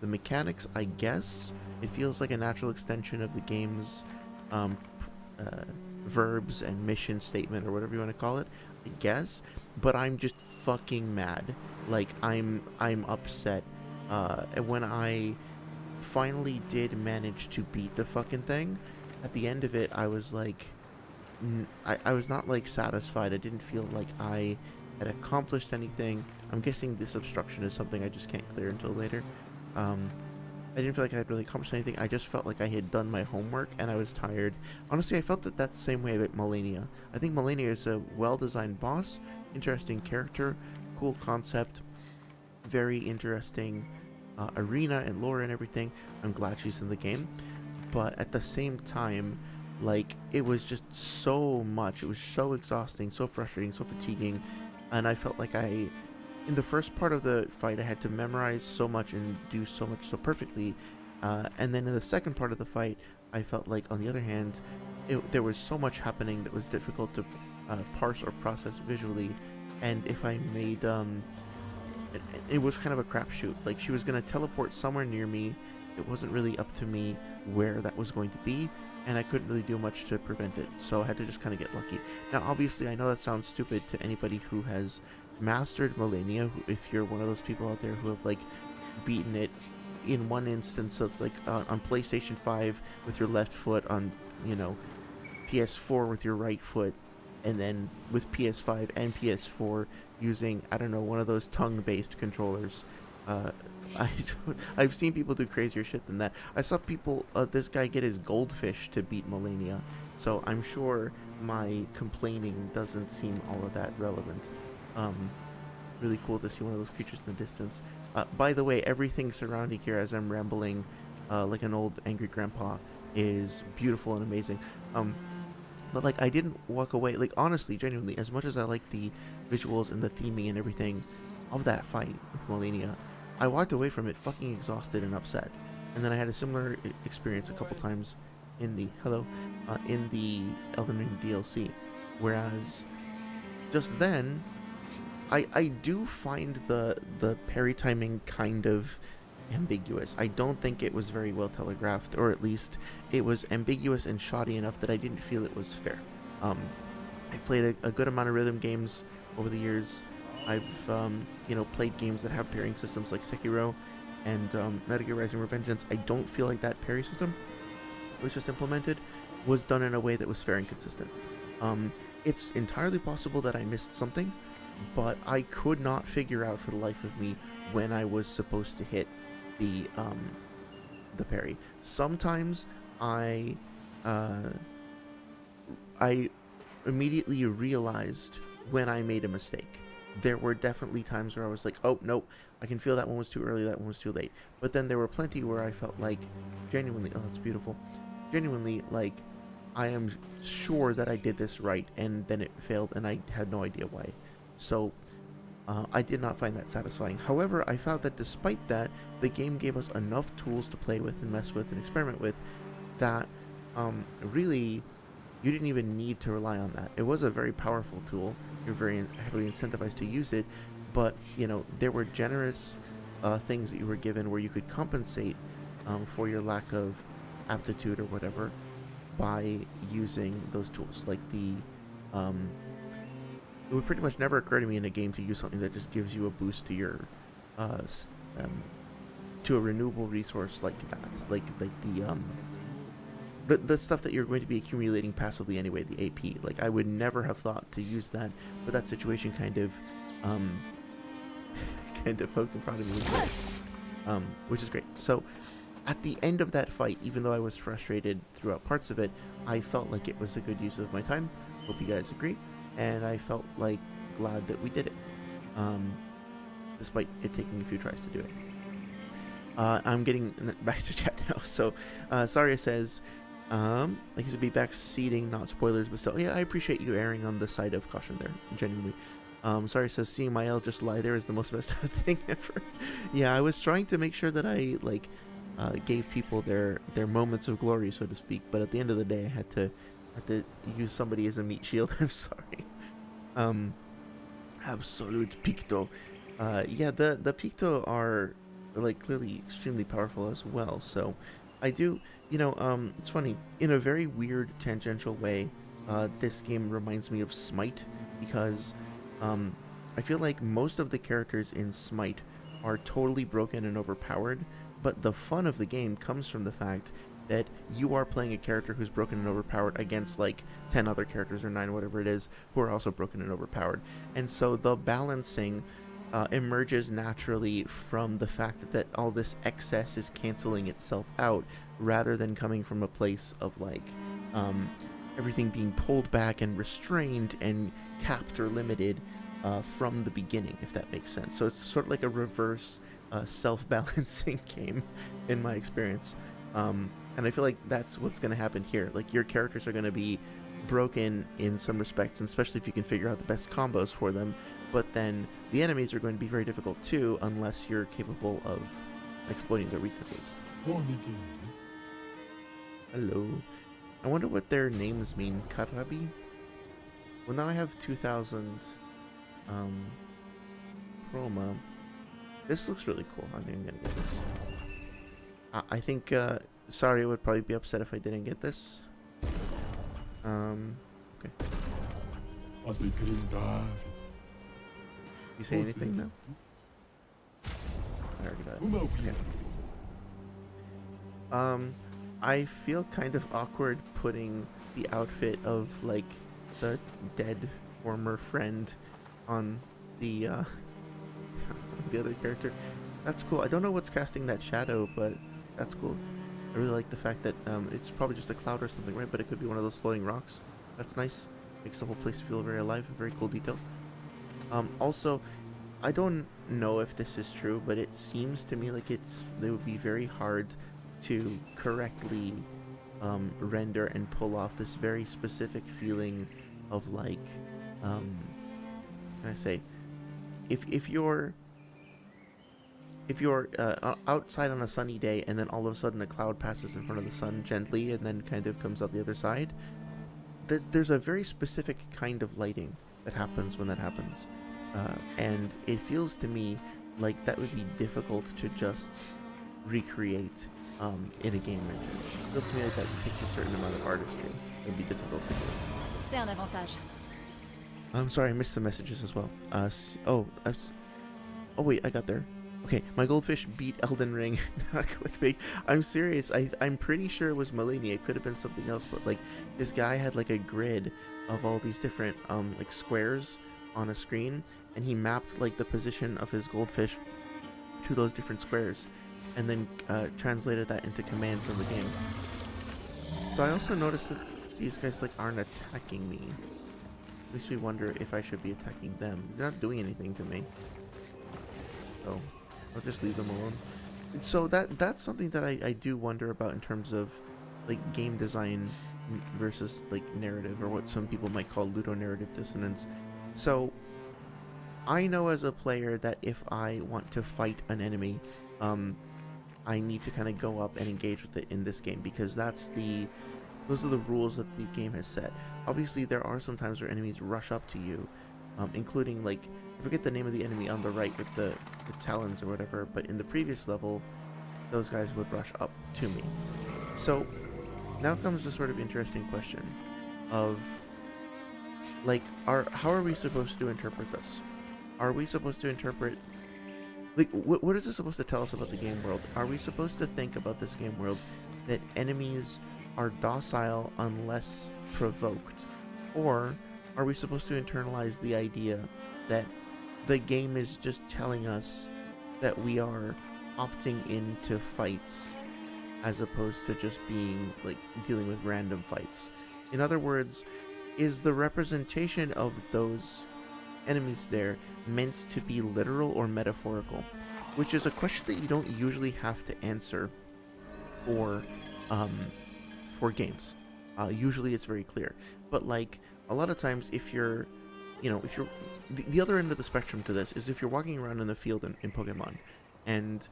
mechanics. I guess it feels like a natural extension of the game's verbs and mission statement, or whatever you want to call it, I guess. But I'm just fucking mad. Like, I'm upset. And when I finally did manage to beat the fucking thing, at the end of it, I was like, I was not like satisfied. I didn't feel like I had accomplished anything. I'm guessing this obstruction is something I just can't clear until later. I didn't feel like I had really accomplished anything. I just felt like I had done my homework, and I was tired. Honestly, I felt that that's the same way about Malenia. I think Malenia is a well-designed boss, interesting character, cool concept, very interesting arena and lore and everything. I'm glad she's in the game. But at the same time, like, it was just so much. It was so exhausting, so frustrating, so fatiguing. And I felt like in the first part of the fight, I had to memorize so much and do so much so perfectly. And then in the second part of the fight, I felt like, on the other hand, there was so much happening that was difficult to parse or process visually. And if I made... it was kind of a crapshoot. Like, she was going to teleport somewhere near me. It wasn't really up to me where that was going to be, and I couldn't really do much to prevent it. So I had to just kind of get lucky. Now, obviously, I know that sounds stupid to anybody who has mastered Malenia, if you're one of those people out there who have like beaten it in one instance of like on PlayStation 5 with your left foot, on, you know, PS4 with your right foot, and then with PS5 and PS4 using, I don't know, one of those tongue-based controllers. I've seen people do crazier shit than that. I saw people, this guy get his goldfish to beat Malenia, so I'm sure my complaining doesn't seem all of that relevant. Really cool to see one of those creatures in the distance. By the way, everything surrounding here as I'm rambling like an old angry grandpa is beautiful and amazing. But like, I didn't walk away, like, honestly, genuinely, as much as I like the visuals and the theming and everything of that fight with Malenia, I walked away from it fucking exhausted and upset. And then I had a similar experience a couple times in the in the Elden Ring DLC, whereas just then I do find the parry timing kind of ambiguous. I don't think it was very well telegraphed, or at least it was ambiguous and shoddy enough that I didn't feel it was fair. I've played a good amount of rhythm games over the years. I've played games that have parrying systems like Sekiro and Metal Gear Rising: Revengeance. I don't feel like that parry system was just implemented was done in a way that was fair and consistent. It's entirely possible that I missed something, but I could not figure out for the life of me when I was supposed to hit the parry. Sometimes I immediately realized when I made a mistake. There were definitely times where I was like, oh, nope, I can feel that one was too early, that one was too late. But then there were plenty where I felt like, genuinely, oh, that's beautiful, genuinely, like, I am sure that I did this right, and then it failed, and I had no idea why. So, I did not find that satisfying. However, I found that despite that, the game gave us enough tools to play with and mess with and experiment with that, really, you didn't even need to rely on that. It was a very powerful tool. You're very heavily incentivized to use it, but, you know, there were generous things that you were given where you could compensate for your lack of aptitude or whatever by using those tools. Like it would pretty much never occur to me in a game to use something that just gives you a boost to your to a renewable resource like that, like the stuff that you're going to be accumulating passively anyway, the AP. Like, I would never have thought to use that, but that situation kind of kind of poked and prodded me into it, which is great. So at the end of that fight, even though I was frustrated throughout parts of it, I felt like it was a good use of my time. Hope you guys agree. And I felt like glad that we did it, despite it taking a few tries to do it. I'm getting back to chat now. So Saria says, like, he's be backseating, not spoilers, but still, yeah, I appreciate you erring on the side of caution there, genuinely. Saria says, seeing my L just lie there is the most messed up thing ever. Yeah, I was trying to make sure that I, like, gave people their moments of glory, so to speak, but at the end of the day, I had to use somebody as a meat shield. I'm sorry. Absolute Picto. Yeah, the Picto are, like, clearly extremely powerful as well. So I do, you know, it's funny, in a very weird tangential way, this game reminds me of Smite, because I feel like most of the characters in Smite are totally broken and overpowered, but the fun of the game comes from the fact that you are playing a character who's broken and overpowered against like 10 other characters, or 9, whatever it is, who are also broken and overpowered. And so the balancing emerges naturally from the fact that all this excess is canceling itself out, rather than coming from a place of like everything being pulled back and restrained and capped or limited from the beginning, if that makes sense. So it's sort of like a reverse self-balancing game in my experience. And I feel like that's what's going to happen here. Like, your characters are going to be broken in some respects, and especially if you can figure out the best combos for them. But then the enemies are going to be very difficult too, unless you're capable of exploiting their weaknesses. Hello. I wonder what their names mean. Karabi? Well, now I have 2,000 chroma. This looks really cool. I think I'm going to get this. I think Saria would probably be upset if I didn't get this. Okay. You say anything now? I already got it. Okay. I feel kind of awkward putting the outfit of, like, the dead former friend on the the other character. That's cool. I don't know what's casting that shadow, but that's cool. I really like the fact that it's probably just a cloud or something, right? But it could be one of those floating rocks. That's nice. Makes the whole place feel very alive. A very cool detail. Also, I don't know if this is true, but it seems to me like it would be very hard to correctly render and pull off this very specific feeling of, like, can I say, if you're outside on a sunny day and then all of a sudden a cloud passes in front of the sun gently and then kind of comes out the other side, there's a very specific kind of lighting that happens when that happens, and it feels to me like that would be difficult to just recreate in a game engine. It feels to me like that takes a certain amount of artistry. It would be difficult to do. C'est un avantage. I'm sorry, I missed some messages as well. Oh wait, I got there. Okay, my goldfish beat Elden Ring. Clickbait. I'm serious. I'm pretty sure it was Melania. It could have been something else, but, like, this guy had, like, a grid of all these different like squares on a screen, and he mapped like the position of his goldfish to those different squares, and then translated that into commands in the game. So I also noticed that these guys like aren't attacking me. Makes me wonder if I should be attacking them. They're not doing anything to me, so I'll just leave them alone. And so that's something that I do wonder about in terms of like game design versus like narrative, or what some people might call ludonarrative dissonance. So I know as a player that if I want to fight an enemy, I need to kind of go up and engage with it in this game, because those are the rules that the game has set. Obviously, there are some times where enemies rush up to you, including like, I forget the name of the enemy on the right with the talons or whatever, but in the previous level, those guys would rush up to me. So now comes the sort of interesting question of like, how are we supposed to interpret this? Are we supposed to interpret, like, what is this supposed to tell us about the game world? Are we supposed to think about this game world that enemies are docile unless provoked? Or are we supposed to internalize the idea that the game is just telling us that we are opting into fights as opposed to just being, like, dealing with random fights? In other words, is the representation of those enemies there meant to be literal or metaphorical? Which is a question that you don't usually have to answer for games. Usually it's very clear, but like a lot of times if you're the other end of the spectrum to this is if you're walking around in the field in Pokemon, and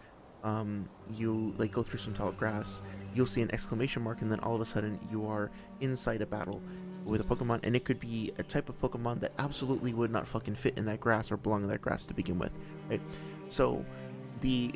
you like go through some tall grass, you'll see an exclamation mark, and then all of a sudden you are inside a battle with a Pokemon, and it could be a type of Pokemon that absolutely would not fucking fit in that grass or belong in that grass to begin with, right? So the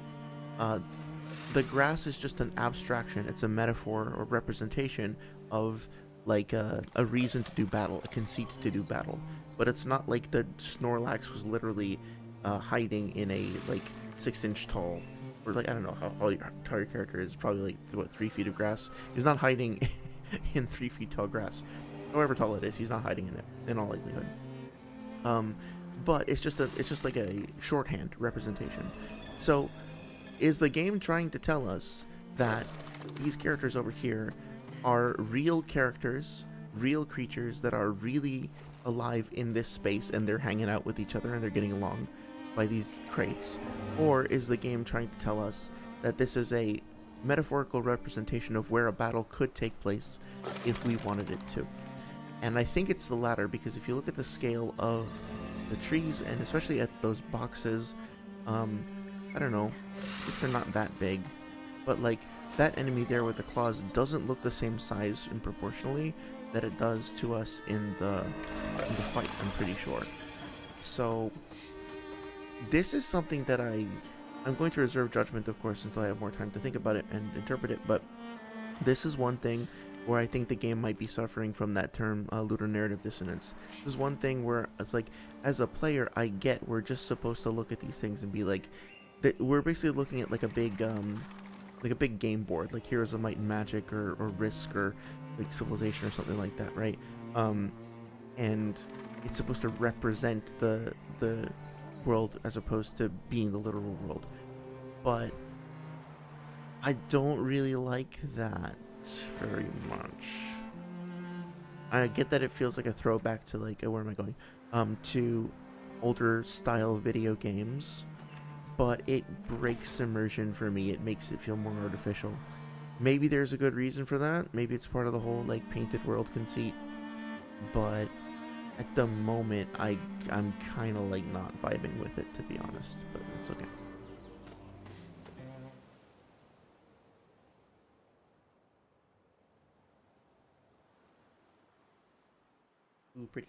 grass is just an abstraction. It's a metaphor or representation of like a reason to do battle, a conceit to do battle. But it's not like the Snorlax was literally hiding in a like 6-inch tall, or like, I don't know how tall your character is, probably like 3 feet of grass. He's not hiding in 3 feet tall grass. However tall it is, he's not hiding in it in all likelihood. But it's just like a shorthand representation. So is the game trying to tell us that these characters over here are real characters, real creatures that are really alive in this space, and they're hanging out with each other and they're getting along by these crates? Or is the game trying to tell us that this is a metaphorical representation of where a battle could take place if we wanted it to? And I think it's the latter, because if you look at the scale of the trees, and especially at those boxes, I don't know, if they're not that big, but like that enemy there with the claws doesn't look the same size and proportionally that it does to us in the fight, I'm pretty sure. So this is something that I'm going to reserve judgment, of course, until I have more time to think about it and interpret it, but this is one thing where I think the game might be suffering from that term, ludonarrative dissonance. This is one thing where it's like, as a player, I get we're just supposed to look at these things and be like, we're basically looking at like a big game board, like Heroes of Might and Magic or Risk or like Civilization or something like that, right? And it's supposed to represent the world as opposed to being the literal world. But I don't really like that very much. I get that it feels like a throwback to like, where am I going? To older style video games, but it breaks immersion for me. It makes it feel more artificial. Maybe there's a good reason for that. Maybe it's part of the whole like painted world conceit. But at the moment, I'm kind of like not vibing with it, to be honest. But it's okay. Ooh, pretty.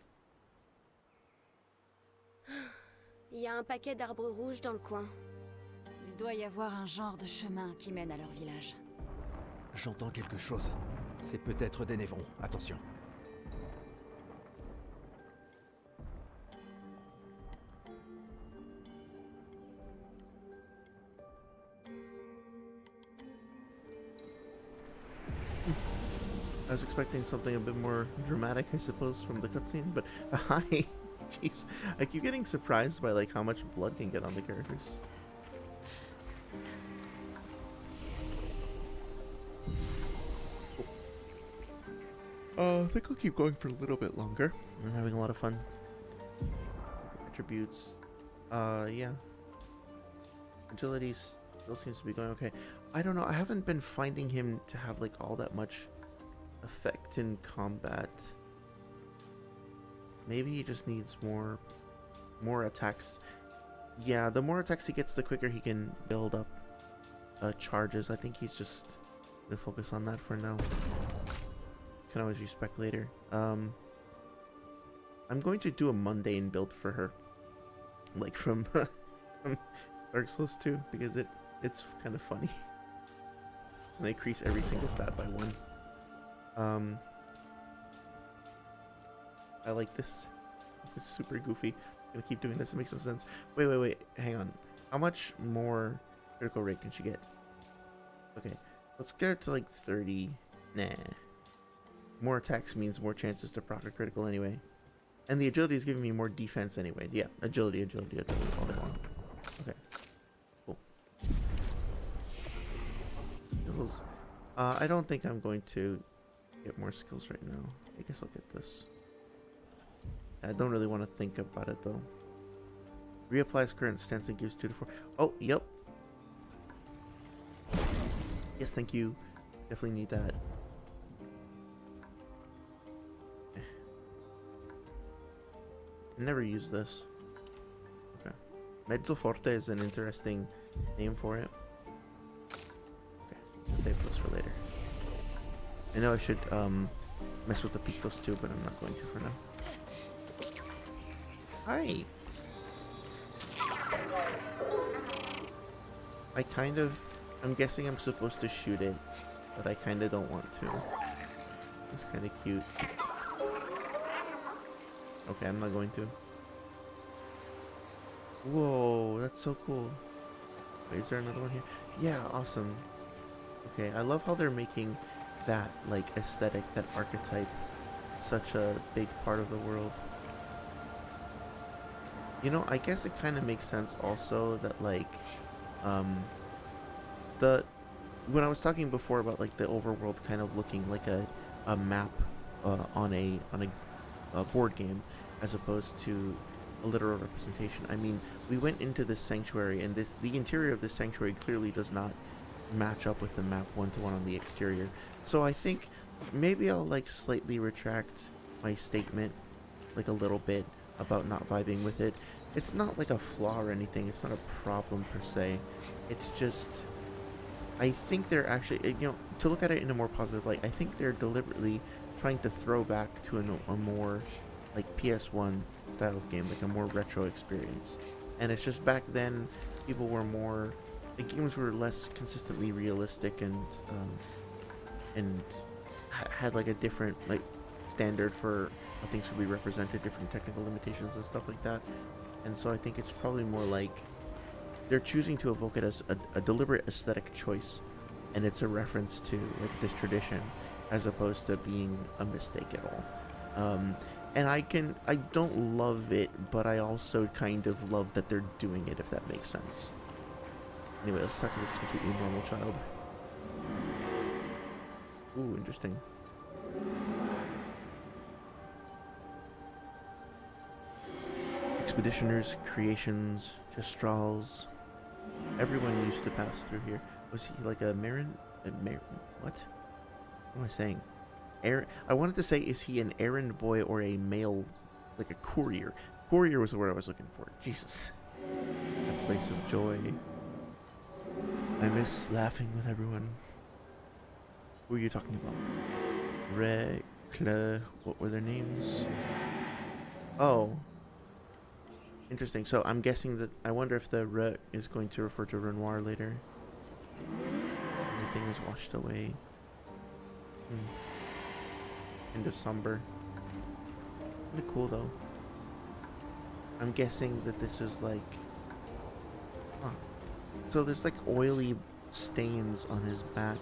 Il y a un paquet d'arbres rouges dans le coin. Il doit y avoir un genre de chemin qui mène à leur village. J'entends quelque chose. C'est peut-être des névrons. Attention. I was expecting something a bit more dramatic, I suppose, from the cutscene, but hi. Jeez, I keep getting surprised by like how much blood can get on the characters. I think I'll keep going for a little bit longer. I'm having a lot of fun. Attributes. Yeah. Agility still seems to be going okay. I don't know. I haven't been finding him to have like all that much effect in combat. Maybe he just needs more attacks. Yeah, the more attacks he gets, the quicker he can build up charges. I think he's just gonna focus on that for now. Can always respec later. I'm going to do a mundane build for her, like from, from Dark Souls 2, because it's kind of funny. And I increase every single stat by 1. I like this. It's super goofy. I'm gonna keep doing this. It makes no sense. Wait. Hang on. How much more critical rate can she get? Okay, let's get her to like 30. Nah. More attacks means more chances to proc a critical anyway. And the agility is giving me more defense anyways. Yeah, agility all day long. Okay. Cool. Skills. I don't think I'm going to get more skills right now. I guess I'll get this. I don't really want to think about it though. Reapplies current stance and gives 2 to 4. Oh, yep. Yes, thank you. Definitely need that. Never use this. Okay. Mezzo Forte is an interesting name for it. Okay, let's save those for later. I know I should mess with the Pictos too, but I'm not going to for now. Hi! I'm guessing I'm supposed to shoot it, but I kind of don't want to. It's kind of cute. Okay, I'm not going to. Whoa, that's so cool. Wait, is there another one here? Yeah, awesome. Okay, I love how they're making that, like, aesthetic, that archetype, such a big part of the world. You know, I guess it kind of makes sense also that, like, when I was talking before about, like, the overworld kind of looking like a map on a board game as opposed to a literal representation. I mean, we went into this sanctuary and the interior of this sanctuary clearly does not match up with the map one-to-one on the exterior. So I think maybe I'll like slightly retract my statement like a little bit about not vibing with it. It's not like a flaw or anything. It's not a problem per se. It's just, I think they're actually, you know, to look at it in a more positive light, I think they're deliberately trying to throw back to a more like PS1 style of game, like a more retro experience. And it's just back then people were more, the games were less consistently realistic and had like a different like standard for how things could be represented, different technical limitations and stuff like that. And so I think it's probably more like they're choosing to evoke it as a deliberate aesthetic choice, and it's a reference to like this tradition as opposed to being a mistake at all. And I don't love it, but I also kind of love that they're doing it, if that makes sense. Anyway, let's talk to this completely normal child. Ooh, interesting. Expeditioners, creations, Jestrals. Everyone used to pass through here. Was he like a Marin? What? What am I saying? I wanted to say, is he an errand boy or a male, like a courier? Courier was the word I was looking for. Jesus. A place of joy. I miss laughing with everyone. Who are you talking about? Clair, what were their names? Oh. Interesting. So I'm guessing that, I wonder if the Re is going to refer to Renoir later. Everything is washed away. Kind of somber. Kind of cool though. I'm guessing that this is like, so there's like oily stains on his back.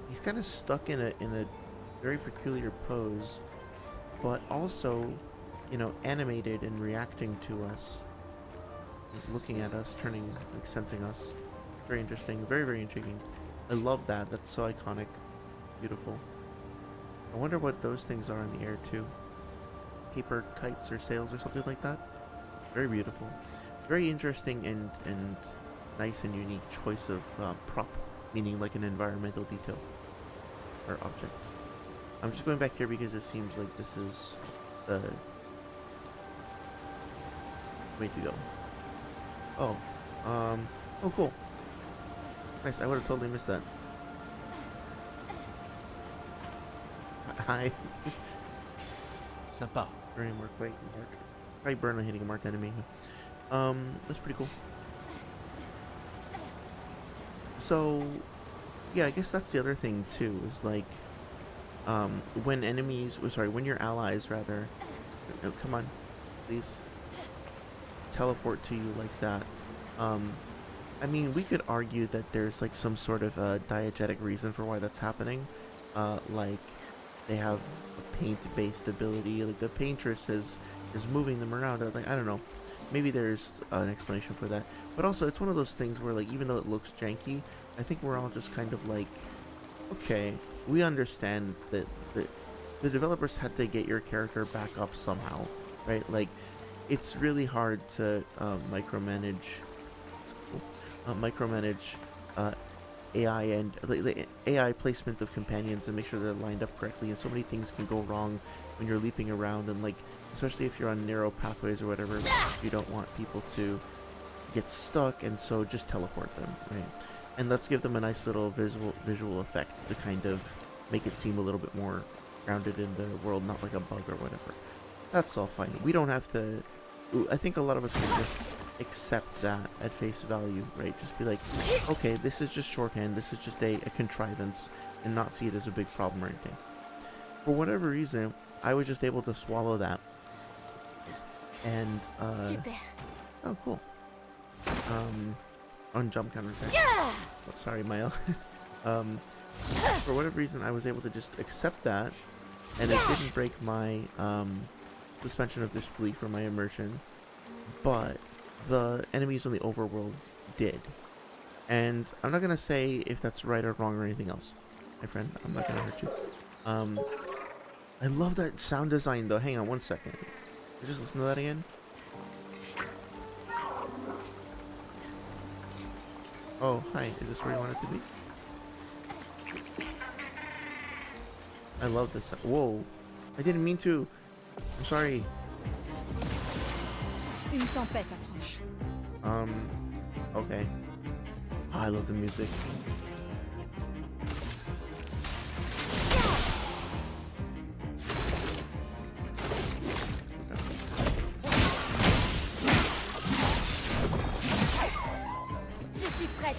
He's kind of stuck in a very peculiar pose. but also, you know, animated and reacting to us, looking at us, turning, like, sensing us. Very interesting, very, very intriguing. I love that. That's so iconic. Beautiful. I wonder what those things are in the air too. Paper kites or sails or something like that. Very beautiful. Very interesting and nice and unique choice of prop, meaning like an environmental detail or object. I'm just going back here because it seems like this is the way to go. Oh, oh cool. Nice, I would have totally missed that. Hi. Sympa. Burning mark, wait, mark. I burn on hitting a marked enemy. That's pretty cool. So, yeah, I guess that's the other thing too, is like, when enemies, when your allies rather, oh, come on, please, teleport to you like that. I mean, we could argue that there's like some sort of diegetic reason for why that's happening. Like, they have a paint-based ability, like the paintress is moving them around, or like, I don't know, maybe there's an explanation for that. But also, it's one of those things where, like, even though it looks janky, I think we're all just kind of like, okay, we understand that the developers had to get your character back up somehow, right? Like, it's really hard to micromanage AI and the AI placement of companions and make sure they're lined up correctly, and so many things can go wrong when you're leaping around, and like, especially if you're on narrow pathways or whatever, you don't want people to get stuck, and so just teleport them, right? And let's give them a nice little visual effect to kind of make it seem a little bit more grounded in the world, not like a bug or whatever. That's all fine. We don't have to. I think a lot of us can just accept that at face value, right? Just be like, okay, this is just shorthand, this is just a contrivance, and not see it as a big problem or anything. For whatever reason, I was just able to swallow that. And, Super. oh, cool. On jump counter attack. Oh, sorry, Maya. For whatever reason, I was able to just accept that, and it didn't break my, suspension of disbelief or my immersion, but the enemies in the overworld did. And I'm not gonna say if that's right or wrong or anything else, my friend. I'm not gonna hurt you. I love that sound design though. Hang on one second. Just listen to that again. Oh, hi. Is this where you want it to be? I love this. Whoa. I didn't mean to. I'm sorry. Une tempête approche. Okay. Oh, I love the music. Je suis prête.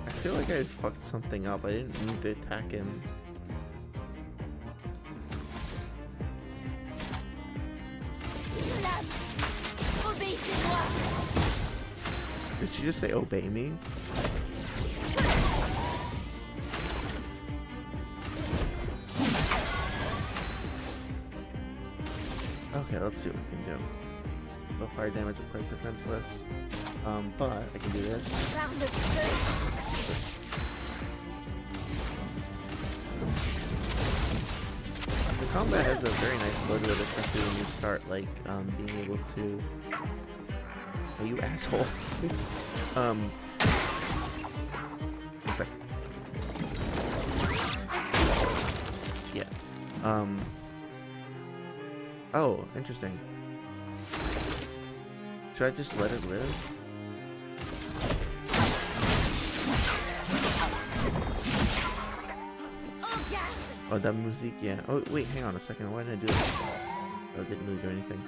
I feel like I fucked something up. I didn't mean to attack him. Obéissez-moi. Did she just say obey me? Okay, let's see what we can do. Low fire damage applies defenseless. But I can do this. Par le feu. The combat has a very nice load with it, especially when you start like being able to. Oh, you asshole! Okay. Yeah. Oh, interesting. Should I just let it live? Oh, that music, yeah. Oh, wait, hang on a second. Why did I do that? Oh, it didn't really do anything.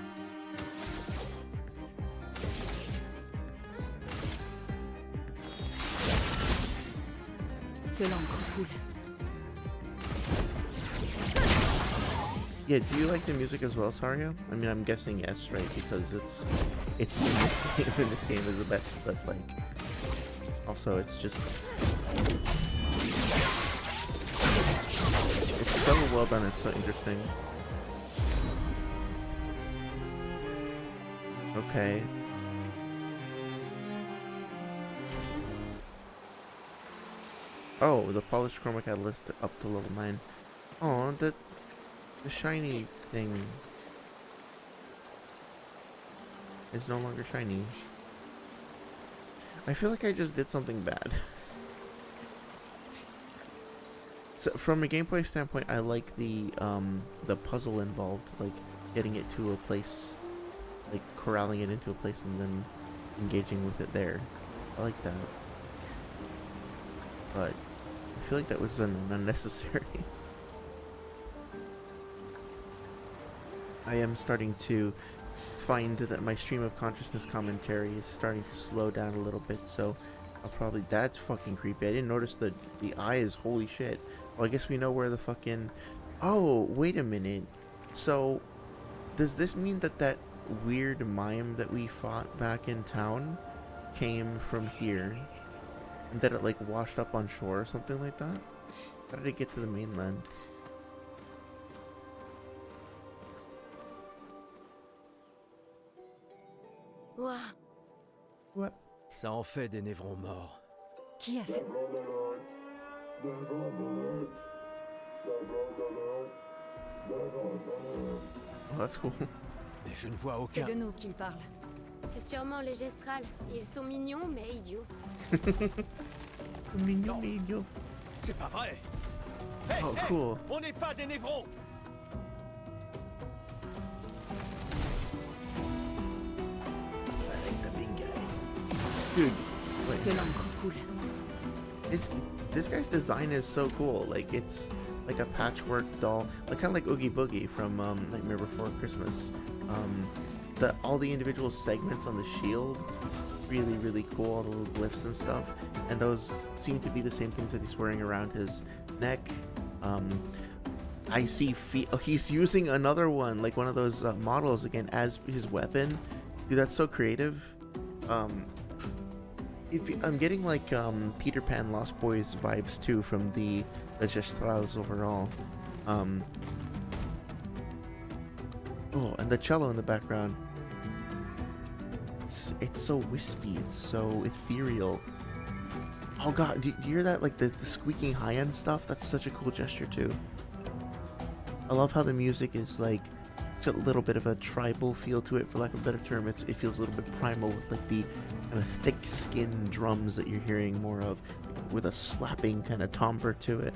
Que l'encre coule. Yeah, do you like the music as well, Saria? I mean, I'm guessing yes, right? Because it's in this game, and this game is the best, but like, also it's just, it's so well done, it's so interesting. Okay. Oh, the polished chroma catalyst up to level 9. Oh, the shiny thing is no longer shiny. I feel like I just did something bad. So from a gameplay standpoint, I like the puzzle involved, like getting it to a place, like corralling it into a place and then engaging with it there. I like that. But I feel like that was unnecessary. I am starting to find that my stream of consciousness commentary is starting to slow down a little bit, so I'll probably... That's fucking creepy. I didn't notice the eyes. Holy shit. Well, I guess we know where the fucking... Oh, wait a minute. So, does this mean that that weird mime that we fought back in town came from here? And that it, like, washed up on shore or something like that? How did it get to the mainland? Ouah. What? Ça en fait des névrons morts. Qui a fait... Oh, that's cool. Mais je ne vois C'est aucun... de nous qu'il parle. C'est sûrement les gestrales. Ils sont mignons, mais idiots. Mignon, mignon. C'est pas vrai. Hey, Oh, hey, cool. on n'est pas des névrons. I like the big guy. Dude, wait. Que l'encre coule. This guy's design is so cool. Like, it's like a patchwork doll, like kind of like Oogie Boogie from Nightmare Before Christmas. All the individual segments on the shield, really cool. All the little glyphs and stuff, and those seem to be the same things that he's wearing around his neck. I see feet. Oh, he's using another one, like one of those models again as his weapon. Dude, that's so creative. I'm getting like Peter Pan Lost Boys vibes too from the gestrals overall. Oh, and the cello in the background. It's so wispy. It's so ethereal. Oh god, do you hear that? Like the squeaking high end stuff. That's such a cool gesture too. I love how the music is like, it's got a little bit of a tribal feel to it, for lack of a better term. It feels a little bit primal with like the kind of thick skin drums that you're hearing more of, with a slapping kind of timbre to it.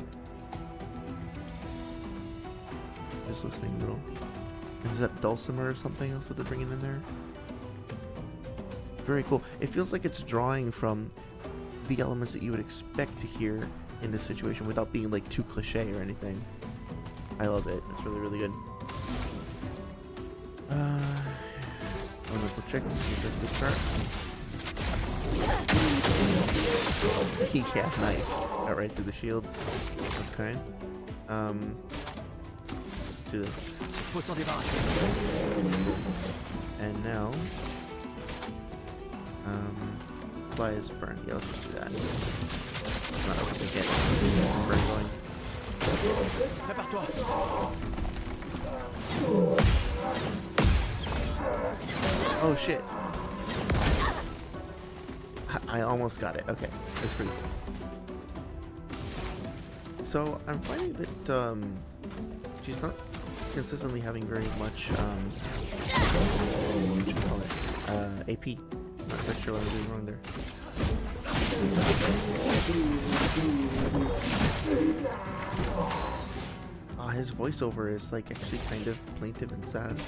Just listening a little. Is that dulcimer or something else that they're bringing in there? Very cool. It feels like it's drawing from the elements that you would expect to hear in this situation without being like too cliche or anything. I love it. It's really good. I'm gonna go check to see if there's the chart. Yeah, nice. Got right through the shields. Okay. Do this. And now, apply his burn. Yeah, let's just do that. Not able to get some burn going. Oh shit! I almost got it. Okay, that's pretty cool. So I'm finding that she's not consistently having very much what you call it, AP. Not quite sure what I'm doing wrong there. His voiceover is like actually kind of plaintive and sad.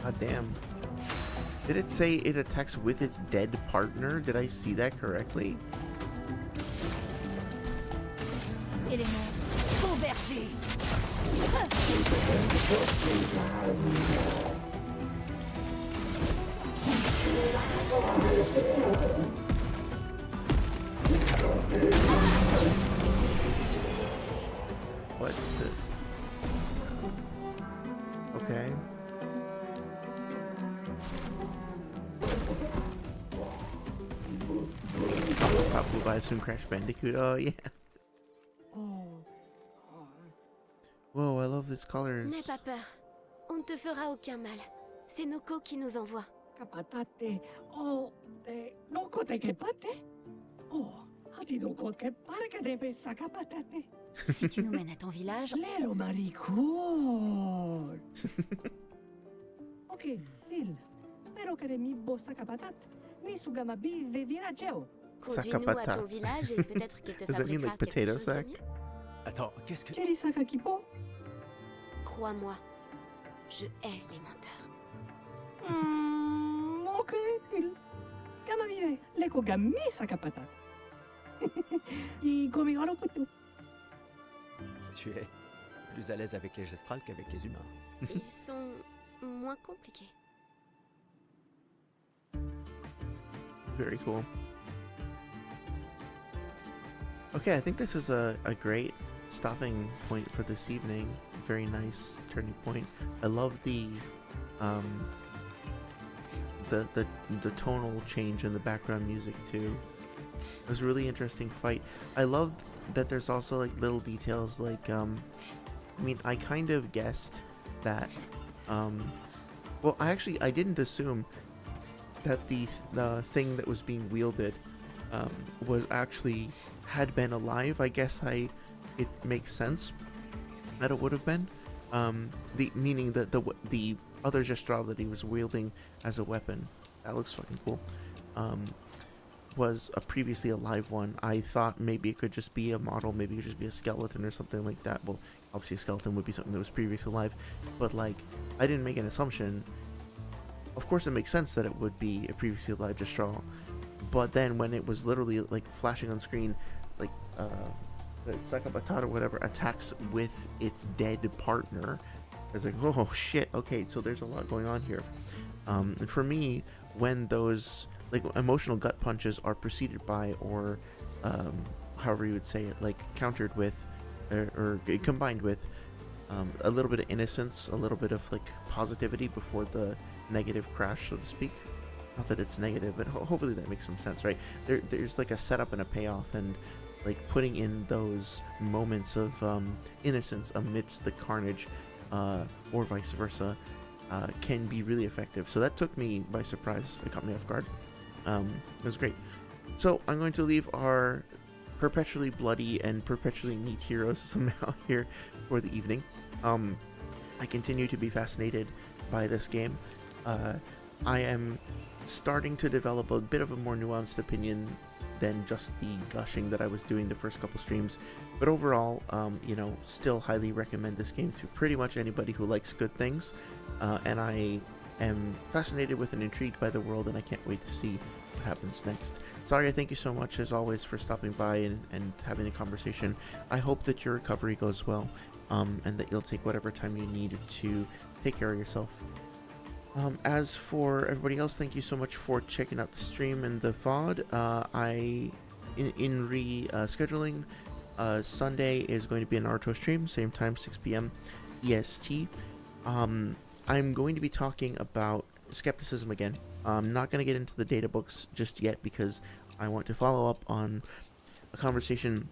God damn. Did it say it attacks with its dead partner? Did I see that correctly? Élément convergé. What the... Okay. Papu vibes from Crash Bandicoot. Oh yeah. Whoa, I love these colors. N'aie pas peur. On ne te fera aucun mal. C'est Noko qui nous envoie. Capatate. Oh, no kote que pate. Oh, hati no kote que parque de pesa capatate. Si tu nous mènes à ton village, Lero maricón. Ok, Lil. Pero que de mi bossa capatat. Ni sugama bi de virageo. Conduis-nous à Sakapatat. ton village et peut-être qu'il te Does that mean fabriquera like quelque potato chose de sack? mieux. Attends, qu'est-ce que... Cheri saka kipo. Crois-moi, je hais les menteurs. Ok, Lil. Gama vive. Leko gami sa capatat. Y comigo lo puto. Tu es plus à l'aise avec les gestrales qu'avec les humains. Ils sont moins compliqués. Very cool. Okay, I think this is a great stopping point for this evening. Very nice turning point. I love the tonal change in the background music too. It was a really interesting fight. I love that there's also like little details like I mean, I kind of guessed that well, I didn't assume that the thing that was being wielded was actually had been alive. I guess it makes sense that it would have been meaning that the other Gestral that he was wielding as a weapon, that looks fucking cool, was a previously alive one. I thought maybe it could just be a model, maybe it could just be a skeleton or something like that. Well, obviously a skeleton would be something that was previously alive, but like I didn't make an assumption. Of course it makes sense that it would be a previously alive Gestral, but then when it was literally like flashing on screen, like the Sakabatat or whatever attacks with its dead partner, I was like, oh shit, okay, so there's a lot going on here. For me, when those like emotional gut punches are preceded by, or however you would say it, like countered with, or combined with a little bit of innocence, a little bit of like positivity before the negative crash, so to speak. Not that it's negative, but hopefully that makes some sense, right? There's like a setup and a payoff, and like putting in those moments of innocence amidst the carnage, or vice versa, can be really effective. So that took me by surprise. It caught me off guard. It was great. So I'm going to leave our perpetually bloody and perpetually neat heroes somehow here for the evening. I continue to be fascinated by this game. I am starting to develop a bit of a more nuanced opinion than just the gushing that I was doing the first couple streams, but overall, still highly recommend this game to pretty much anybody who likes good things, and I am fascinated with and intrigued by the world, and I can't wait to see what happens next. Sorry, thank you so much as always for stopping by and having a conversation. I hope that your recovery goes well, and that you'll take whatever time you need to take care of yourself. As for everybody else, thank you so much for checking out the stream and the VOD. In rescheduling, Sunday is going to be an Naruto stream, same time, 6 p.m. EST. I'm going to be talking about skepticism again. I'm not going to get into the data books just yet because I want to follow up on a conversation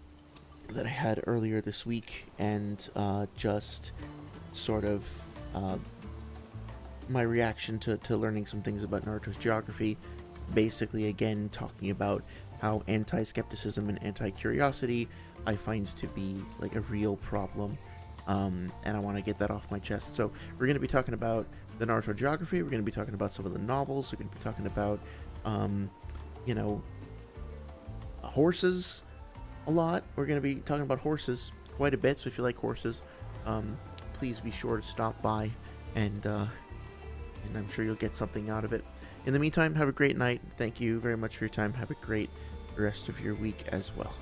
that I had earlier this week, and just sort of my reaction to learning some things about Naruto's geography. Basically, again, talking about how anti-skepticism and anti-curiosity I find to be like a real problem, and I want to get that off my chest. So we're going to be talking about the Naruto geography, we're going to be talking about some of the novels, we're going to be talking about horses a lot. We're going to be talking about horses quite a bit, so if you like horses, please be sure to stop by, and I'm sure you'll get something out of it. In the meantime, have a great night. Thank you very much for your time. Have a great rest of your week as well.